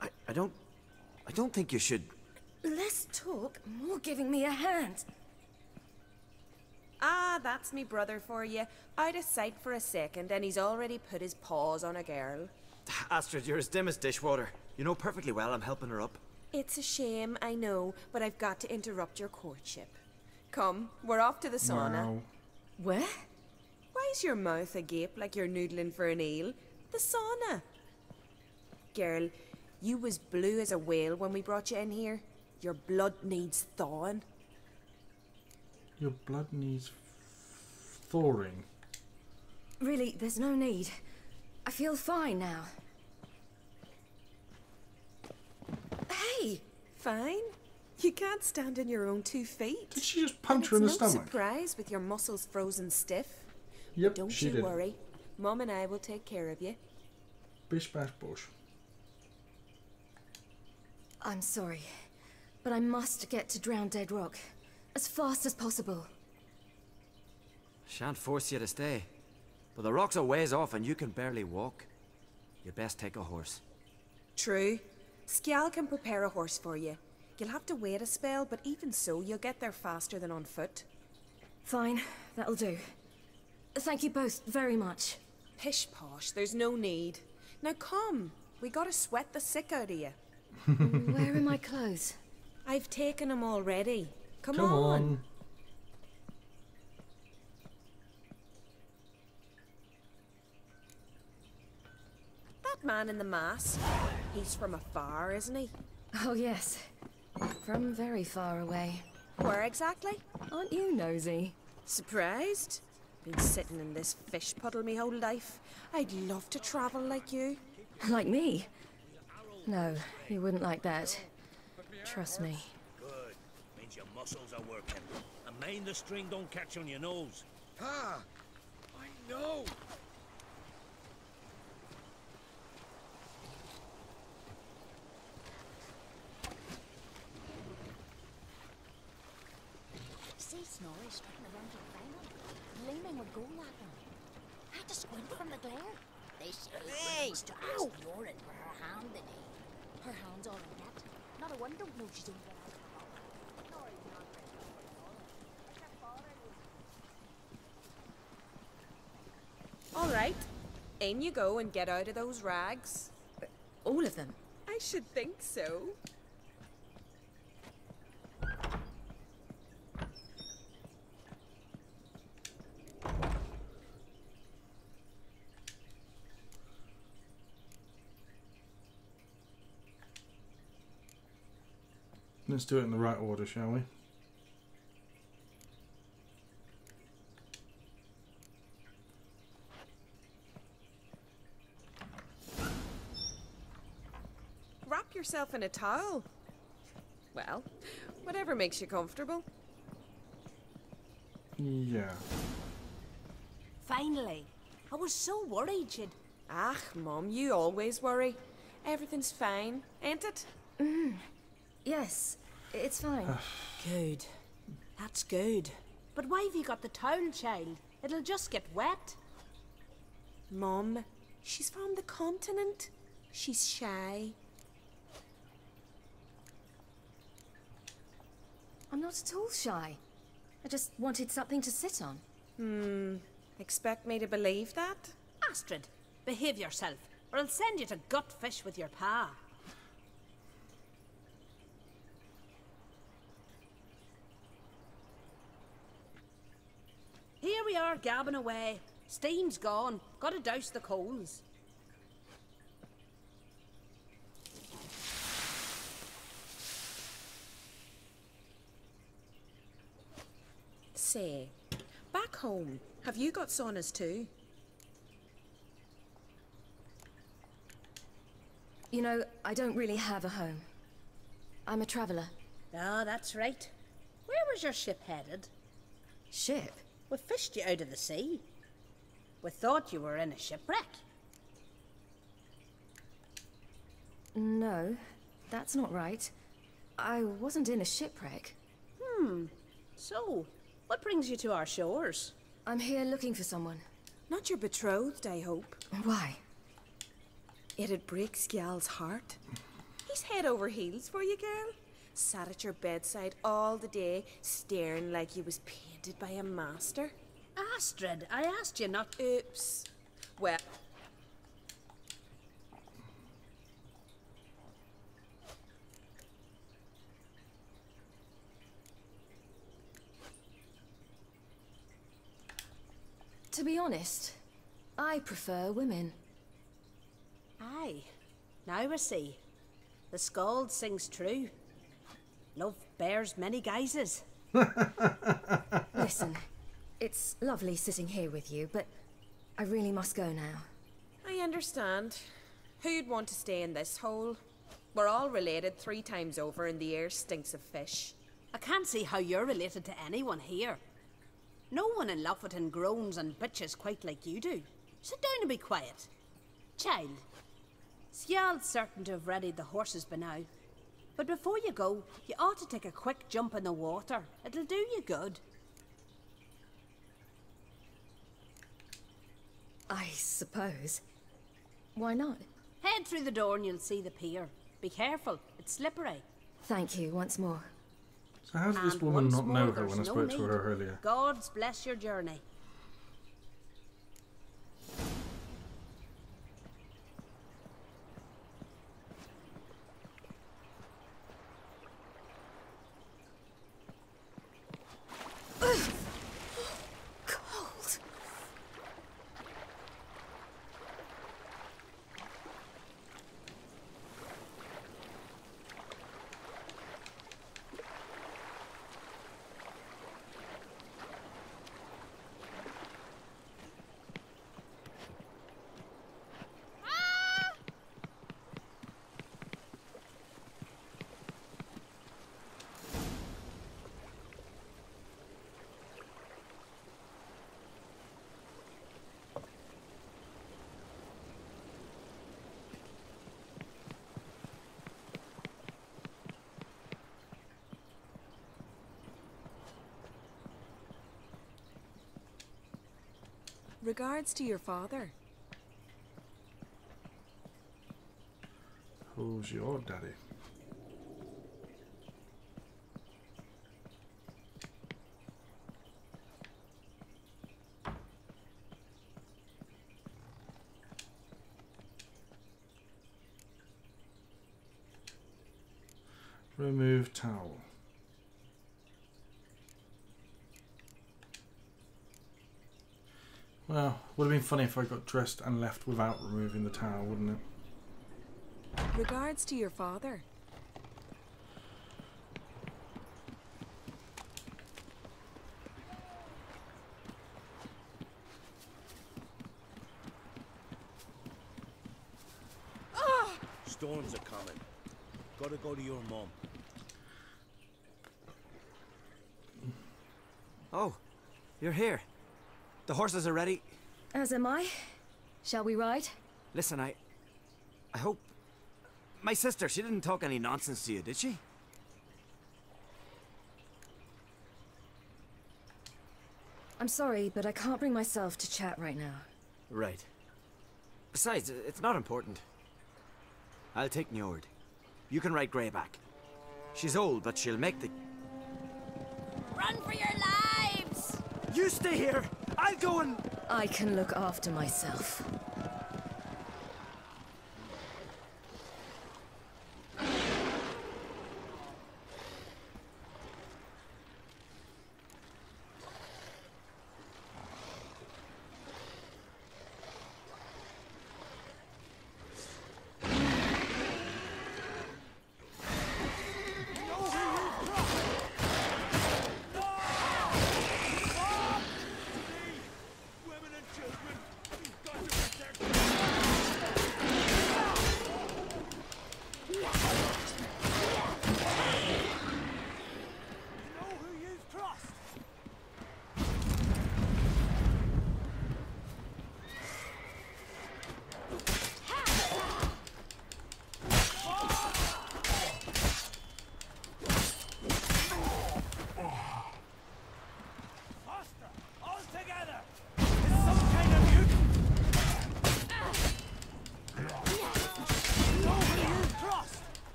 [SPEAKER 5] I don't think you should...
[SPEAKER 17] Less talk, more giving me a hand.
[SPEAKER 19] Ah, that's me brother for you. Out of sight for a second, and he's already put his paws on a girl.
[SPEAKER 5] Astrid, you're as dim as dishwater. You know perfectly well I'm helping her up.
[SPEAKER 19] It's a shame, I know, but I've got to interrupt your courtship. Come, we're off to the sauna.
[SPEAKER 1] Wow.
[SPEAKER 19] Where? Why's your mouth agape like you're noodling for an eel? The sauna. Girl, you was blue as a whale when we brought you in here. Your blood needs thawing.
[SPEAKER 1] Your blood needs thawing.
[SPEAKER 17] Really, there's no need. I feel fine now.
[SPEAKER 19] Hey, fine. You can't stand on your own 2 feet.
[SPEAKER 1] Did she just punch her in the
[SPEAKER 19] It's no
[SPEAKER 1] stomach?
[SPEAKER 19] surprise with your muscles frozen stiff.
[SPEAKER 1] Yep,
[SPEAKER 19] Don't
[SPEAKER 1] she
[SPEAKER 19] you
[SPEAKER 1] did.
[SPEAKER 19] worry. Mom and I will take care of you.
[SPEAKER 1] Bish bash bush.
[SPEAKER 17] I'm sorry, but I must get to Drowned Dead Rock as fast as possible.
[SPEAKER 5] Shan't force you to stay. But the rock's a ways off and you can barely walk. You best take a horse.
[SPEAKER 19] True. Skjal can prepare a horse for you. You'll have to wait a spell, but even so, you'll get there faster than on foot.
[SPEAKER 17] Fine, that'll do. Thank you both very much.
[SPEAKER 19] Pish posh, there's no need. Now come, we gotta sweat the sick out of you.
[SPEAKER 17] Where are my clothes?
[SPEAKER 19] I've taken them already. Come
[SPEAKER 1] Come on.
[SPEAKER 19] That man in the mask, he's from afar, isn't he?
[SPEAKER 17] Oh, yes. From very far away.
[SPEAKER 19] Where exactly?
[SPEAKER 17] Aren't you nosy?
[SPEAKER 19] Surprised? Been sitting in this fish puddle me whole life. I'd love to travel like you.
[SPEAKER 17] Like me? No, you wouldn't like that. Trust me.
[SPEAKER 7] Good. Means your muscles are working. And mind the string don't catch on your nose.
[SPEAKER 4] Ah, I know.
[SPEAKER 21] See Snorri strutting around your final, gleaming with gold at him. Had to squint from the glare. They say he brings to ask urine for her hand in it. Her hand's all in that. Not a one don't know she's over there.
[SPEAKER 19] All right, in you go and get out of those rags.
[SPEAKER 17] All of them?
[SPEAKER 19] I should think so.
[SPEAKER 1] Let's do it in the right order, shall we?
[SPEAKER 19] Wrap yourself in a towel. Well, whatever makes you comfortable.
[SPEAKER 1] Yeah.
[SPEAKER 21] Finally. I was so worried you'd...
[SPEAKER 19] Ah, Mum, you always worry. Everything's fine, ain't it?
[SPEAKER 17] Yes, it's fine.
[SPEAKER 21] Good. That's good. But why have you got the towel, child? It'll just get wet.
[SPEAKER 19] Mum, she's from the continent. She's shy.
[SPEAKER 17] I'm not at all shy. I just wanted something to sit on.
[SPEAKER 19] Expect me to believe that?
[SPEAKER 21] Astrid, behave yourself, or I'll send you to gut fish with your pa. Here we are, gabbing away. Steam's gone. Gotta douse the coals.
[SPEAKER 19] Say, back home, have you got saunas too?
[SPEAKER 17] You know, I don't really have a home. I'm a traveller.
[SPEAKER 21] Oh, that's right. Where was your ship headed?
[SPEAKER 17] Ship?
[SPEAKER 21] We fished you out of the sea. We thought you were in a shipwreck.
[SPEAKER 17] No, that's not right. I wasn't in a shipwreck.
[SPEAKER 21] So, what brings you to our shores?
[SPEAKER 17] I'm here looking for someone.
[SPEAKER 19] Not your betrothed, I hope.
[SPEAKER 17] Why?
[SPEAKER 19] It'd break Skjal's heart. He's head over heels for you, girl. Sat at your bedside all the day, staring like you was painted by a master.
[SPEAKER 21] Astrid, I asked you not...
[SPEAKER 19] Oops. Well...
[SPEAKER 17] To be honest, I prefer women.
[SPEAKER 21] Aye. Now we see. The skald sings true. Love bears many guises.
[SPEAKER 17] Listen, it's lovely sitting here with you, but I really must go now.
[SPEAKER 19] I understand. Who'd want to stay in this hole? We're all related 3 times over and the air stinks of fish.
[SPEAKER 21] I can't see how you're related to anyone here. No one in Lofoten groans and bitches quite like you do. Sit down and be quiet. Child, Skjald's certain to have readied the horses by now. But before you go, you ought to take a quick jump in the water. It'll do you good.
[SPEAKER 17] I suppose. Why not?
[SPEAKER 21] Head through the door and you'll see the pier. Be careful, it's slippery.
[SPEAKER 17] Thank you once more.
[SPEAKER 1] So how did this
[SPEAKER 21] And
[SPEAKER 1] woman
[SPEAKER 21] once
[SPEAKER 1] not
[SPEAKER 21] more,
[SPEAKER 1] know her when I
[SPEAKER 21] there's no
[SPEAKER 1] spoke to
[SPEAKER 21] need.
[SPEAKER 1] her earlier?
[SPEAKER 21] God's bless your journey.
[SPEAKER 19] Regards to your father.
[SPEAKER 1] Who's your daddy? Remove towel. Well, would have been funny if I got dressed and left without removing the towel, wouldn't it?
[SPEAKER 19] Regards to your father.
[SPEAKER 7] Storms are coming. Gotta go to your mum.
[SPEAKER 5] Oh, you're here. The horses are ready.
[SPEAKER 17] As am I. Shall we ride?
[SPEAKER 5] Listen, I hope... My sister, she didn't talk any nonsense to you, did she?
[SPEAKER 17] I'm sorry, but I can't bring myself to chat right now.
[SPEAKER 5] Right. Besides, it's not important. I'll take Njord. You can ride Greyback. She's old, but she'll make the...
[SPEAKER 21] Run for your lives!
[SPEAKER 5] You stay here! I'll go and...
[SPEAKER 17] I can look after myself.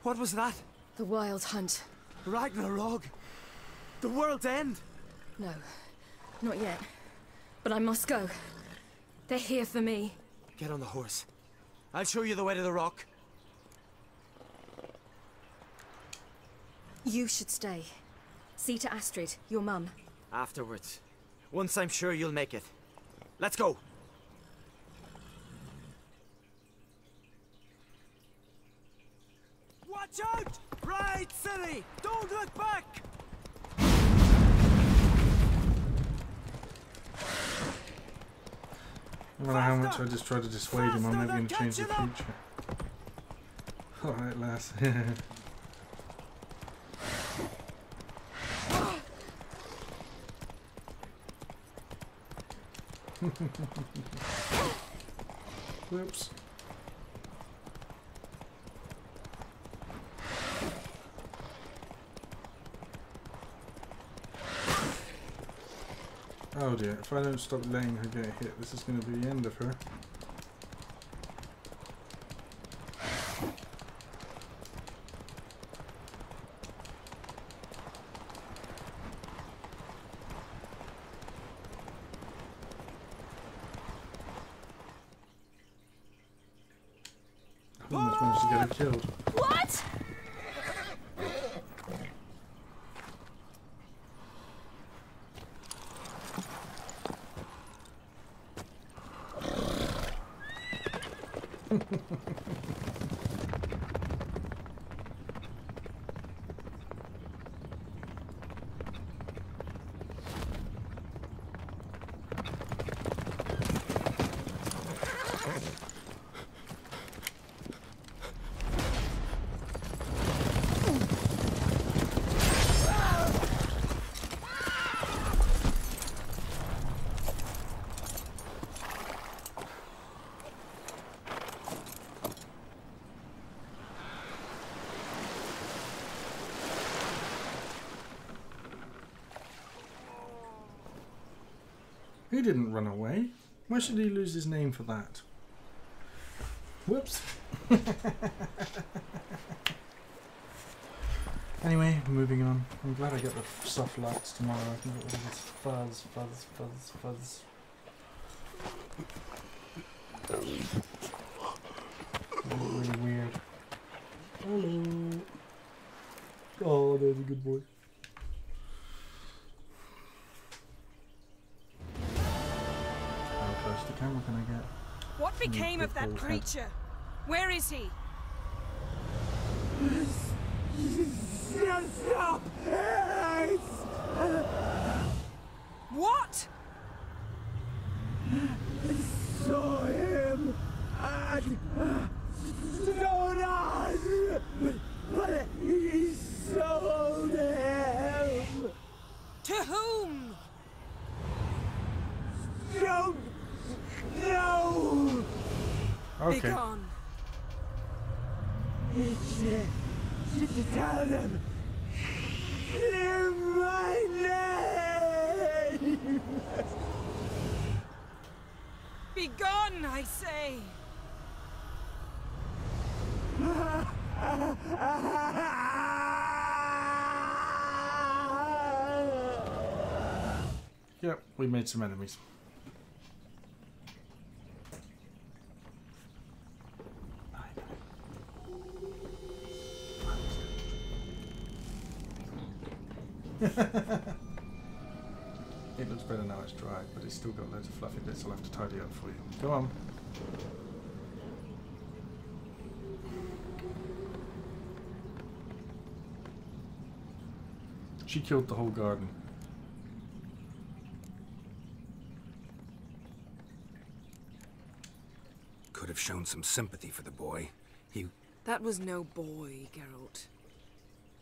[SPEAKER 5] What was that?
[SPEAKER 17] The Wild Hunt.
[SPEAKER 5] Ragnarok? The world's end?
[SPEAKER 17] No, not yet. But I must go. They're here for me.
[SPEAKER 5] Get on the horse. I'll show you the way to the rock.
[SPEAKER 17] You should stay. See to Astrid, your mum.
[SPEAKER 5] Afterwards. Once I'm sure you'll make it. Let's go! Watch out! Ride, silly! Don't look back!
[SPEAKER 1] No matter how much I just try to dissuade him, I'm never going to change the future. Alright, lass. Whoops. Oh dear, if I don't stop letting her get hit, this is going to be the end of her. I almost managed to get her killed.
[SPEAKER 17] What?
[SPEAKER 1] He didn't run away. Why should he lose his name for that? Whoops. Anyway, moving on. I'm glad I get the soft lights tomorrow. I can get rid of this fuzz. Really weird. Hello. Oh, there's a good boy. How close to the camera can I get?
[SPEAKER 19] What became of that creature? Where is he?
[SPEAKER 9] Stop!
[SPEAKER 19] What?
[SPEAKER 9] Saw him at Stonas, but he sold him.
[SPEAKER 19] To whom?
[SPEAKER 9] Don't know.
[SPEAKER 1] Okay.
[SPEAKER 19] Be gone.
[SPEAKER 9] Tell them. Clear my name.
[SPEAKER 19] Be gone, I say.
[SPEAKER 1] Yep, we made some enemies. It looks better now it's dry, but it's still got loads of fluffy bits I'll have to tidy up for you. Go on. She killed the whole garden.
[SPEAKER 4] Could have shown some sympathy for the boy.
[SPEAKER 19] That was no boy, Geralt.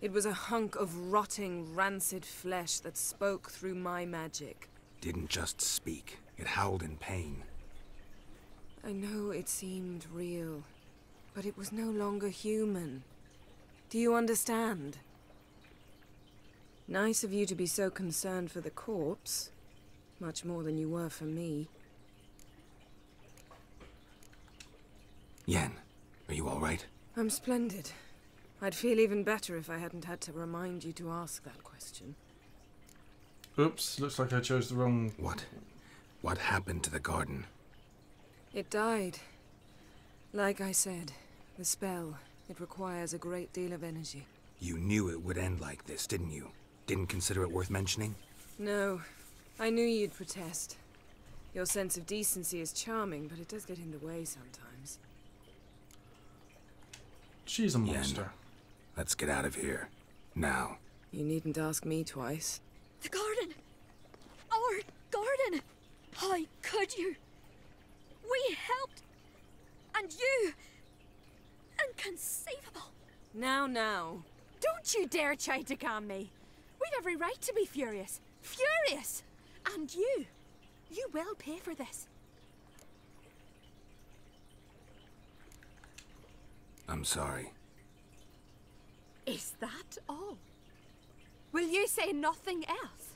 [SPEAKER 19] It was a hunk of rotting, rancid flesh that spoke through my magic.
[SPEAKER 4] Didn't just speak. It howled in pain.
[SPEAKER 19] I know it seemed real, but it was no longer human. Do you understand? Nice of you to be so concerned for the corpse. Much more than you were for me.
[SPEAKER 4] Yen, are you all right?
[SPEAKER 19] I'm splendid. I'd feel even better if I hadn't had to remind you to ask that question.
[SPEAKER 1] Oops, looks like I chose the wrong...
[SPEAKER 4] What happened to the garden?
[SPEAKER 19] It died. Like I said, the spell, it requires a great deal of energy.
[SPEAKER 4] You knew it would end like this, didn't you? Didn't consider it worth mentioning?
[SPEAKER 19] No. I knew you'd protest. Your sense of decency is charming, but it does get in the way sometimes.
[SPEAKER 1] She's a monster.
[SPEAKER 4] Yen, let's get out of here. Now.
[SPEAKER 19] You needn't ask me twice.
[SPEAKER 2] The garden! Our garden! How could you? We helped! And you! Inconceivable!
[SPEAKER 22] Now. Don't you dare try to calm me. We've every right to be furious. Furious! And you will pay for this.
[SPEAKER 4] I'm sorry.
[SPEAKER 22] Is that all? Will you say nothing else?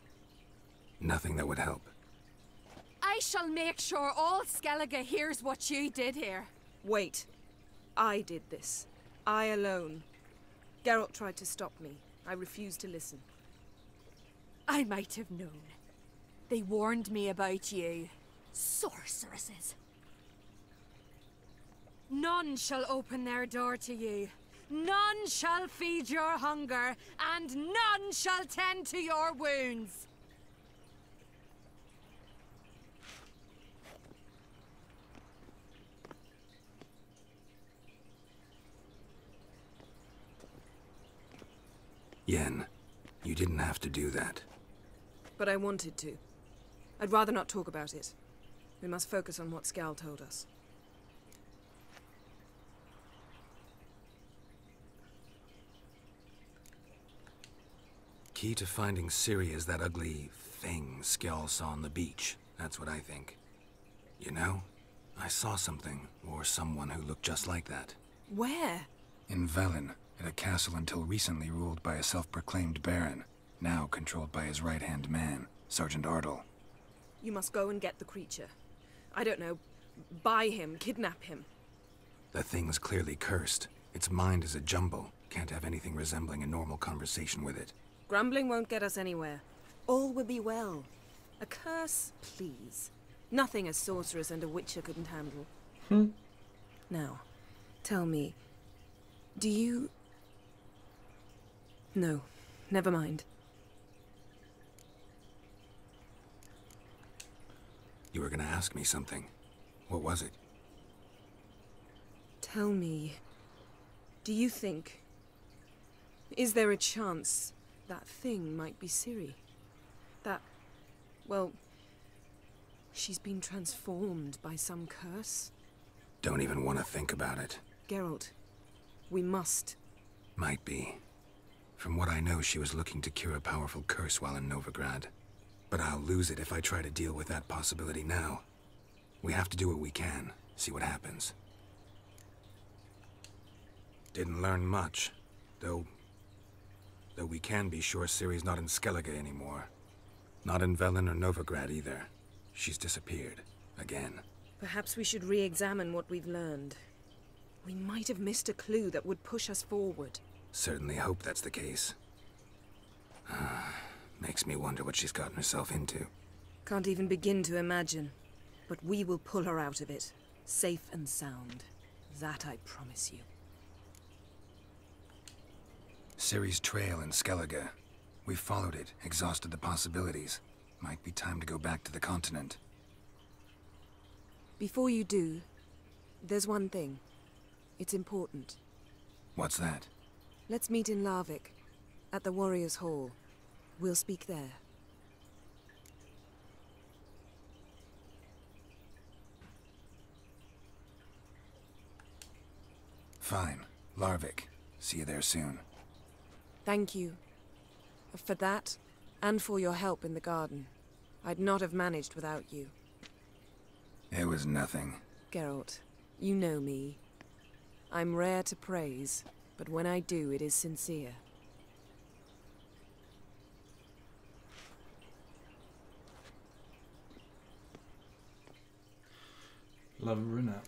[SPEAKER 4] Nothing that would help.
[SPEAKER 22] I shall make sure all Skellige hears what you did here.
[SPEAKER 19] Wait. I did this. I alone. Geralt tried to stop me. I refused to listen.
[SPEAKER 22] I might have known. They warned me about you.
[SPEAKER 2] Sorceresses.
[SPEAKER 22] None shall open their door to you. None shall feed your hunger, and none shall tend to your wounds.
[SPEAKER 4] Yen, you didn't have to do that.
[SPEAKER 19] But I wanted to. I'd rather not talk about it. We must focus on what Skal told us.
[SPEAKER 4] Key to finding Ciri is that ugly thing Skjall saw on the beach. That's what I think. You know, I saw something, or someone who looked just like that.
[SPEAKER 19] Where?
[SPEAKER 4] In Velen, at a castle until recently ruled by a self-proclaimed baron, now controlled by his right-hand man, Sergeant Ardle.
[SPEAKER 19] You must go and get the creature. I don't know, buy him, kidnap him.
[SPEAKER 4] The thing's clearly cursed. Its mind is a jumble. Can't have anything resembling a normal conversation with it.
[SPEAKER 19] Grumbling won't get us anywhere. All will be well. A curse, please. Nothing a sorceress and a witcher couldn't handle. Now, tell me, do you... No, never mind.
[SPEAKER 4] You were gonna ask me something. What was it?
[SPEAKER 19] Tell me, do you think... Is there a chance that thing might be Ciri? That... well... she's been transformed by some curse?
[SPEAKER 4] Don't even want to think about it.
[SPEAKER 19] Geralt, we must.
[SPEAKER 4] Might be. From what I know, she was looking to cure a powerful curse while in Novigrad. But I'll lose it if I try to deal with that possibility now. We have to do what we can, see what happens. Didn't learn much, though we can be sure Ciri's not in Skellige anymore. Not in Velen or Novigrad either. She's disappeared. Again.
[SPEAKER 19] Perhaps we should re-examine what we've learned. We might have missed a clue that would push us forward.
[SPEAKER 4] Certainly hope that's the case. Makes me wonder what she's gotten herself into.
[SPEAKER 19] Can't even begin to imagine. But we will pull her out of it. Safe and sound. That I promise you.
[SPEAKER 4] Ciri's trail in Skellige. We followed it, exhausted the possibilities. Might be time to go back to the continent.
[SPEAKER 19] Before you do, there's one thing. It's important.
[SPEAKER 4] What's that?
[SPEAKER 19] Let's meet in Larvik, at the Warriors' Hall. We'll speak there.
[SPEAKER 4] Fine. Larvik. See you there soon.
[SPEAKER 19] Thank you. For that, and for your help in the garden. I'd not have managed without you.
[SPEAKER 4] It was nothing.
[SPEAKER 19] Geralt, you know me. I'm rare to praise, but when I do, it is sincere.
[SPEAKER 1] Love Brunette.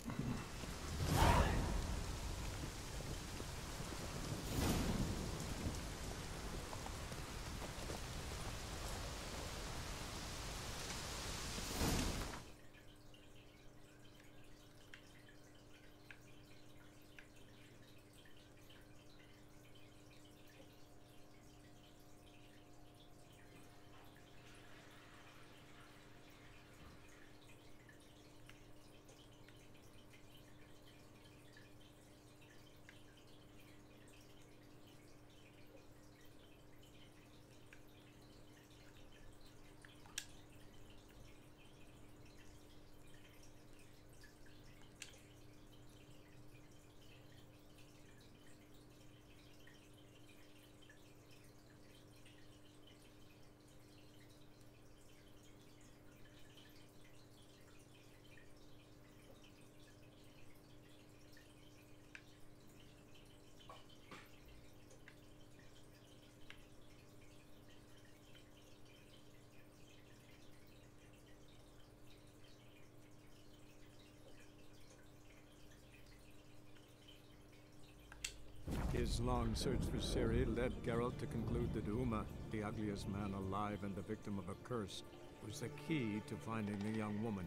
[SPEAKER 13] His long search for Ciri led Geralt to conclude that Uma, the ugliest man alive and the victim of a curse, was the key to finding the young woman.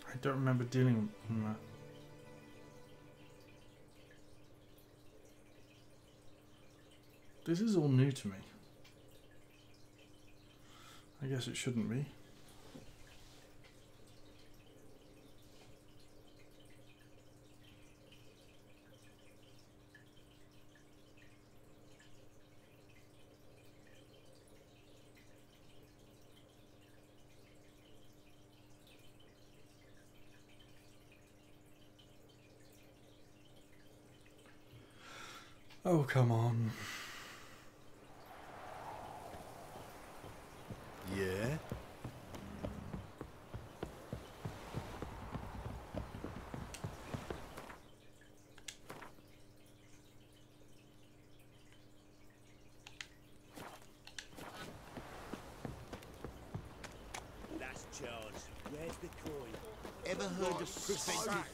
[SPEAKER 1] I don't remember dealing with that. This is all new to me. I guess it shouldn't be. Oh, come on.
[SPEAKER 15] Yeah?
[SPEAKER 7] charge. Where's the coin?
[SPEAKER 11] Ever heard of preventive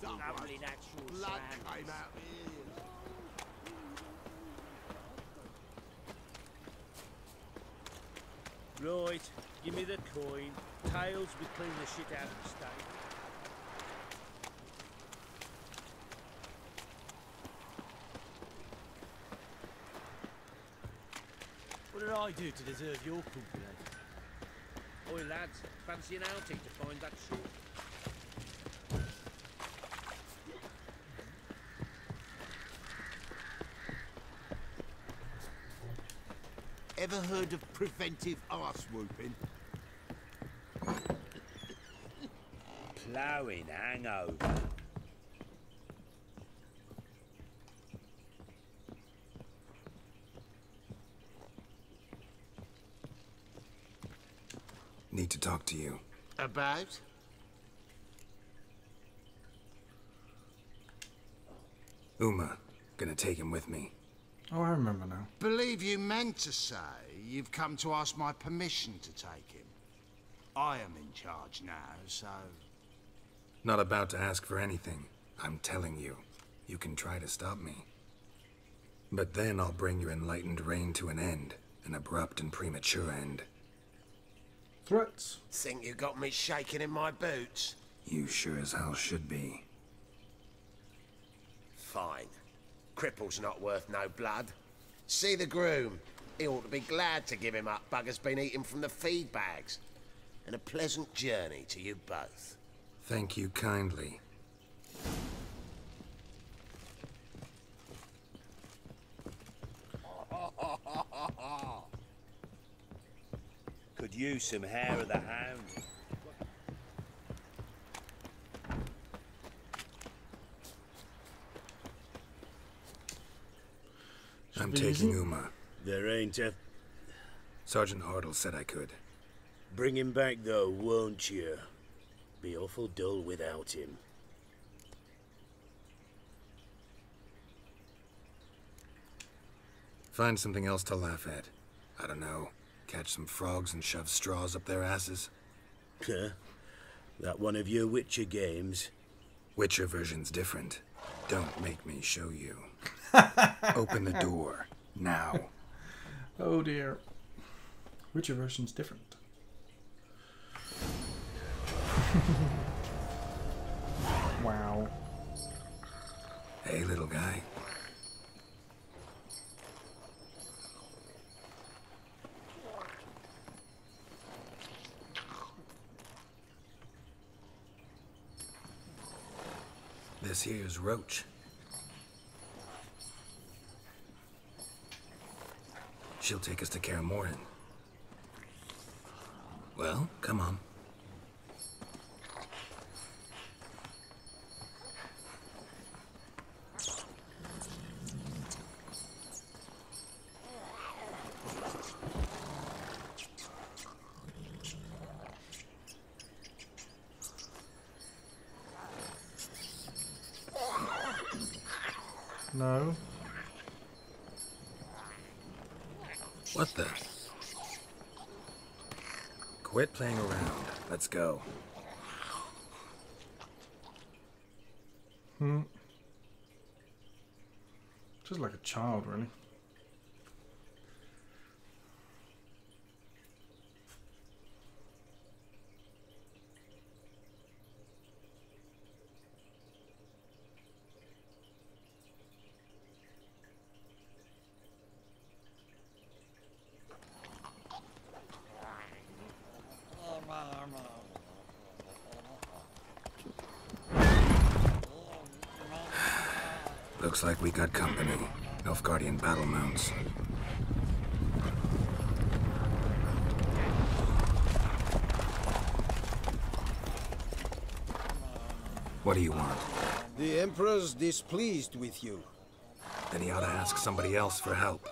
[SPEAKER 7] Lovely natural
[SPEAKER 11] blood
[SPEAKER 7] sand.
[SPEAKER 11] came out here?
[SPEAKER 7] Right, give me the coin. Tails, we clean the shit out of the stake. What did I do to deserve your company? Oi lads, fancy an outing to find that shit?
[SPEAKER 11] Ever heard of preventive arse whooping?
[SPEAKER 7] Ploughing hangover.
[SPEAKER 4] Need to talk to you.
[SPEAKER 11] About?
[SPEAKER 4] Uma, gonna take him with me.
[SPEAKER 1] Oh, I remember now.
[SPEAKER 11] Believe you meant to say you've come to ask my permission to take him. I am in charge now, so...
[SPEAKER 4] Not about to ask for anything. I'm telling you. You can try to stop me. But then I'll bring your enlightened reign to an end. An abrupt and premature end.
[SPEAKER 1] Threats.
[SPEAKER 11] Think you got me shaking in my boots?
[SPEAKER 4] You sure as hell should be.
[SPEAKER 11] Fine. Cripple's not worth no blood. See the groom. He ought to be glad to give him up. Bugger's been eating from the feed bags. And a pleasant journey to you both.
[SPEAKER 4] Thank you kindly.
[SPEAKER 7] Could use some hair of the hound.
[SPEAKER 4] I'm taking Uma.
[SPEAKER 7] There ain't a...
[SPEAKER 4] Sergeant Hartle said I could.
[SPEAKER 7] Bring him back though, won't you? Be awful dull without him.
[SPEAKER 4] Find something else to laugh at. I don't know. Catch some frogs and shove straws up their asses.
[SPEAKER 7] Huh? That one of your Witcher games?
[SPEAKER 4] Witcher version's different. Don't make me show you. Open the door. Now.
[SPEAKER 1] Oh dear. Witcher version's different. Wow.
[SPEAKER 4] Hey, little guy. This here's Roach. She'll take us to Kaer Morhen. Well, come on.
[SPEAKER 1] No.
[SPEAKER 4] What the? Quit playing around. Let's go.
[SPEAKER 1] Just like a child, really.
[SPEAKER 4] Looks like we got company. Nilfgaardian battle mounts. What do you want?
[SPEAKER 16] The Emperor's displeased with you.
[SPEAKER 4] Then he ought to ask somebody else for help.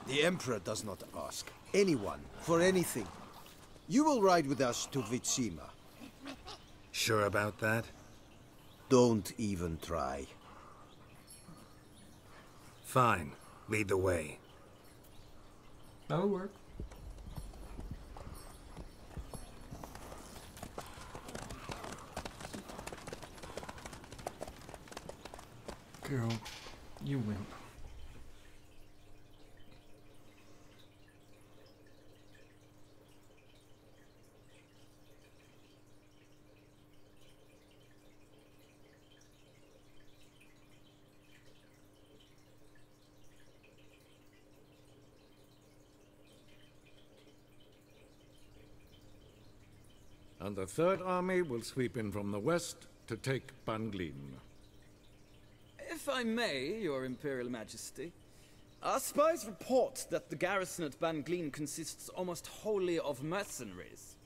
[SPEAKER 16] The Emperor does not ask anyone for anything. You will ride with us to Vitsima.
[SPEAKER 4] Sure about that?
[SPEAKER 16] Don't even try.
[SPEAKER 4] Fine. Lead the way.
[SPEAKER 1] That'll work. Girl, you wimp.
[SPEAKER 13] And the Third Army will sweep in from the west to take Banglin.
[SPEAKER 12] If I may, Your Imperial Majesty, our spies report that the garrison at Banglin consists almost wholly of mercenaries.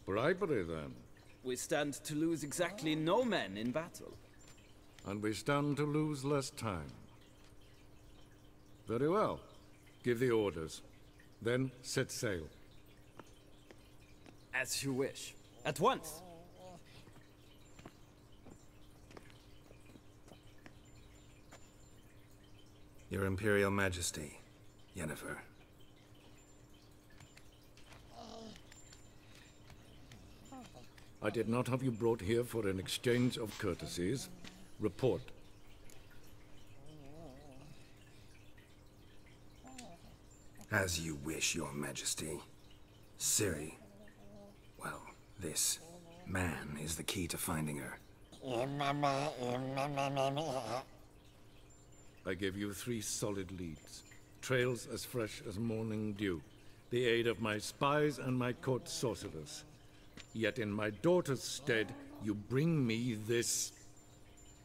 [SPEAKER 13] Bribery, then.
[SPEAKER 12] We stand to lose exactly no men in battle.
[SPEAKER 13] And we stand to lose less time. Very well. Give the orders. Then set sail.
[SPEAKER 12] As you wish. At once.
[SPEAKER 4] Your Imperial Majesty, Yennefer.
[SPEAKER 13] I did not have you brought here for an exchange of courtesies. Report.
[SPEAKER 4] As you wish, Your Majesty. Ciri. Well, this man is the key to finding her.
[SPEAKER 13] I give you 3 solid leads. Trails as fresh as morning dew. The aid of my spies and my court sorcerers. Yet in my daughter's stead, you bring me this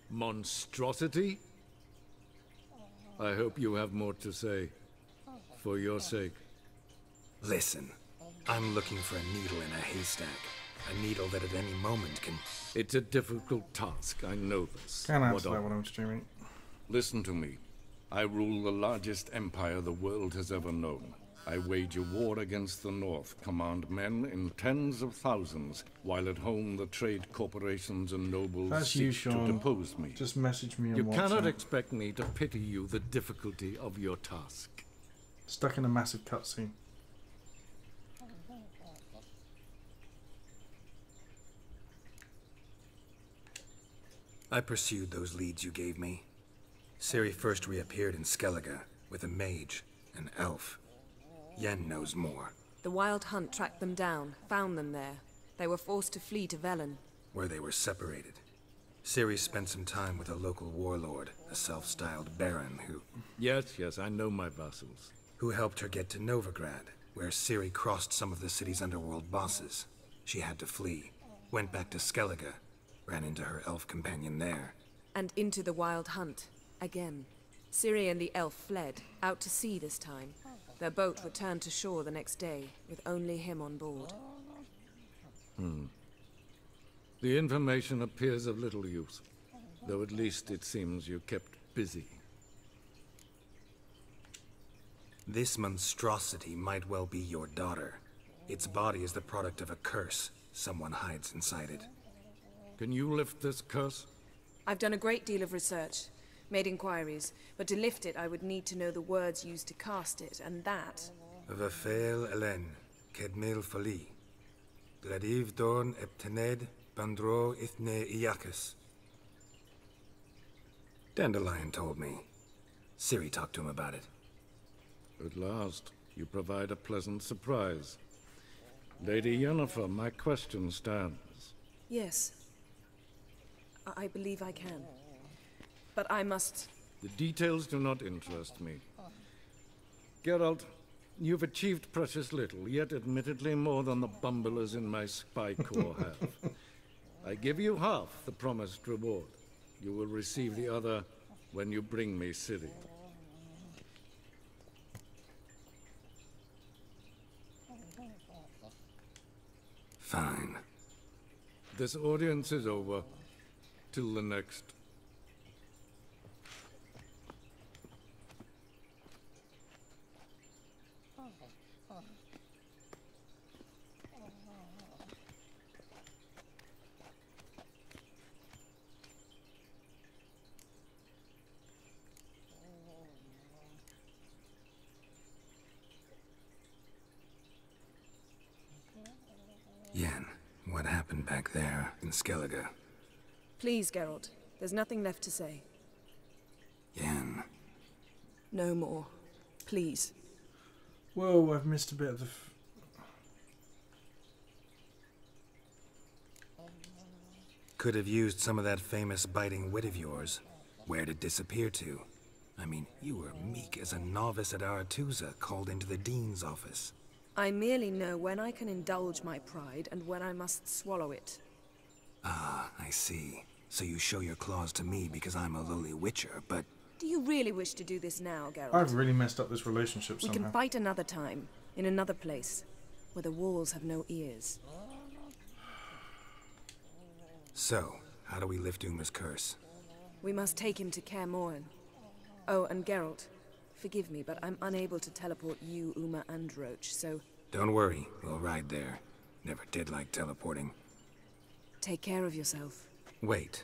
[SPEAKER 13] monstrosity? I hope you have more to say. For your sake.
[SPEAKER 4] Listen, I'm looking for a needle in a haystack. A needle that at any moment can...
[SPEAKER 13] It's a difficult task, I know this.
[SPEAKER 1] Can't answer that when I'm streaming.
[SPEAKER 13] Listen to me. I rule the largest empire the world has ever known. I wage a war against the North, command men in tens of thousands, while at home the trade corporations and nobles seek to depose me.
[SPEAKER 1] Just message me on
[SPEAKER 13] You
[SPEAKER 1] WhatsApp.
[SPEAKER 13] cannot expect me to pity you the difficulty of your task.
[SPEAKER 1] Stuck in a massive cutscene.
[SPEAKER 4] I pursued those leads you gave me. Ciri first reappeared in Skellige with a mage, an elf. Yen knows more.
[SPEAKER 19] The Wild Hunt tracked them down, found them there. They were forced to flee to Velen.
[SPEAKER 4] Where they were separated. Ciri spent some time with a local warlord, a self-styled baron who...
[SPEAKER 13] Yes, I know my vassals.
[SPEAKER 4] Who helped her get to Novigrad, where Ciri crossed some of the city's underworld bosses. She had to flee, went back to Skellige, ran into her elf companion there.
[SPEAKER 19] And into the Wild Hunt, again. Ciri and the elf fled, out to sea this time. Their boat returned to shore the next day, with only him on board.
[SPEAKER 13] The information appears of little use, though at least it seems you kept busy.
[SPEAKER 4] This monstrosity might well be your daughter. Its body is the product of a curse someone hides inside it.
[SPEAKER 13] Can you lift this curse?
[SPEAKER 19] I've done a great deal of research, made inquiries, but to lift it I would need to know the words used to cast it, and that...
[SPEAKER 4] Vafeil Elen, Kedmil Fali. Gladiv Dorn Eptened Bandro Ithne Iacus. Dandelion told me. Ciri talked to him about it.
[SPEAKER 13] At last, you provide a pleasant surprise. Lady Yennefer, my question stands.
[SPEAKER 19] Yes. I believe I can. But I must...
[SPEAKER 13] The details do not interest me. Geralt, you've achieved precious little, yet admittedly more than the bumblers in my spy corps have. I give you half the promised reward. You will receive the other when you bring me Ciri.
[SPEAKER 4] Fine.
[SPEAKER 13] This audience is over. Till the next.
[SPEAKER 4] Yen, what happened back there in Skellige?
[SPEAKER 19] Please, Geralt. There's nothing left to say.
[SPEAKER 4] Yen.
[SPEAKER 19] No more. Please.
[SPEAKER 1] Whoa, I've missed a bit of the...
[SPEAKER 4] Could have used some of that famous biting wit of yours. Where'd it disappear to? I mean, you were meek as a novice at Aretusa called into the Dean's office.
[SPEAKER 19] I merely know when I can indulge my pride and when I must swallow it.
[SPEAKER 4] Ah, I see. So you show your claws to me because I'm a lowly witcher, but...
[SPEAKER 19] Do you really wish to do this now, Geralt?
[SPEAKER 1] I've really messed up this relationship somehow.
[SPEAKER 19] We can fight another time, in another place, where the walls have no ears.
[SPEAKER 4] So, how do we lift Uma's curse?
[SPEAKER 19] We must take him to Kaer Morhen. Oh, and Geralt, forgive me, but I'm unable to teleport you, Uma, and Roach, so...
[SPEAKER 4] Don't worry, we'll ride there. Never did like teleporting.
[SPEAKER 19] Take care of yourself.
[SPEAKER 4] Wait.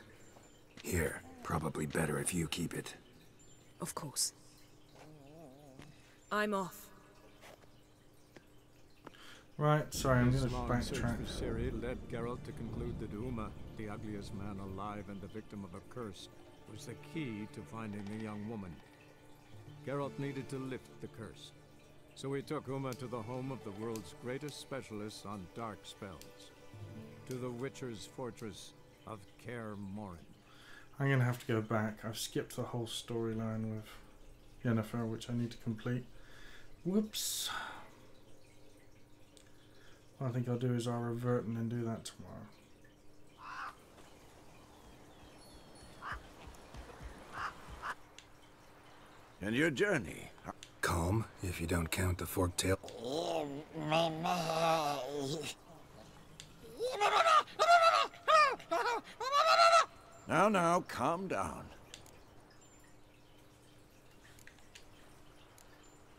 [SPEAKER 4] Here, probably better if you keep it.
[SPEAKER 19] Of course. I'm off.
[SPEAKER 1] Right, sorry, I'm going to
[SPEAKER 15] Long search
[SPEAKER 1] backtrack.
[SPEAKER 15] for Ciri led Geralt to conclude that Uma, the ugliest man alive and the victim of a curse, was the key to finding the young woman. Geralt needed to lift the curse, so he took Uma to the home of the world's greatest specialists on dark spells, to the Witcher's fortress of Kaer Morhen.
[SPEAKER 1] I'm going to have to go back. I've skipped the whole storyline with Yennefer, which I need to complete. Whoops. What I think I'll do is I'll revert and then do that tomorrow.
[SPEAKER 20] And your journey?
[SPEAKER 4] Calm, if you don't count the forked tail.
[SPEAKER 20] Now, calm down.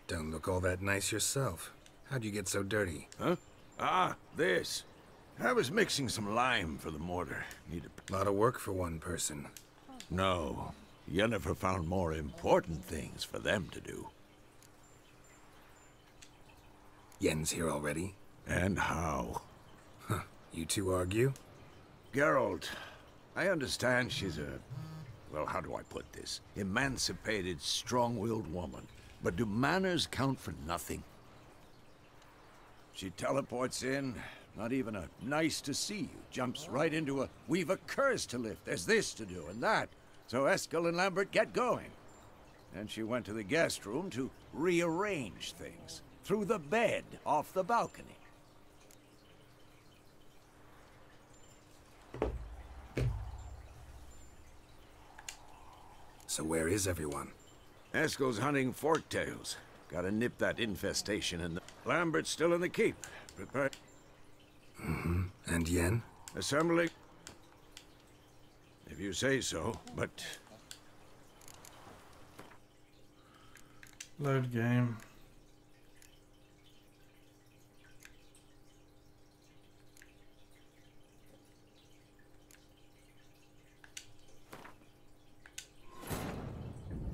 [SPEAKER 4] Don't look all that nice yourself. How'd you get so dirty?
[SPEAKER 20] Huh? Ah, this. I was mixing some lime for the mortar. Needed
[SPEAKER 4] a lot of work for one person.
[SPEAKER 20] No. Yennefer found more important things for them to do.
[SPEAKER 4] Yen's here already?
[SPEAKER 20] And how?
[SPEAKER 4] Huh. You two argue?
[SPEAKER 20] Geralt, I understand she's a... well, how do I put this? Emancipated, strong-willed woman. But do manners count for nothing? She teleports in, not even a nice to see you. Jumps right into a, we've a curse to lift, there's this to do and that. So Eskel and Lambert get going. And she went to the guest room to rearrange things. Through the bed, off the balcony.
[SPEAKER 4] So where is everyone?
[SPEAKER 20] Eskel's hunting forktails. Gotta nip that infestation in the... Lambert's still in the keep. Prepare...
[SPEAKER 4] Mm-hmm. And Yen?
[SPEAKER 20] Assembling... If you say so, but...
[SPEAKER 1] Load game.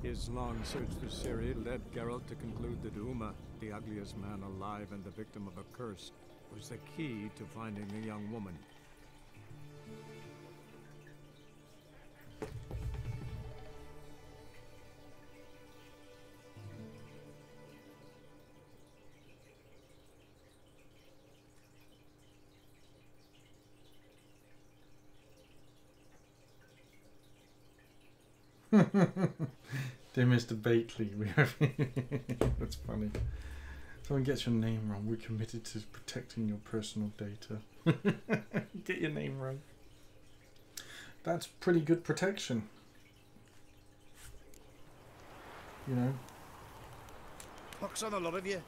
[SPEAKER 15] His long search for Ciri led Geralt to conclude that Uma, the ugliest man alive and the victim of a curse, was the key to finding the young woman.
[SPEAKER 1] Dear Mr. Bately, we have... That's funny. Someone gets your name wrong. We're committed to protecting your personal data. Get your name wrong. That's pretty good protection. You know.
[SPEAKER 20] Pox on a lot of you.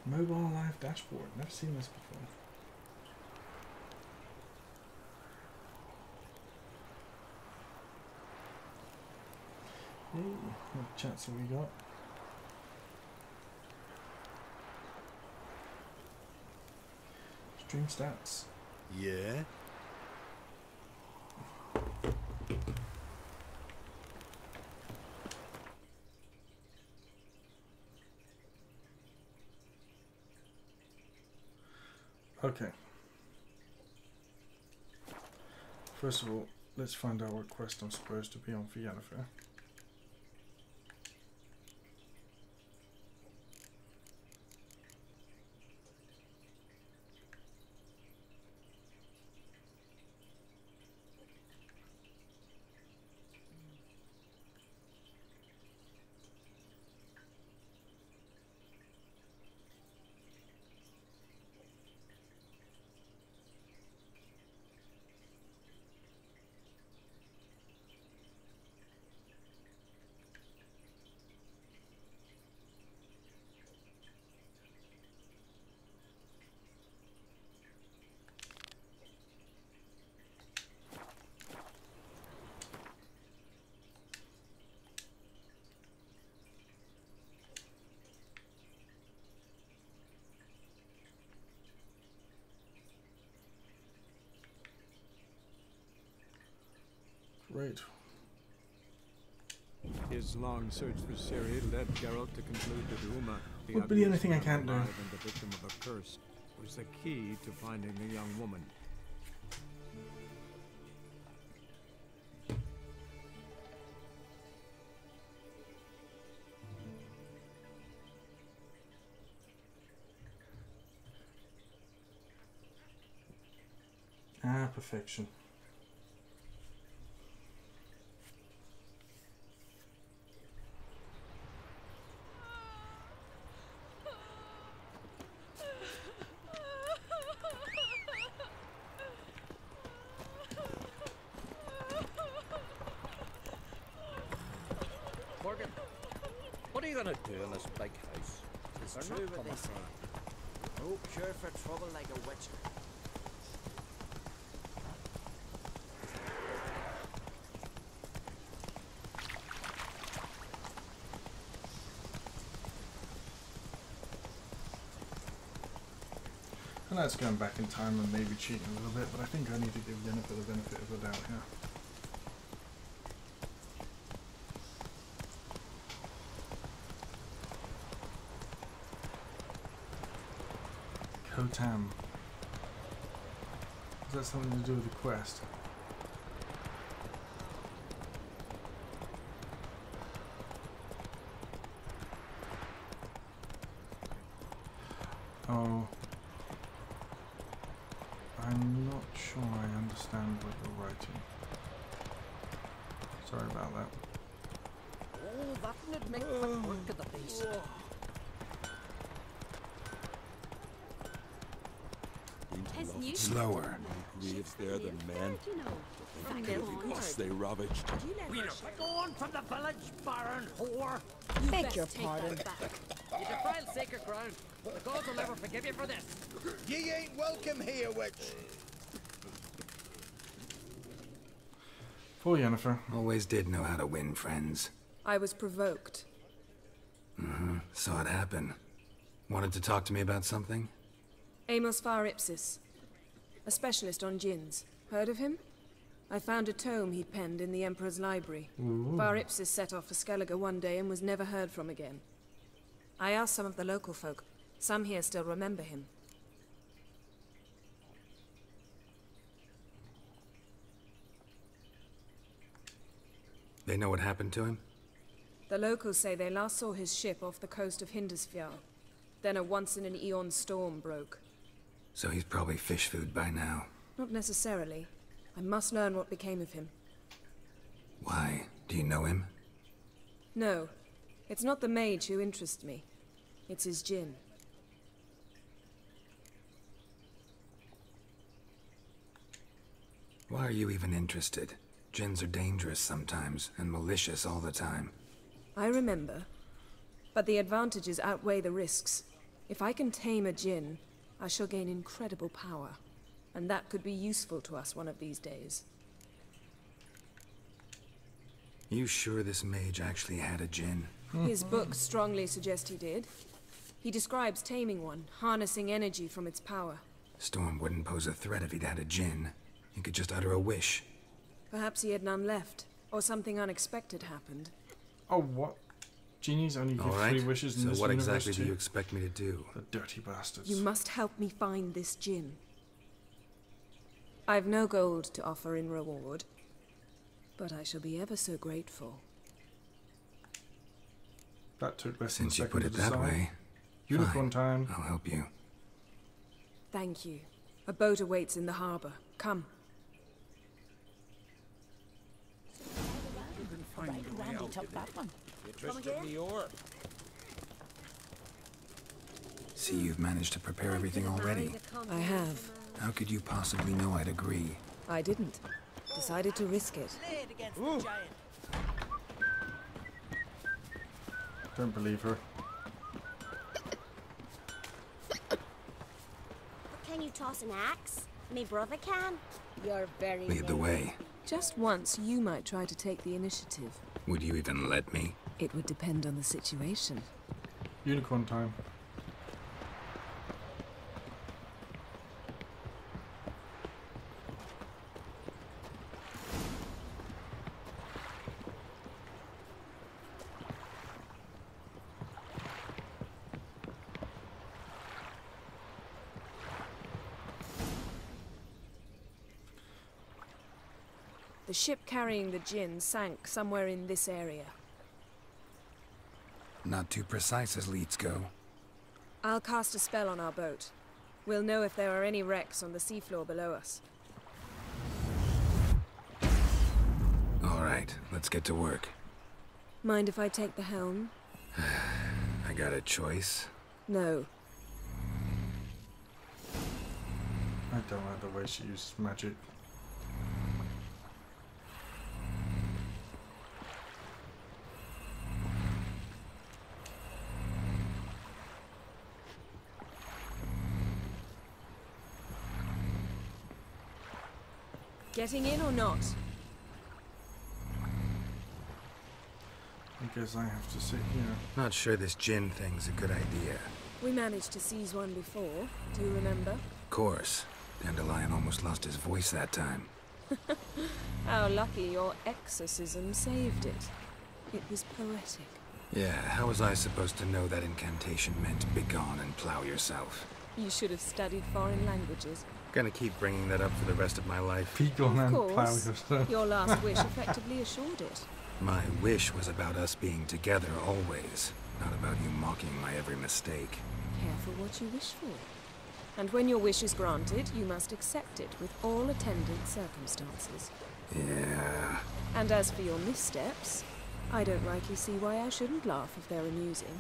[SPEAKER 1] Mobile live dashboard. Never seen this before. Hey, what chats have we got? Stream stats.
[SPEAKER 20] Yeah?
[SPEAKER 1] Okay. First of all, let's find out what quest I'm supposed to be on for Yennefer. Great.
[SPEAKER 15] His long search for Ciri led Geralt to conclude that Uma, the
[SPEAKER 1] Would be the only
[SPEAKER 15] ugliest
[SPEAKER 1] thing I
[SPEAKER 15] man
[SPEAKER 1] can't do.
[SPEAKER 15] alive and the victim of a curse, was the key to finding the young woman.
[SPEAKER 1] Ah, perfection.
[SPEAKER 7] Morgan, what are you gonna do in this big house?
[SPEAKER 5] It's
[SPEAKER 7] They're
[SPEAKER 5] true
[SPEAKER 7] not
[SPEAKER 5] what they
[SPEAKER 7] coming
[SPEAKER 5] say.
[SPEAKER 7] back.
[SPEAKER 5] No cure for trouble like a witcher.
[SPEAKER 1] And that's going back in time and maybe cheating a little bit, but I think I need to give Yennefer the benefit of the doubt here. Kotam. Is that something to do with the quest? Oh. I'm not sure I understand what you're writing. Sorry about that.
[SPEAKER 7] Oh, that would make quick work of the beast.
[SPEAKER 4] Slower.
[SPEAKER 6] Graves there than men. Because they ravaged.
[SPEAKER 7] Go on from the village, Baron whore!
[SPEAKER 17] Beg your pardon.
[SPEAKER 7] You defiled sacred ground. The gods will never forgive you for this.
[SPEAKER 16] Ye ain't welcome here, witch.
[SPEAKER 1] For Yennefer.
[SPEAKER 4] Always did know how to win friends.
[SPEAKER 19] I was provoked.
[SPEAKER 4] Saw it happen. Wanted to talk to me about something?
[SPEAKER 19] Amos Far Ipsis, a specialist on djinns. Heard of him? I found a tome he'd penned in the Emperor's library. Far Ipsis set off for Skellige one day and was never heard from again. I asked some of the local folk. Some here still remember him.
[SPEAKER 4] They know what happened to him?
[SPEAKER 19] The locals say they last saw his ship off the coast of Hindisfjall. Then a once-in-an-eon storm broke.
[SPEAKER 4] So he's probably fish food by now.
[SPEAKER 19] Not necessarily. I must learn what became of him.
[SPEAKER 4] Why? Do you know him?
[SPEAKER 19] No. It's not the mage who interests me. It's his djinn.
[SPEAKER 4] Why are you even interested? Djinns are dangerous sometimes, and malicious all the time.
[SPEAKER 19] I remember. But the advantages outweigh the risks. If I can tame a djinn, I shall gain incredible power. And that could be useful to us one of these days.
[SPEAKER 4] You sure this mage actually had a djinn?
[SPEAKER 19] His books strongly suggest he did. He describes taming one, harnessing energy from its power.
[SPEAKER 4] Storm wouldn't pose a threat if he'd had a djinn. He could just utter a wish.
[SPEAKER 19] Perhaps he had none left, or something unexpected happened.
[SPEAKER 1] Oh, what? Genies only give
[SPEAKER 4] All right.
[SPEAKER 1] 3 wishes in
[SPEAKER 4] So
[SPEAKER 1] this
[SPEAKER 4] what
[SPEAKER 1] universe
[SPEAKER 4] exactly do
[SPEAKER 1] too?
[SPEAKER 4] you expect me to do?
[SPEAKER 1] The dirty bastards.
[SPEAKER 19] You must help me find this djinn. I've no gold to offer in reward, but I shall be ever so grateful.
[SPEAKER 1] That took less than a
[SPEAKER 4] Since you
[SPEAKER 1] second
[SPEAKER 4] put it
[SPEAKER 1] to
[SPEAKER 4] that
[SPEAKER 1] decide.
[SPEAKER 4] way,
[SPEAKER 1] Unicorn
[SPEAKER 4] fine.
[SPEAKER 1] time.
[SPEAKER 4] I'll help you.
[SPEAKER 19] Thank you. A boat awaits in the harbor. Come.
[SPEAKER 21] Randy took that one.
[SPEAKER 4] See, you've managed to prepare everything already.
[SPEAKER 19] I have.
[SPEAKER 4] How could you possibly know I'd agree?
[SPEAKER 19] I didn't. Decided to risk it.
[SPEAKER 1] Don't believe her.
[SPEAKER 10] Can you toss an axe? Me brother can. You're very
[SPEAKER 4] Lead the way.
[SPEAKER 19] Just once, you might try to take the initiative.
[SPEAKER 4] Would you even let me?
[SPEAKER 19] It would depend on the situation.
[SPEAKER 1] Unicorn time.
[SPEAKER 19] The ship carrying the gin sank somewhere in this area.
[SPEAKER 4] Not too precise as leads go.
[SPEAKER 19] I'll cast a spell on our boat. We'll know if there are any wrecks on the seafloor below us.
[SPEAKER 4] All right, let's get to work.
[SPEAKER 19] Mind if I take the helm?
[SPEAKER 4] I got a choice.
[SPEAKER 19] No.
[SPEAKER 1] I don't like the way she uses magic.
[SPEAKER 19] Getting in or not?
[SPEAKER 1] I guess I have to sit here.
[SPEAKER 4] Not sure this gin thing's a good idea.
[SPEAKER 19] We managed to seize one before. Do you remember?
[SPEAKER 4] Of course. Dandelion almost lost his voice that time.
[SPEAKER 19] How lucky your exorcism saved it. It was poetic.
[SPEAKER 4] Yeah, how was I supposed to know that incantation meant begone and plow yourself?
[SPEAKER 19] You should have studied foreign languages.
[SPEAKER 4] Gonna keep bringing that up for the rest of my life.
[SPEAKER 1] Begone and plow
[SPEAKER 19] course,
[SPEAKER 1] yourself.
[SPEAKER 19] Your last wish effectively assured it.
[SPEAKER 4] My wish was about us being together always, not about you mocking my every mistake.
[SPEAKER 19] Careful what you wish for. And when your wish is granted, you must accept it with all attendant circumstances.
[SPEAKER 4] Yeah.
[SPEAKER 19] And as for your missteps, I don't rightly see why I shouldn't laugh if they're amusing.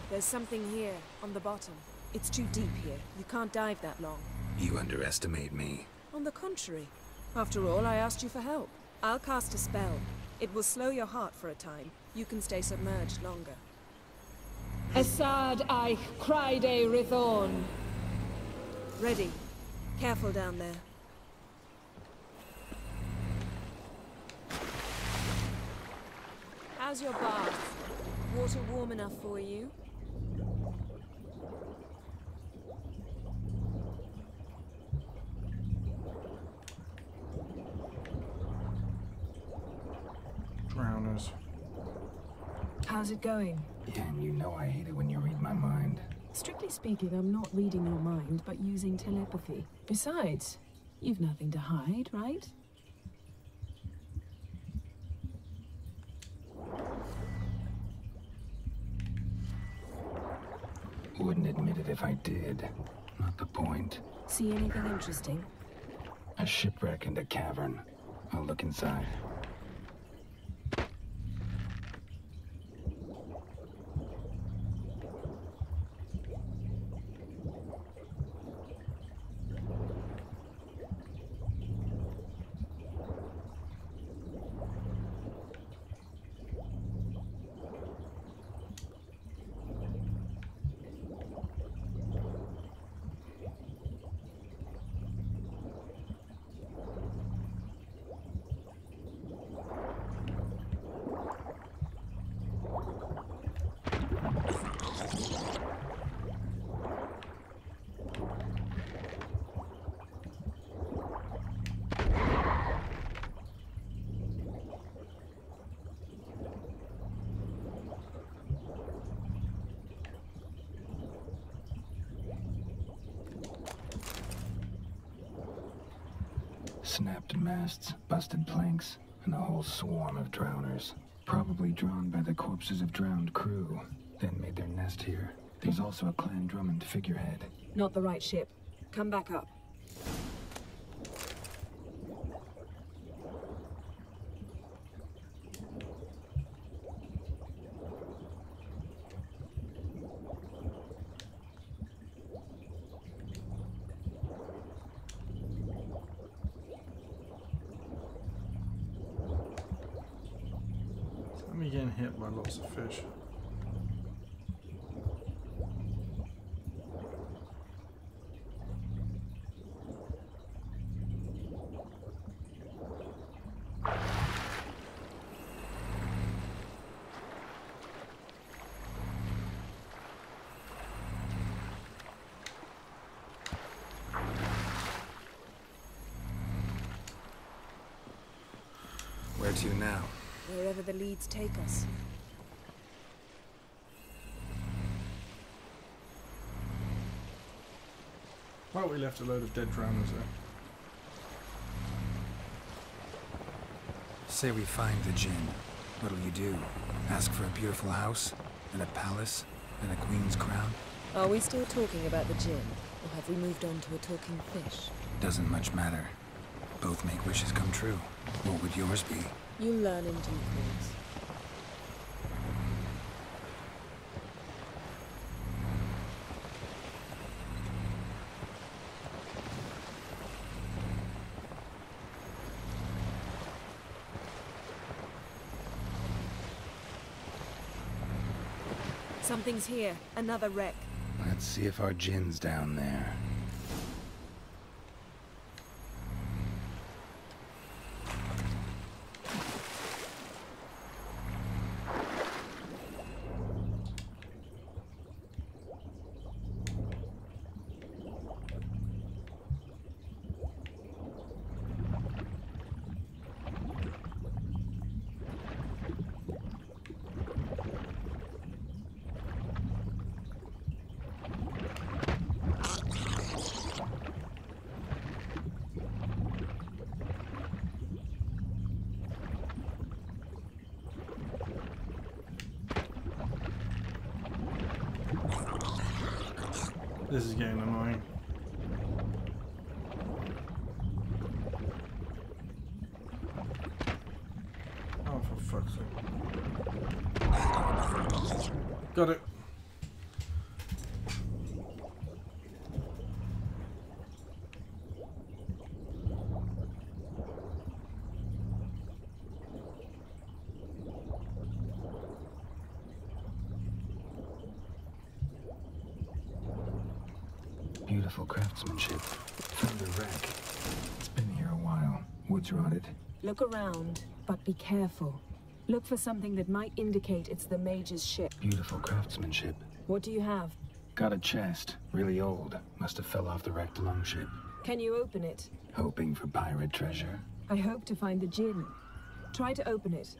[SPEAKER 19] There's something here, on the bottom. It's too deep here. You can't dive that long.
[SPEAKER 4] You underestimate me.
[SPEAKER 19] On the contrary. After all, I asked you for help. I'll cast a spell. It will slow your heart for a time. You can stay submerged longer.
[SPEAKER 3] Assad Eich Cryde Rithorn.
[SPEAKER 19] Ready. Careful down there. How's your bath? Water warm enough for you?
[SPEAKER 1] Drowners.
[SPEAKER 3] How's it going?
[SPEAKER 4] Yeah, and you know I hate it when you read my mind.
[SPEAKER 3] Strictly speaking, I'm not reading your mind, but using telepathy. Besides, you've nothing to hide, right?
[SPEAKER 4] Wouldn't admit it if I did. Not the point.
[SPEAKER 3] See anything interesting?
[SPEAKER 4] A shipwreck and a cavern. I'll look inside. Snapped masts, busted planks, and a whole swarm of drowners. Probably drawn by the corpses of drowned crew, then made their nest here. There's also a Clan Drummond figurehead.
[SPEAKER 3] Not the right ship.
[SPEAKER 19] Come back up.
[SPEAKER 1] Me getting hit by lots of fish.
[SPEAKER 4] Where to now?
[SPEAKER 19] Wherever the leads take us.
[SPEAKER 1] Well, we left a load of dead drowners there.
[SPEAKER 4] Say we find the Djinn. What'll you do? Ask for a beautiful house? And a palace? And a queen's crown?
[SPEAKER 19] Are we still talking about the Djinn? Or have we moved on to a talking fish?
[SPEAKER 4] Doesn't much matter. Both make wishes come true. What would yours be?
[SPEAKER 19] You learn in due course. Something's here. Another wreck.
[SPEAKER 4] Let's see if our Djinn's down there.
[SPEAKER 1] This is getting annoying. Oh, for fuck's sake. Got it.
[SPEAKER 4] Beautiful craftsmanship. Found a wreck. It's been here a while. Wood's rotted.
[SPEAKER 3] Look around, but be careful. Look for something that might indicate it's the mage's ship.
[SPEAKER 4] Beautiful craftsmanship.
[SPEAKER 3] What do you have?
[SPEAKER 4] Got a chest. Really old. Must have fell off the wrecked longship.
[SPEAKER 3] Can you open it?
[SPEAKER 4] Hoping for pirate treasure.
[SPEAKER 3] I hope to find the Djinn. Try to open it.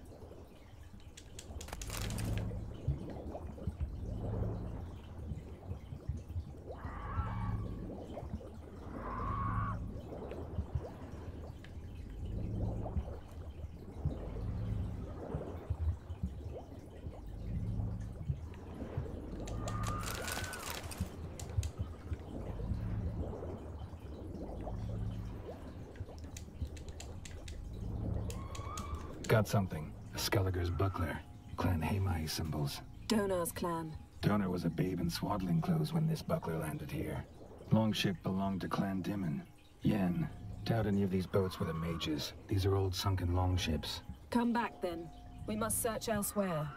[SPEAKER 4] Got something. A Skelliger's buckler. Clan Hamai symbols.
[SPEAKER 3] Donar's clan.
[SPEAKER 4] Donar was a babe in swaddling clothes when this buckler landed here. Longship belonged to Clan Dimon. Yen. Doubt any of these boats were the mages. These are old sunken longships.
[SPEAKER 3] Come back then. We must search elsewhere.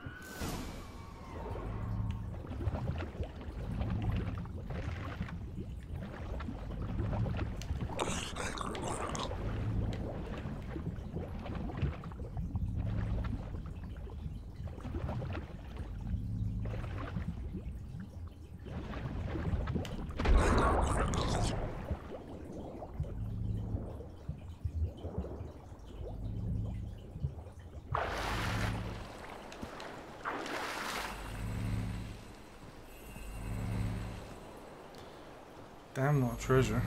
[SPEAKER 1] Damn, not treasure.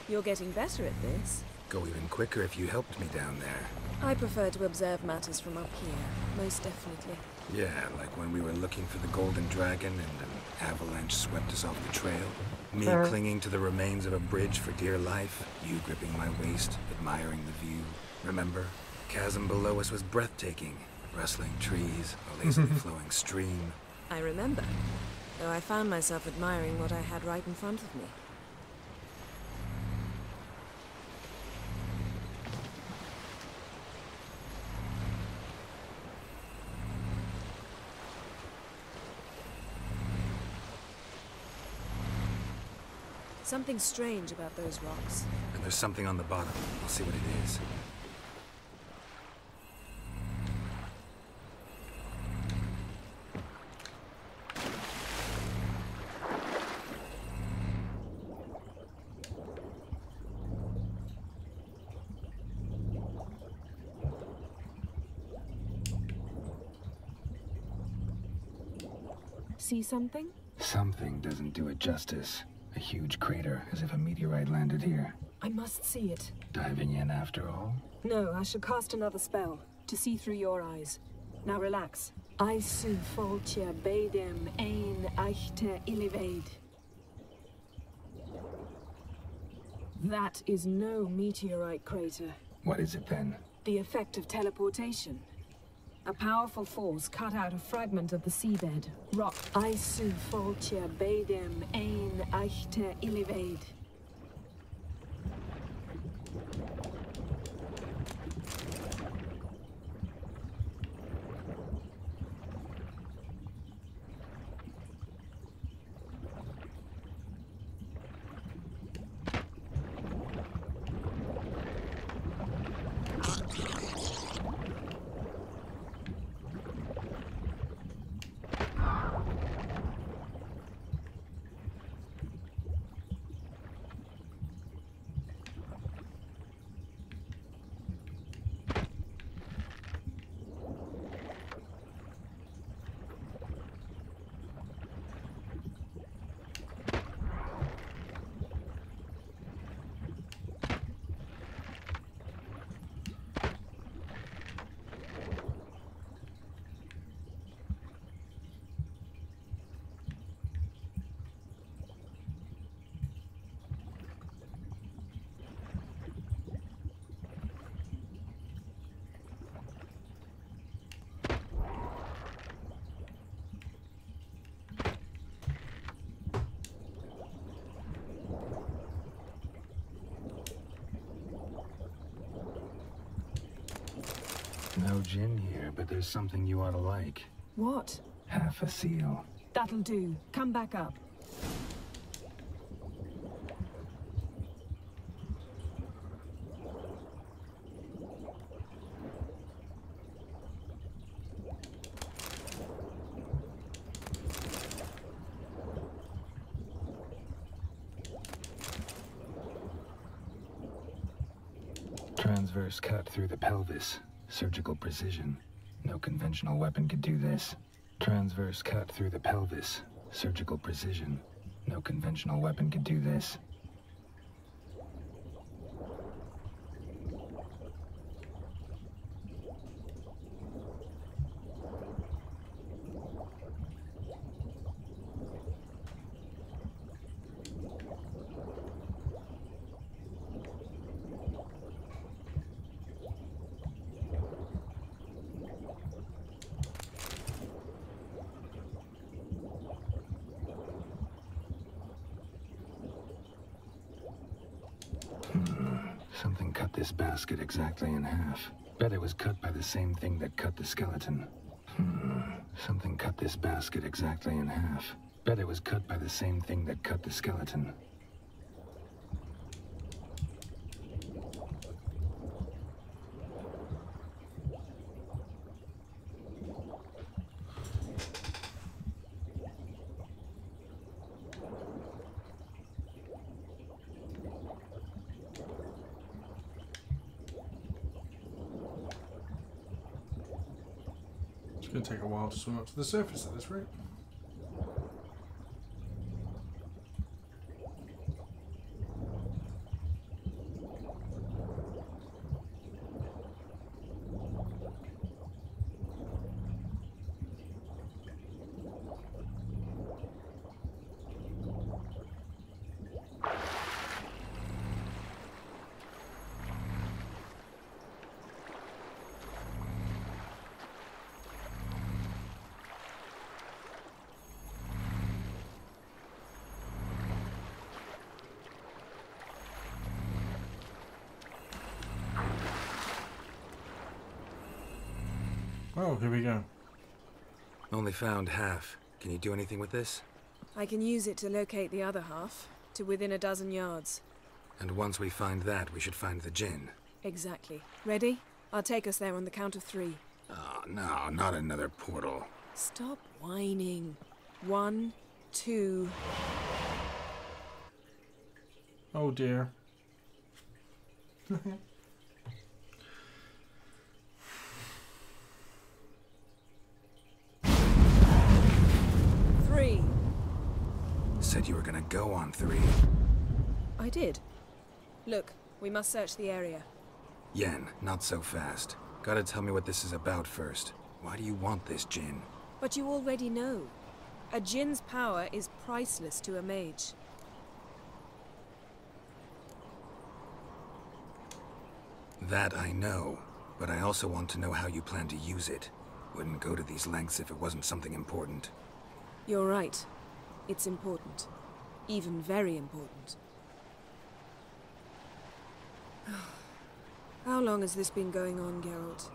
[SPEAKER 19] You're getting better at this.
[SPEAKER 4] Go even quicker if you helped me down there.
[SPEAKER 19] I prefer to observe matters from up here, most definitely.
[SPEAKER 4] Yeah, like when we were looking for the Golden Dragon and an avalanche swept us off the trail. Me clinging to the remains of a bridge for dear life. You gripping my waist, admiring the view. Remember? Chasm below us was breathtaking. Rustling trees, a lazily flowing stream.
[SPEAKER 19] I remember, though I found myself admiring what I had right in front of me. Something strange about those rocks.
[SPEAKER 4] And there's something on the bottom. I'll see what it is.
[SPEAKER 3] See something?
[SPEAKER 4] Something doesn't do it justice. A huge crater, as if a meteorite landed here.
[SPEAKER 3] I must see it.
[SPEAKER 4] Diving in after all?
[SPEAKER 3] No, I shall cast another spell to see through your eyes. Now relax. I su foltia bedem ein eichte illivaid. That is no meteorite crater.
[SPEAKER 4] What is it then?
[SPEAKER 3] The effect of teleportation. A powerful force cut out a fragment of the seabed. Rock. I su foltia bedem ein eichte illivaid.
[SPEAKER 4] No gin here, but there's something you ought to like.
[SPEAKER 3] What?
[SPEAKER 4] Half a seal.
[SPEAKER 3] That'll do. Come back up.
[SPEAKER 4] Transverse cut through the pelvis. Surgical precision. No conventional weapon could do this. Transverse cut through the pelvis. Surgical precision. No conventional weapon could do this. Something cut this basket exactly in half. Bet it was cut by the same thing that cut the skeleton. Something cut this basket exactly in half. Bet it was cut by the same thing that cut the skeleton.
[SPEAKER 1] It's going to take a while to swim up to the surface at this rate. Oh, here we go.
[SPEAKER 8] Only found half. Can you do anything with this?
[SPEAKER 19] I can use it to locate the other half, to within a dozen yards.
[SPEAKER 8] And once we find that, we should find the gin.
[SPEAKER 19] Exactly. Ready? I'll take us there on the count of 3.
[SPEAKER 4] Oh, no, not another portal.
[SPEAKER 19] Stop whining. 1, 2...
[SPEAKER 1] Oh dear.
[SPEAKER 19] 3.
[SPEAKER 4] Said you were gonna go on 3.
[SPEAKER 19] I did. Look, we must search the area.
[SPEAKER 4] Yen, not so fast. Gotta tell me what this is about first. Why do you want this djinn?
[SPEAKER 19] But you already know. A djinn's power is priceless to a mage.
[SPEAKER 4] That I know, but I also want to know how you plan to use it. Wouldn't go to these lengths if it wasn't something important.
[SPEAKER 19] You're right. It's important. Even very important. How long has this been going on, Geralt?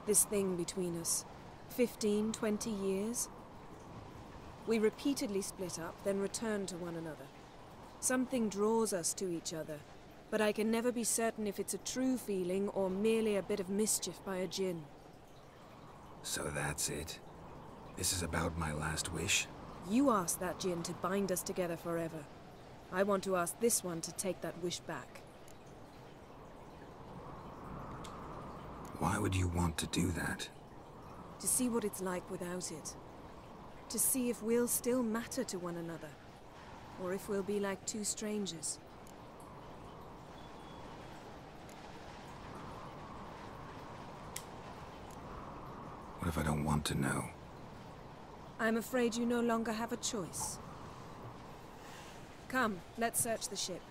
[SPEAKER 19] This thing between us? 15, 20 years? We repeatedly split up, then returned to one another. Something draws us to each other, but I can never be certain if it's a true feeling or merely a bit of mischief by a djinn.
[SPEAKER 4] So that's it? This is about my last wish?
[SPEAKER 19] You asked that djinn to bind us together forever. I want to ask this one to take that wish back.
[SPEAKER 4] Why would you want to do that?
[SPEAKER 19] To see what it's like without it. To see if we'll still matter to one another. Or if we'll be like two strangers.
[SPEAKER 4] What if I don't want to know?
[SPEAKER 19] I'm afraid you no longer have a choice. Come, let's search the ship.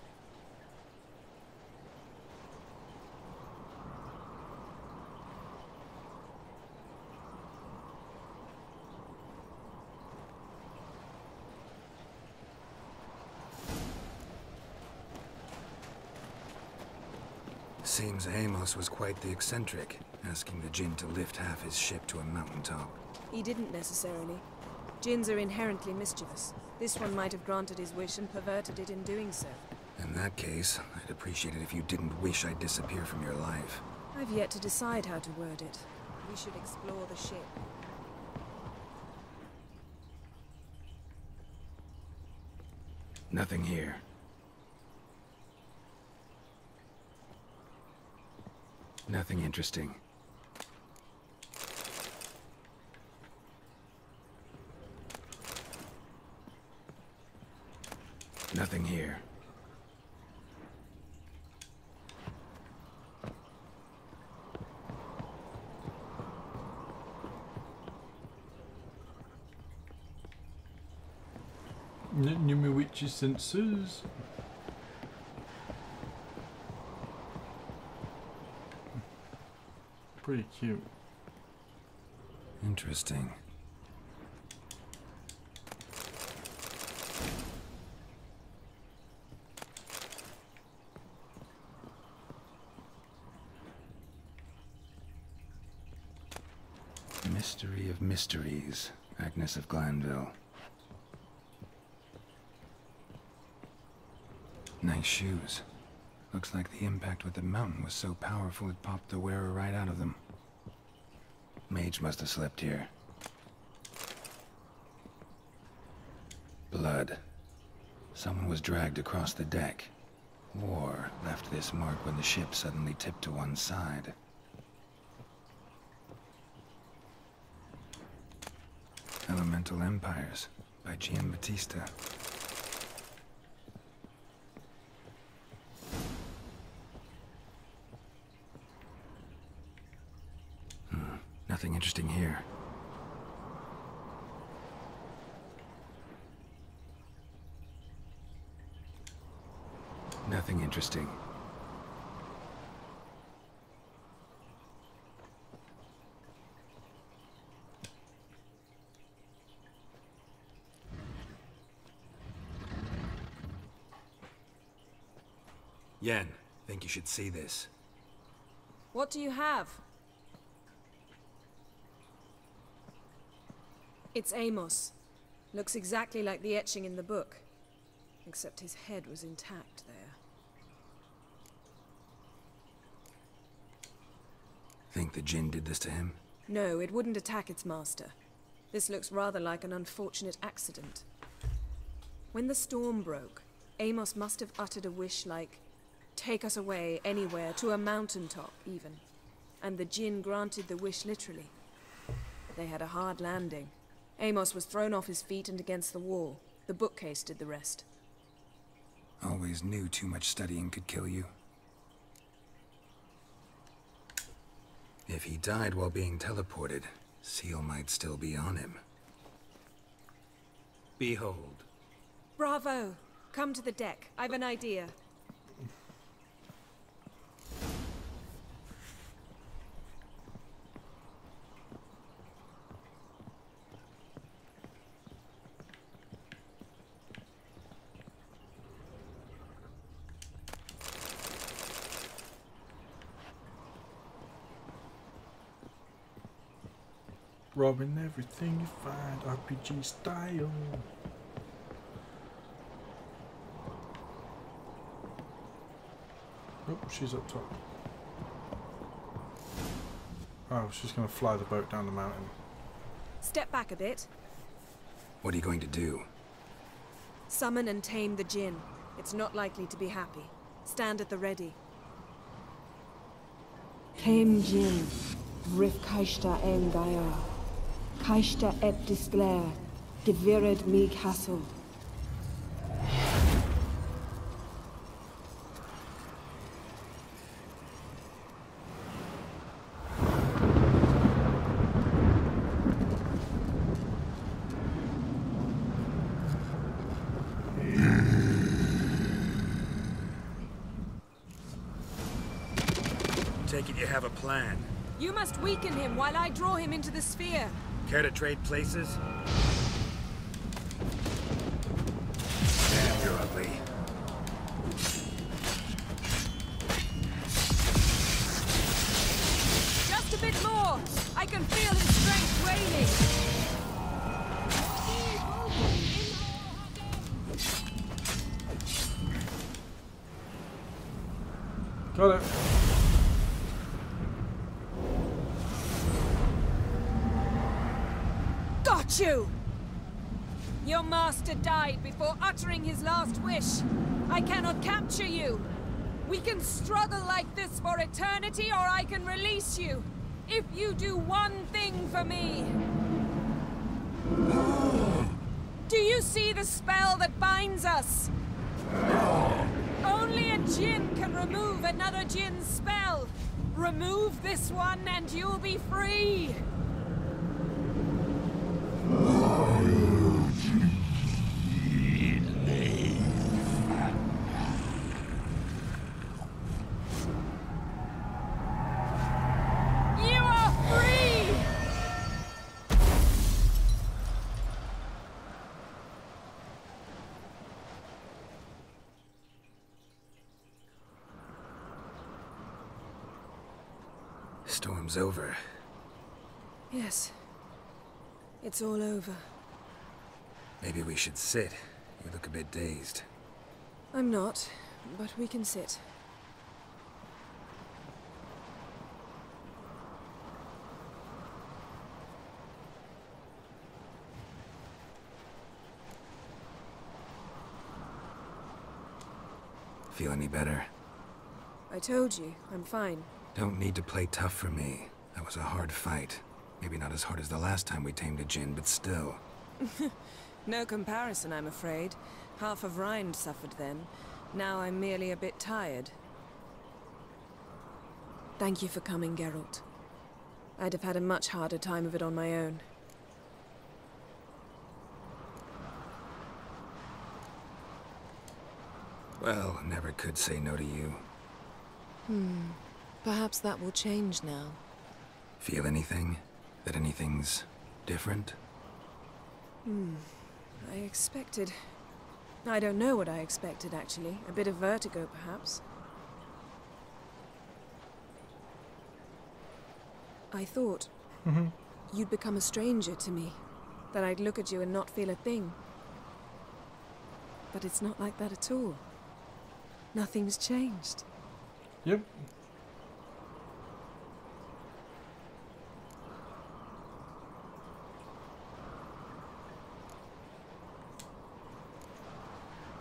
[SPEAKER 4] Seems Amos was quite the eccentric, asking the djinn to lift half his ship to a mountaintop.
[SPEAKER 19] He didn't necessarily. Djinns are inherently mischievous. This one might have granted his wish and perverted it in doing so.
[SPEAKER 4] In that case, I'd appreciate it if you didn't wish I'd disappear from your life.
[SPEAKER 19] I've yet to decide how to word it. We should explore the ship.
[SPEAKER 4] Nothing here. Nothing interesting. Nothing here.
[SPEAKER 1] New me witchy senses. Pretty cute.
[SPEAKER 4] Interesting. Mystery of mysteries, Agnes of Glanville. Nice shoes. Looks like the impact with the mountain was so powerful it popped the wearer right out of them. Mage must have slept here. Blood. Someone was dragged across the deck. Or left this mark when the ship suddenly tipped to one side. Elemental Empires by Giambattista. Nothing interesting here. Nothing interesting. Yen, think you should see this.
[SPEAKER 19] What do you have? It's Amos. Looks exactly like the etching in the book. Except his head was intact there.
[SPEAKER 4] Think the djinn did this to him?
[SPEAKER 19] No, it wouldn't attack its master. This looks rather like an unfortunate accident. When the storm broke, Amos must have uttered a wish like, "Take us away, anywhere, to a mountaintop, even." And the djinn granted the wish literally. They had a hard landing. Amos was thrown off his feet and against the wall. The bookcase did the rest.
[SPEAKER 4] Always knew too much studying could kill you. If he died while being teleported, Seal might still be on him.
[SPEAKER 8] Behold.
[SPEAKER 14] Bravo! Come to the deck. I've an idea.
[SPEAKER 1] Robbing everything you find, RPG style. Oh, she's up top. Oh, she's going to fly the boat down the mountain.
[SPEAKER 14] Step back a bit.
[SPEAKER 4] What are you going to do?
[SPEAKER 14] Summon and tame the Jinn. It's not likely to be happy. Stand at the ready. Tame Jinn. Rif kaishta en gaia. Kaishta et disglair. Gevired mi castle.
[SPEAKER 8] Take it you have a plan.
[SPEAKER 14] You must weaken him while I draw him into the sphere.
[SPEAKER 8] Care to trade places?
[SPEAKER 4] Damn, you're ugly.
[SPEAKER 14] Just a bit more. I can feel his strength waning.
[SPEAKER 1] Got it.
[SPEAKER 14] Got you! Your master died before uttering his last wish. I cannot capture you. We can struggle like this for eternity, or I can release you. If you do one thing for me. Do you see the spell that binds us? Only a Jinn can remove another Jinn's spell. Remove this one and you'll be free. You are free!
[SPEAKER 4] Storm's over.
[SPEAKER 14] Yes. It's all over.
[SPEAKER 4] Maybe we should sit. You look a bit dazed.
[SPEAKER 14] I'm not, but we can sit.
[SPEAKER 4] Feel any better?
[SPEAKER 14] I told you, I'm fine.
[SPEAKER 4] Don't need to play tough for me. That was a hard fight. Maybe not as hard as the last time we tamed a Jinn, but still.
[SPEAKER 14] No comparison, I'm afraid. Half of Rind suffered then. Now I'm merely a bit tired. Thank you for coming, Geralt. I'd have had a much harder time of it on my own.
[SPEAKER 4] Well, never could say no to you.
[SPEAKER 14] Perhaps that will change now.
[SPEAKER 4] Feel anything? That anything's different?
[SPEAKER 14] I expected... I don't know what I expected, actually. A bit of vertigo, perhaps. I thought you'd become a stranger to me. That I'd look at you and not feel a thing. But it's not like that at all. Nothing's changed.
[SPEAKER 1] Yep.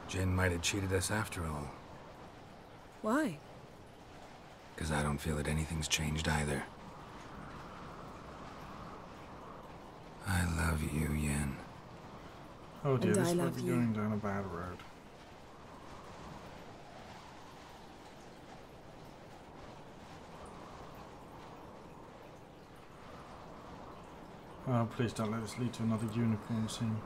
[SPEAKER 4] Jinn might have cheated us after all.
[SPEAKER 14] Why?
[SPEAKER 4] Because I don't feel that anything's changed either. I love you, Yen.
[SPEAKER 1] Oh dear,
[SPEAKER 14] And
[SPEAKER 1] this
[SPEAKER 14] I
[SPEAKER 1] might
[SPEAKER 14] love
[SPEAKER 1] be
[SPEAKER 14] you.
[SPEAKER 1] going down a bad road. Oh, please don't let this lead to another unicorn scene.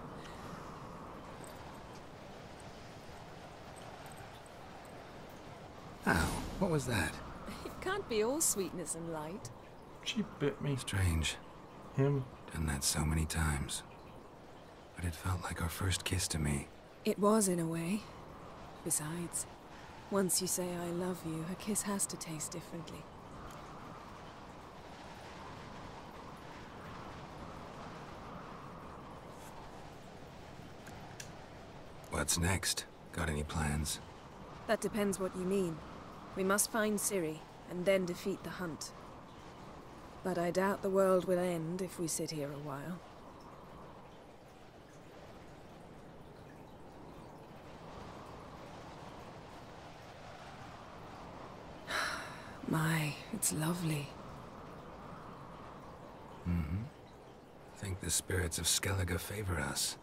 [SPEAKER 4] Ow, what was that?
[SPEAKER 19] It can't be all sweetness and light.
[SPEAKER 1] She bit me.
[SPEAKER 4] Strange.
[SPEAKER 1] Him.
[SPEAKER 4] Done that so many times. But it felt like our first kiss to me.
[SPEAKER 19] It was, in a way. Besides, once you say I love you, a kiss has to taste differently.
[SPEAKER 4] What's next? Got any plans?
[SPEAKER 19] That depends what you mean. We must find Ciri, and then defeat the hunt. But I doubt the world will end if we sit here a while. My, it's lovely.
[SPEAKER 4] Mm-hmm. Think the spirits of Skellige favor us.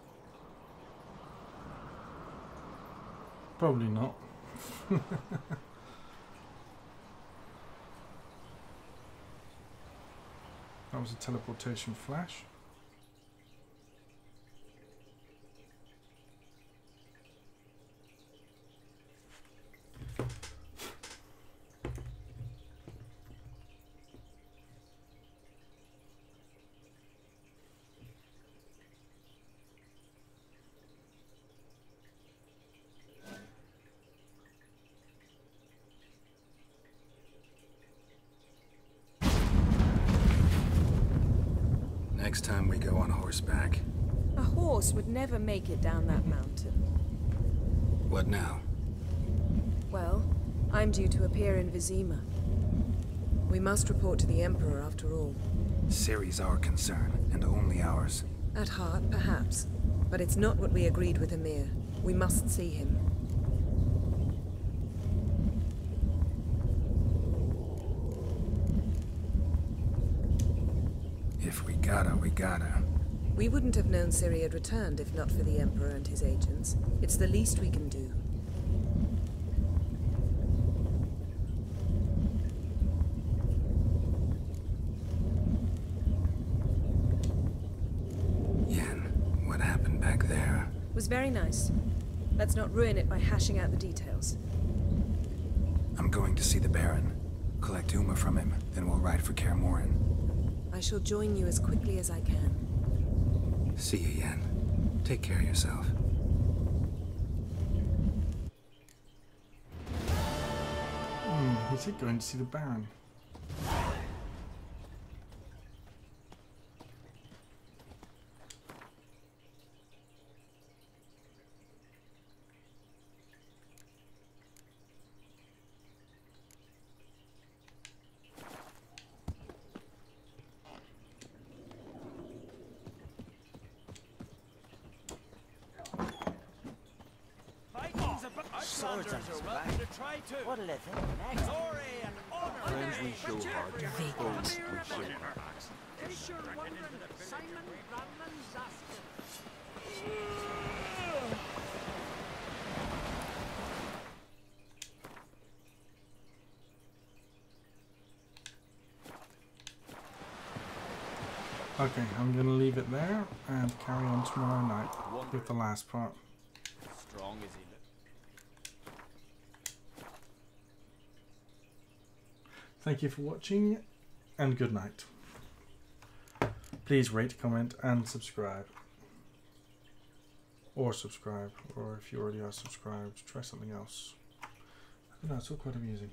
[SPEAKER 1] Probably not. That was a teleportation flash.
[SPEAKER 4] Next time we go on horseback.
[SPEAKER 19] A horse would never make it down that mountain.
[SPEAKER 4] What now?
[SPEAKER 19] Well, I'm due to appear in Vizima. We must report to the Emperor after all.
[SPEAKER 4] Ciri's our concern, and only ours.
[SPEAKER 19] At heart, perhaps. But it's not what we agreed with Emir. We must see him.
[SPEAKER 4] If we gotta, we gotta.
[SPEAKER 19] We wouldn't have known Ciri had returned if not for the Emperor and his agents. It's the least we can do.
[SPEAKER 4] Yen, what happened back there?
[SPEAKER 19] It was very nice. Let's not ruin it by hashing out the details.
[SPEAKER 4] I'm going to see the Baron. Collect Uma from him, then we'll ride for Kaer Morhen.
[SPEAKER 19] I shall join you as quickly as I can.
[SPEAKER 4] See you, Yen. Take care of yourself.
[SPEAKER 1] Is he going to see the Baron?
[SPEAKER 7] What'll they think next? Glory and honor.
[SPEAKER 6] Friends we show hard, foes we shake our backs.
[SPEAKER 1] Okay, I'm going to leave it there and carry on tomorrow night with the last part.
[SPEAKER 5] Strong as he looks.
[SPEAKER 1] Thank you for watching and good night. Please rate, comment and subscribe. Or subscribe, or if you already are subscribed, try something else. I don't know, it's all quite amusing.